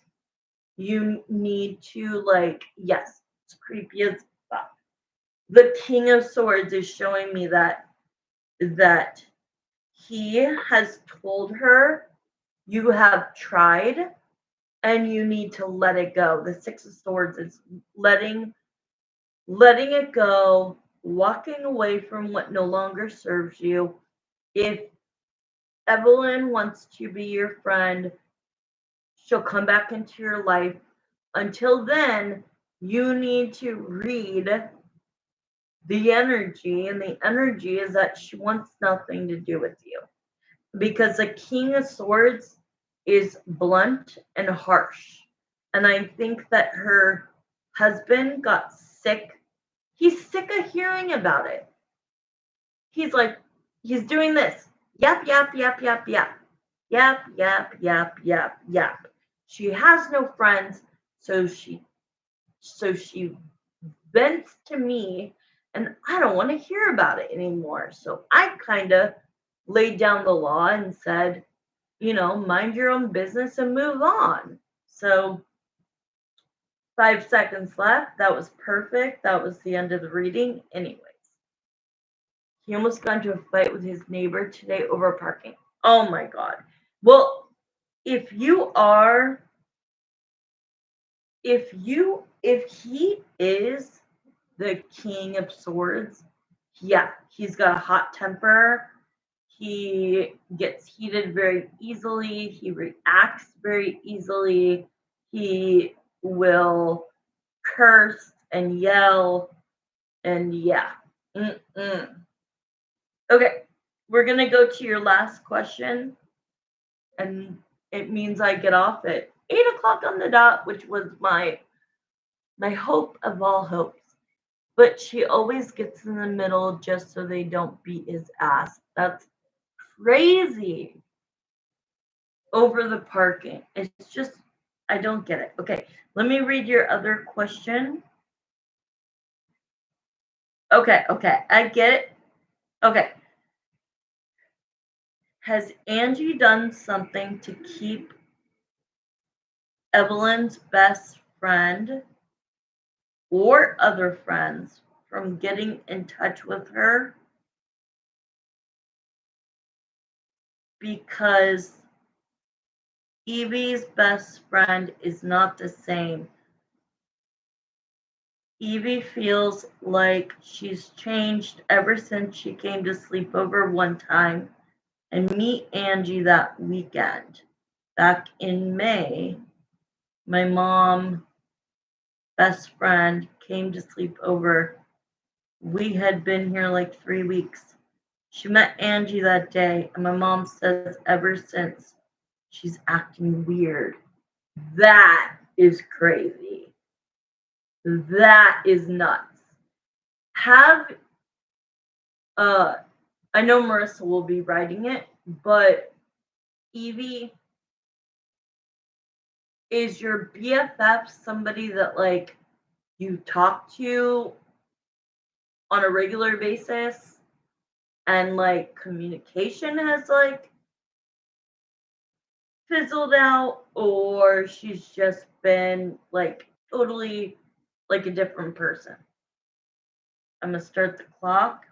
Speaker 1: You need to, like, yes, it's creepy as fuck. The King of Swords is showing me that he has told her you have tried and you need to let it go. The Six of Swords is letting it go, walking away from what no longer serves you. If Evelyn wants to be your friend, she'll come back into your life. Until then, you need to read the energy, and the energy is that she wants nothing to do with you. Because the King of Swords is blunt and harsh. And I think that her husband got sick. He's sick of hearing about it. He's like, he's doing this. Yap, yap, yap, yap, yap. Yap, yap, yap, yap, yap. She has no friends, so she vents to me, and I don't want to hear about it anymore. So I kind of laid down the law and said, mind your own business and move on. So 5 seconds left. That was perfect. That was the end of the reading. Anyways, he almost got into a fight with his neighbor today over parking. Oh my God. Well, if you are, if he is the King of Swords, yeah, he's got a hot temper. He gets heated very easily. He reacts very easily. He will curse and yell. And yeah. Mm-mm. Okay. We're going to go to your last question. And it means I get off at 8 o'clock on the dot, which was my hope of all hopes. But she always gets in the middle just so they don't beat his ass. That's crazy. Over the parking. It's just, I don't get it. Okay, let me read your other question. Okay, I get it. Okay. Has Angie done something to keep Evelyn's best friend or other friends from getting in touch with her? Because Evie's best friend is not the same. Evie feels like she's changed ever since she came to sleep over one time and meet Angie that weekend. Back in May, my mom best friend came to sleep over. We had been here like 3 weeks. She met Angie that day, and my mom says ever since she's acting weird. That is crazy. That is nuts. Have I know Marissa will be writing it, but Evie, is your BFF somebody that like you talk to on a regular basis and like communication has like fizzled out, or she's just been like totally like a different person? I'm gonna start the clock.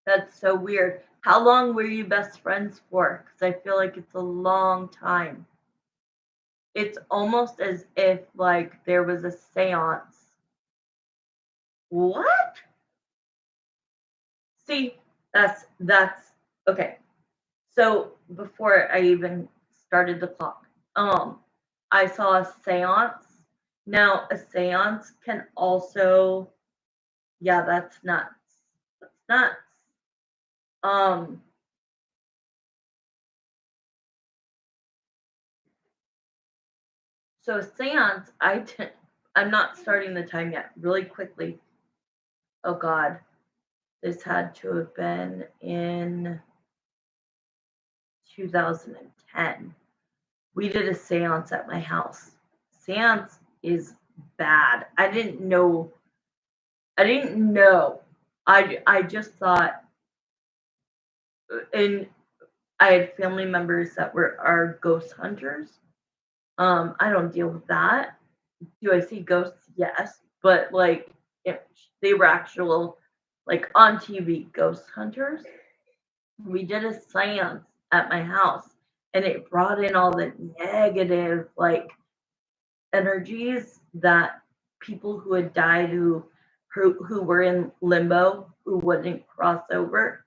Speaker 1: That's so weird. How long were you best friends for? Because I feel like it's a long time. It's almost as if like there was a seance. What? See, that's okay. So before I even started the clock, I saw a seance. Now a seance can also, yeah, that's nuts. That's nuts. Um, so a seance, I'm not starting the time yet. Really quickly. Oh God, this had to have been in 2010. We did a seance at my house. Seance is bad. I didn't know. I just thought, and I had family members that were are ghost hunters. I don't deal with that. Do I see ghosts? Yes, but like if they were actual, like on TV ghost hunters. We did a seance at my house, and it brought in all the negative like energies that people who had died who were in limbo, who wouldn't cross over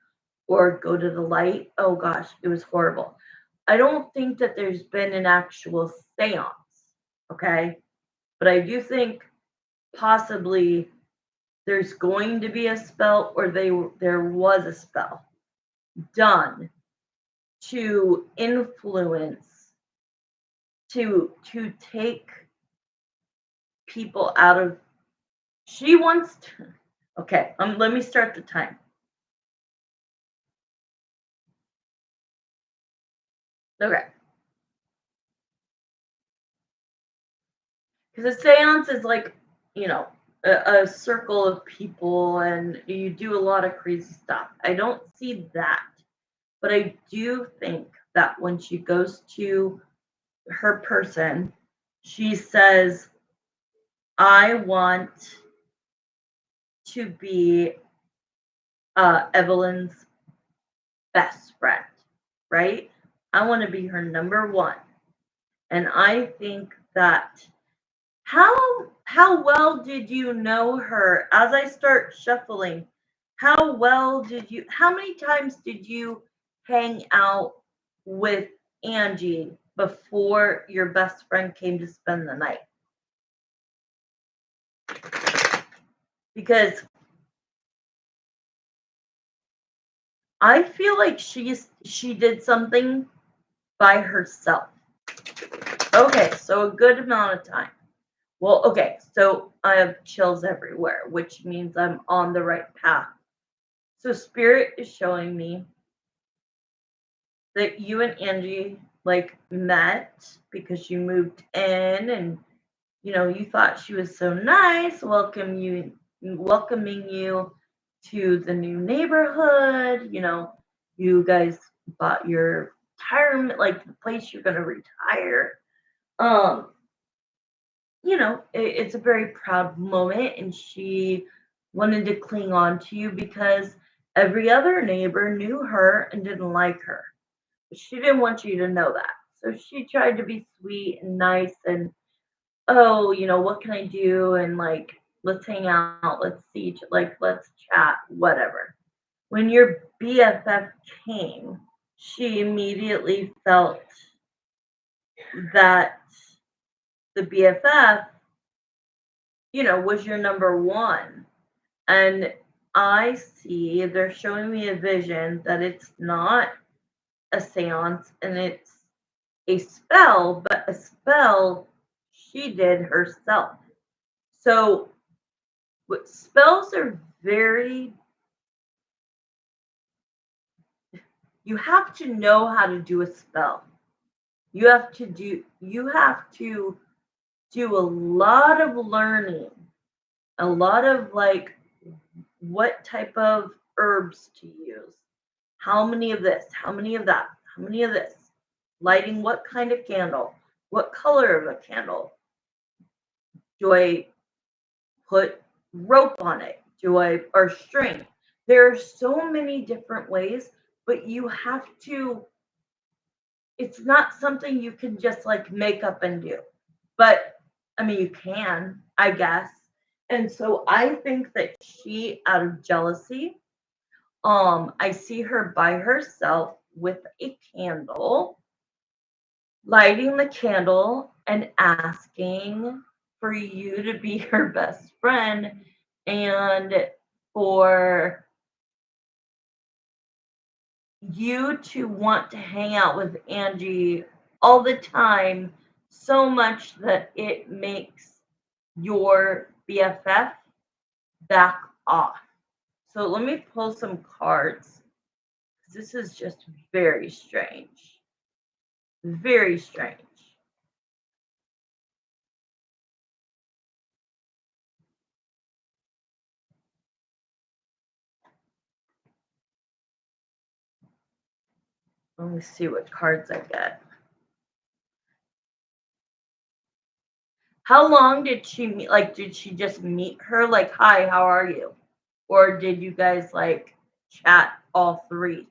Speaker 1: or go to the light. Oh gosh, it was horrible. I don't think that there's been an actual seance, okay? But I do think possibly there's going to be a spell, or there was a spell done to influence, to take people out of. She wants to. Okay, let me start the time. Okay, because a seance is like, you know, a circle of people, and you do a lot of crazy stuff. I don't see that, but I do think that when she goes to her person, she says, "I want to be Evelyn's best friend, right? I want to be her number one." And I think that how well did you know her? As I start shuffling, how many times did you hang out with Angie before your best friend came to spend the night? Because I feel like she did something by herself. Okay, so a good amount of time. Well, okay, so I have chills everywhere, which means I'm on the right path. So Spirit is showing me that you and Angie like met because you moved in, and you thought she was so nice, welcoming you to the new neighborhood. You guys bought your retirement, like the place you're gonna retire. Um, it's a very proud moment, and she wanted to cling on to you because every other neighbor knew her and didn't like her. But she didn't want you to know that. So she tried to be sweet and nice and, oh, what can I do? And like, let's hang out, let's see, like, let's chat, whatever. When your BFF came, she immediately felt that the BFF, was your number one. And I see they're showing me a vision that it's not a seance and it's a spell, but a spell she did herself. So spells are you have to know how to do a spell. You have to do a lot of learning, a lot of like what type of herbs to use, how many of this, how many of that, how many of this, lighting what kind of candle, what color of a candle. Do I put rope on it? Or string? There are so many different ways, but you have to, it's not something you can just like make up and do. But I mean, you can, I guess. And so I think that she, out of jealousy, I see her by herself with a candle, lighting the candle and asking for you to be her best friend and for you to want to hang out with Angie all the time, so much that it makes your BFF back off. So let me pull some cards. This is just very strange. Very strange. Let me see what cards I get. How long did she meet? Like, did she just meet her? Like, hi, how are you? Or did you guys like chat all three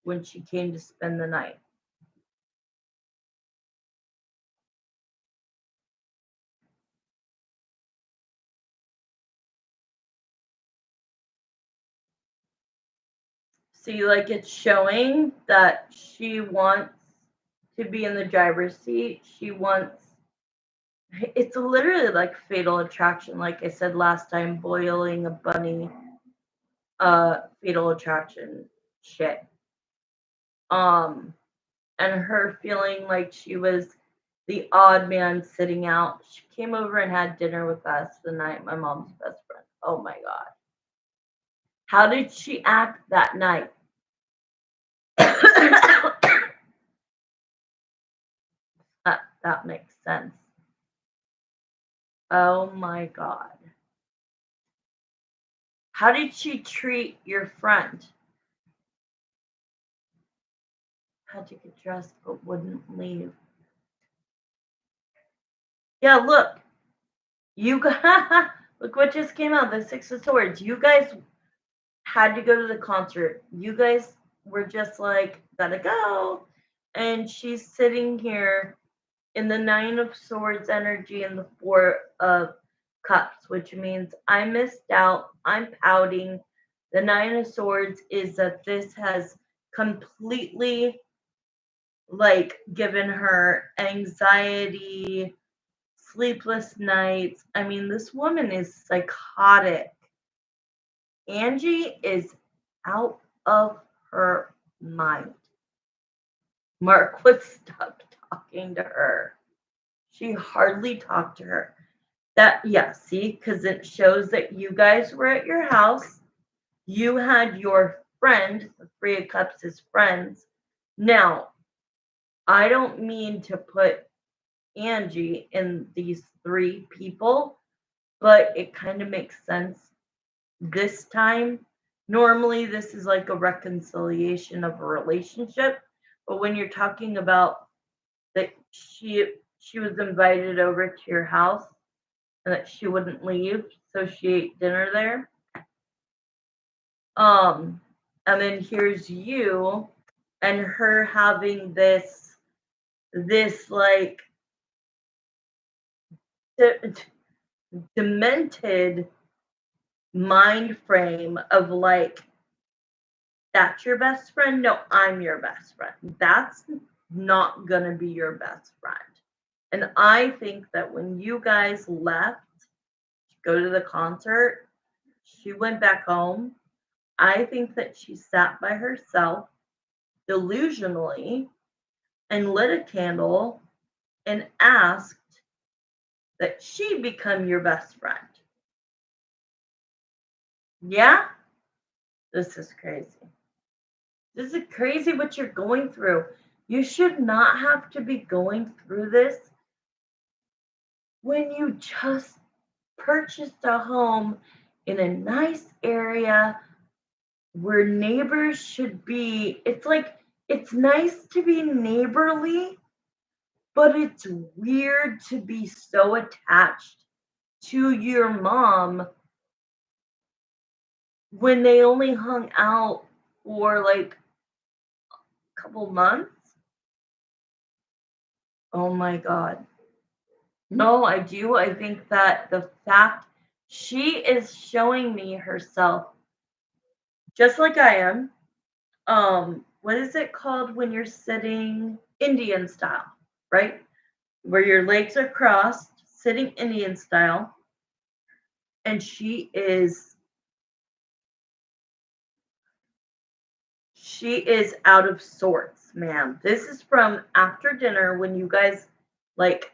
Speaker 1: when she came to spend the night? See, like, it's showing that she wants to be in the driver's seat. She wants, it's literally like fatal attraction. Like I said last time, boiling a bunny, fatal attraction shit. And her feeling like she was the odd man sitting out. She came over and had dinner with us the night my mom's best friend. Oh my God. How did she act that night? that makes sense. Oh my God. How did she treat your friend? Had to get dressed but wouldn't leave. Yeah, look. You got look what just came out, the Six of Swords. You guys had to go to the concert. You guys were just like, gotta go. And she's sitting here in the Nine of Swords energy and the Four of Cups, which means I missed out. I'm pouting. The Nine of Swords is that this has completely like given her anxiety, sleepless nights. I mean, this woman is psychotic. Angie is out of her mind. Mark was stuck talking to her. She hardly talked to her. Yeah, see, because it shows that you guys were at your house. You had your friend, the Three of Cups, as friends. Now, I don't mean to put Angie in these three people, but it kind of makes sense this time. Normally, this is like a reconciliation of a relationship, but when you're talking about that she was invited over to your house and that she wouldn't leave, so she ate dinner there. And then here's you and her having this like demented mind frame of like, that's your best friend? No, I'm your best friend. not going to be your best friend. And I think that when you guys left to go to the concert, she went back home. I think that she sat by herself delusionally and lit a candle and asked that she become your best friend. Yeah? This is crazy. This is crazy what you're going through. You should not have to be going through this when you just purchased a home in a nice area where neighbors should be. It's like, it's nice to be neighborly, but it's weird to be so attached to your mom when they only hung out for like a couple months. Oh my God. No, I do. I think that the fact she is showing me herself just like I am. What is it called when you're sitting Indian style, right? Where your legs are crossed, sitting Indian style, and she is out of sorts, man. This is from after dinner when you guys like,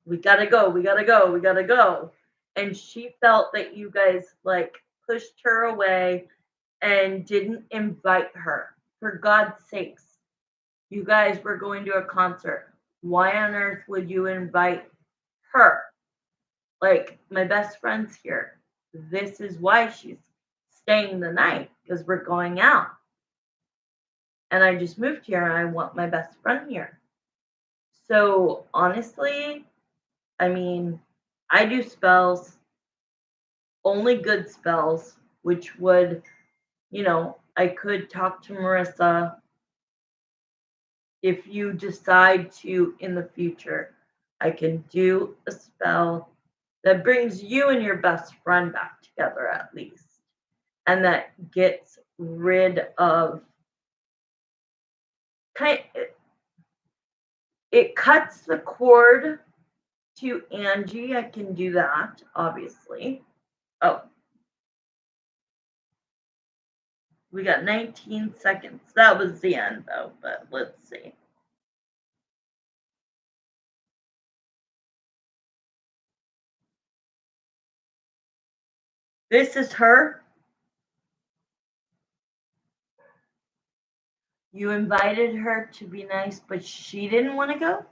Speaker 1: we gotta go, we gotta go, we gotta go. And she felt that you guys like pushed her away and didn't invite her. For God's sakes, you guys were going to a concert. Why on earth would you invite her? Like, my best friend's here. This is why she's staying the night, because we're going out. And I just moved here and I want my best friend here. So, honestly, I mean, I do spells, only good spells, which would, I could talk to Marissa if you decide to in the future. I can do a spell that brings you and your best friend back together at least, and that gets rid of kind. It cuts the cord to Angie. I can do that, obviously. Oh, we got 19 seconds. That was the end, though, but let's see. This is her. You invited her to be nice, but she didn't want to go?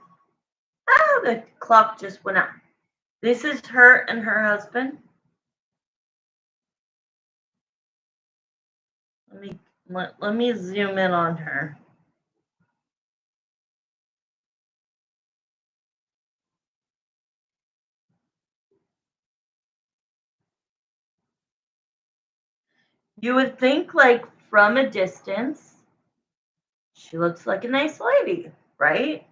Speaker 1: Oh, the clock just went out. This is her and her husband. Let me zoom in on her. You would think, like, from a distance, she looks like a nice lady, right?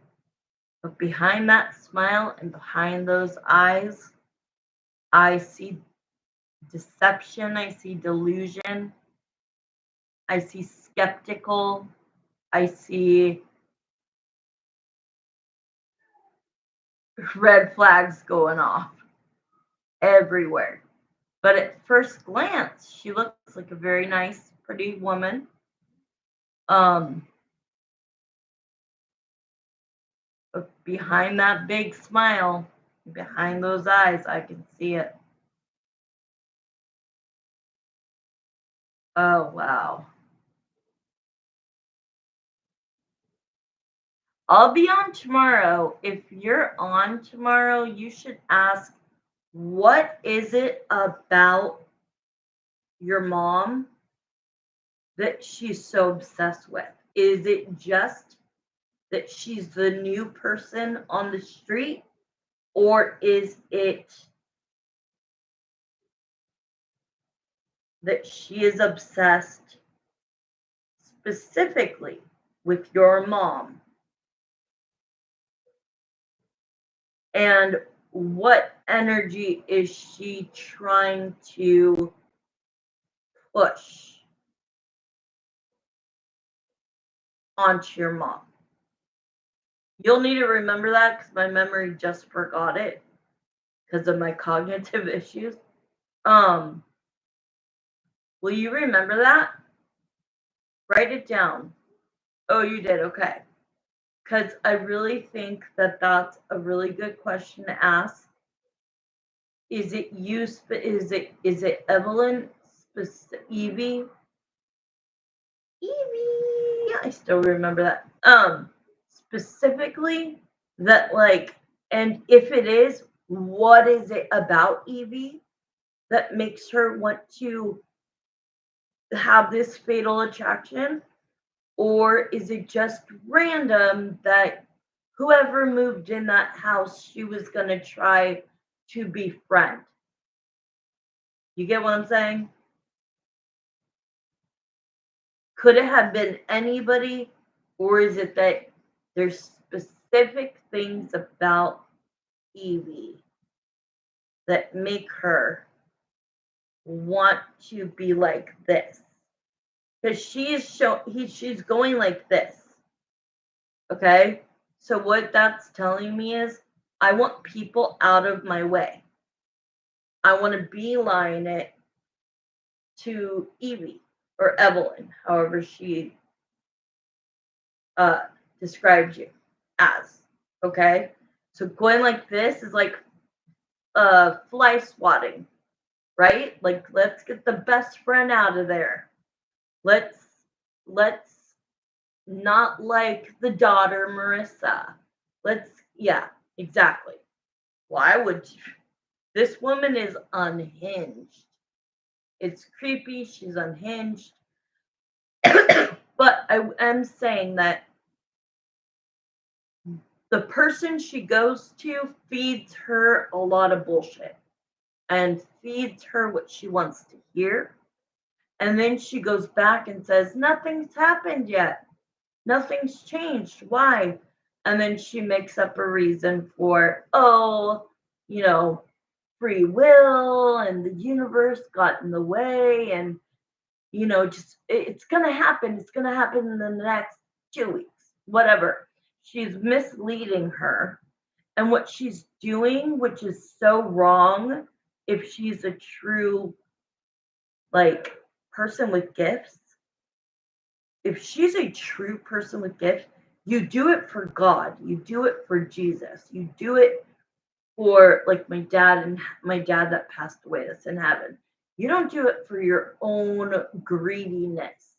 Speaker 1: But behind that smile and behind those eyes, I see deception, I see delusion, I see skeptical, I see red flags going off everywhere. But at first glance, she looks like a very nice, pretty woman. Um, but behind that big smile, behind those eyes, I can see it. Oh, wow. I'll be on tomorrow. If you're on tomorrow, you should ask, what is it about your mom that she's so obsessed with? Is it just that she's the new person on the street? Or is it that she is obsessed specifically with your mom? And what energy is she trying to push onto your mom? You'll need to remember that because my memory just forgot it because of my cognitive issues. Um, will you remember that? Write it down. Oh, you did. Okay. Because I really think that that's a really good question to ask. Is it you? Is it Evelyn? Evie? Evie. I still remember that. Specifically that like, and if it is, what is it about Evie that makes her want to have this fatal attraction? Or is it just random that whoever moved in that house, she was going to try to befriend? You get what I'm saying? Could it have been anybody? Or is it that there's specific things about Evie that make her want to be like this? Because she's going like this. Okay? So what that's telling me is I want people out of my way. I want to beeline it to Evie or Evelyn, however she uh, described you as. Okay? So going like this is like fly swatting, right? Like let's get the best friend out of there. Let's not like the daughter Marissa. Yeah, exactly. Why would you? This woman is unhinged. It's creepy. She's unhinged. But I am saying that the person she goes to feeds her a lot of bullshit and feeds her what she wants to hear. And then she goes back and says, nothing's happened yet. Nothing's changed. Why? And then she makes up a reason for, oh, you know, free will and the universe got in the way. And, just it's going to happen. It's going to happen in the next 2 weeks, whatever. She's misleading her. And what she's doing, which is so wrong, if she's a true, like, person with gifts, if she's a true person with gifts, you do it for God. You do it for Jesus. You do it for like my dad that passed away that's in heaven. You don't do it for your own greediness.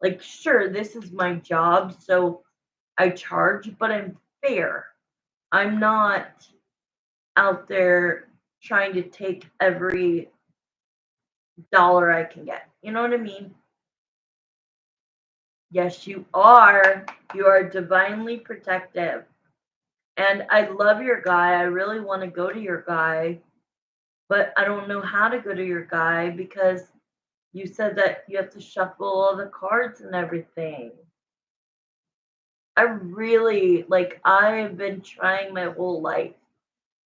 Speaker 1: Like, sure, this is my job, so I charge, but I'm fair. I'm not out there trying to take every dollar I can get. You know what I mean? Yes, you are. You are divinely protective. And I love your guy. I really want to go to your guy, but I don't know how to go to your guy because you said that you have to shuffle all the cards and everything. I really like I've been trying my whole life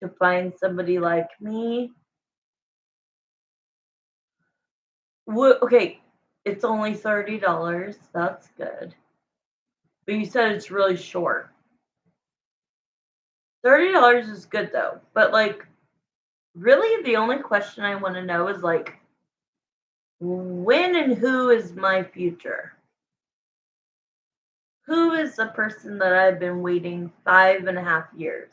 Speaker 1: to find somebody like me. Okay, it's only $30. That's good. But you said it's really short. $30 is good though. But like really the only question I want to know is like when and who is my future? Who is the person that I've been waiting 5.5 years?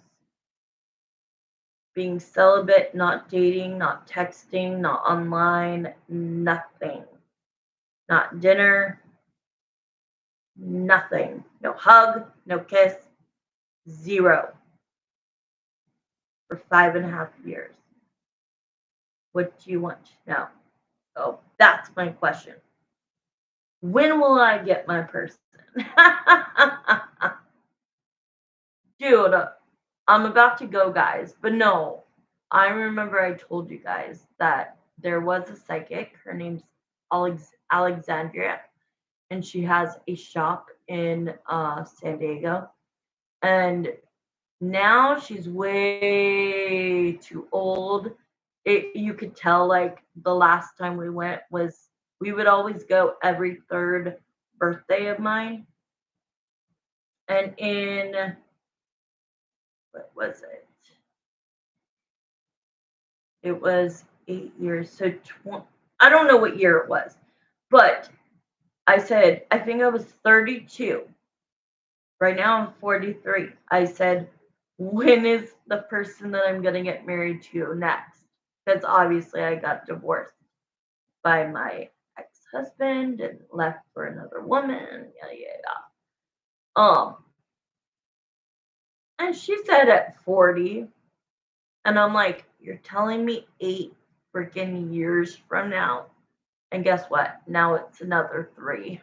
Speaker 1: Being celibate, not dating, not texting, not online, nothing. Not dinner, nothing. No hug, no kiss, zero for 5.5 years. What do you want to know? Oh, that's my question. When will I get my person? Dude, I'm about to go, guys. But no, I remember I told you guys that there was a psychic. Her name's Alexandria, and she has a shop in San Diego. And now she's way too old. You could tell, like, the last time we went was we would always go every third birthday of mine. And in, what was it? It was 8 years. So I don't know what year it was, but I said, I think I was 32. Right now I'm 43. I said, when is the person that I'm going to get married to next? Because obviously I got divorced by my ex-husband and left for another woman. Yeah, yeah, yeah. And she said at 40. And I'm like, you're telling me 8 freaking years from now. And guess what? Now it's another 3.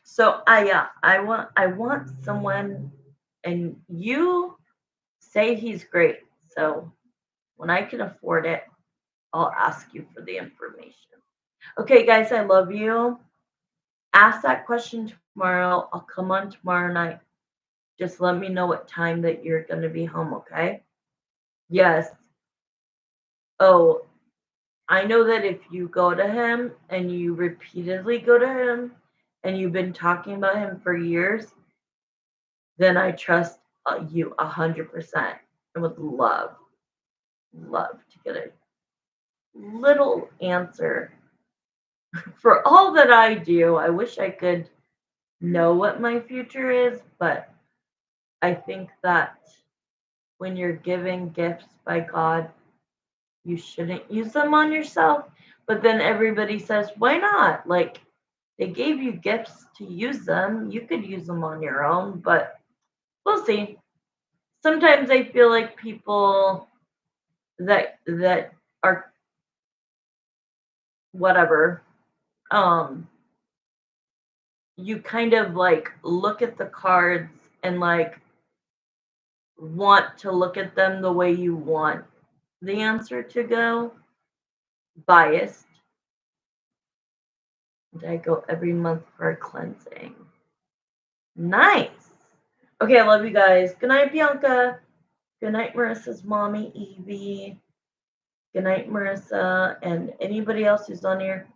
Speaker 1: So I want someone, and you say he's great. So when I can afford it, I'll ask you for the information. Okay, guys, I love you. Ask that question tomorrow. I'll come on tomorrow night. Just let me know what time that you're going to be home, okay? Yes. Oh, I know that if you go to him and you repeatedly go to him and you've been talking about him for years, then I trust you 100% and would love to get a little answer for all that I do. I wish I could know what my future is, but I think that when you're given gifts by God, you shouldn't use them on yourself. But then everybody says, why not? Like, they gave you gifts to use them. You could use them on your own, but we'll see. Sometimes I feel like people that are whatever, um, you kind of like look at the cards and like want to look at them the way you want the answer to go. Biased. And I go every month for a cleansing. Nice. Okay, I love you guys. Good night, Bianca. Good night, Marissa's mommy, Evie. Good night, Marissa, and anybody else who's on here.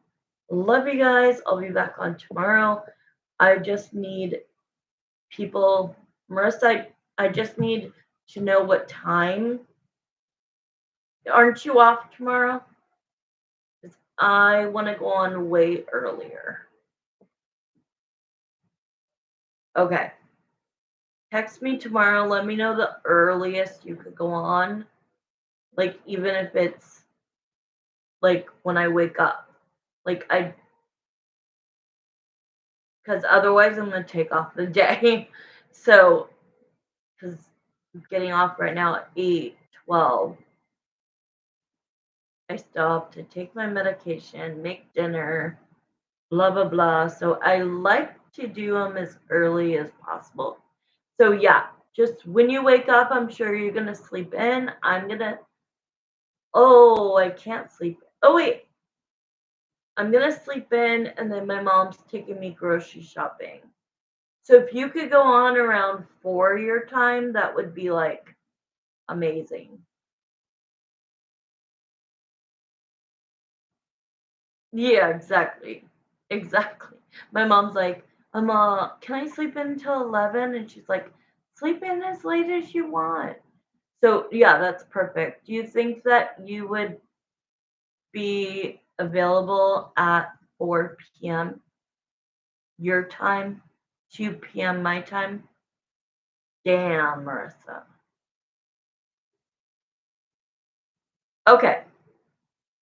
Speaker 1: Love you guys. I'll be back on tomorrow. I just need people. Marissa, I just need to know what time. Aren't you off tomorrow? I want to go on way earlier. Okay. Text me tomorrow. Let me know the earliest you could go on. Like, even if it's like when I wake up. Like, because otherwise I'm going to take off the day. So, because I'm getting off right now at 8:12. I still have to take my medication, make dinner, blah, blah, blah. So I like to do them as early as possible. So yeah, just when you wake up, I'm sure you're going to sleep in. I can't sleep. Oh, wait. I'm going to sleep in, and then my mom's taking me grocery shopping. So if you could go on around 4 your time, that would be like amazing. Yeah, exactly. Exactly. My mom's like, can I sleep in until 11? And she's like, sleep in as late as you want. So, yeah, that's perfect. Do you think that you would be available at 4 p.m. your time, 2 p.m. my time? Damn, Marissa. Okay.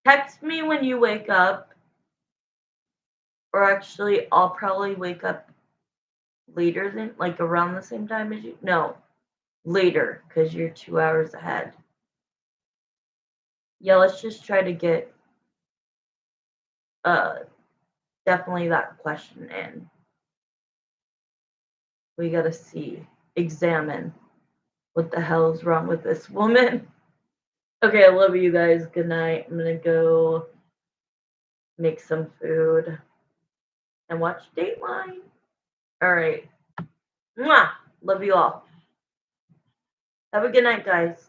Speaker 1: Text me when you wake up, or actually, I'll probably wake up later than, like, around the same time as you. No, later, because you're 2 hours ahead. Yeah, let's just try to get uh definitely that question in. We gotta examine what the hell is wrong with this woman. Okay, I love you guys. Good night. I'm gonna go make some food and watch Dateline. All right. Mwah! Love you all. Have a good night, guys.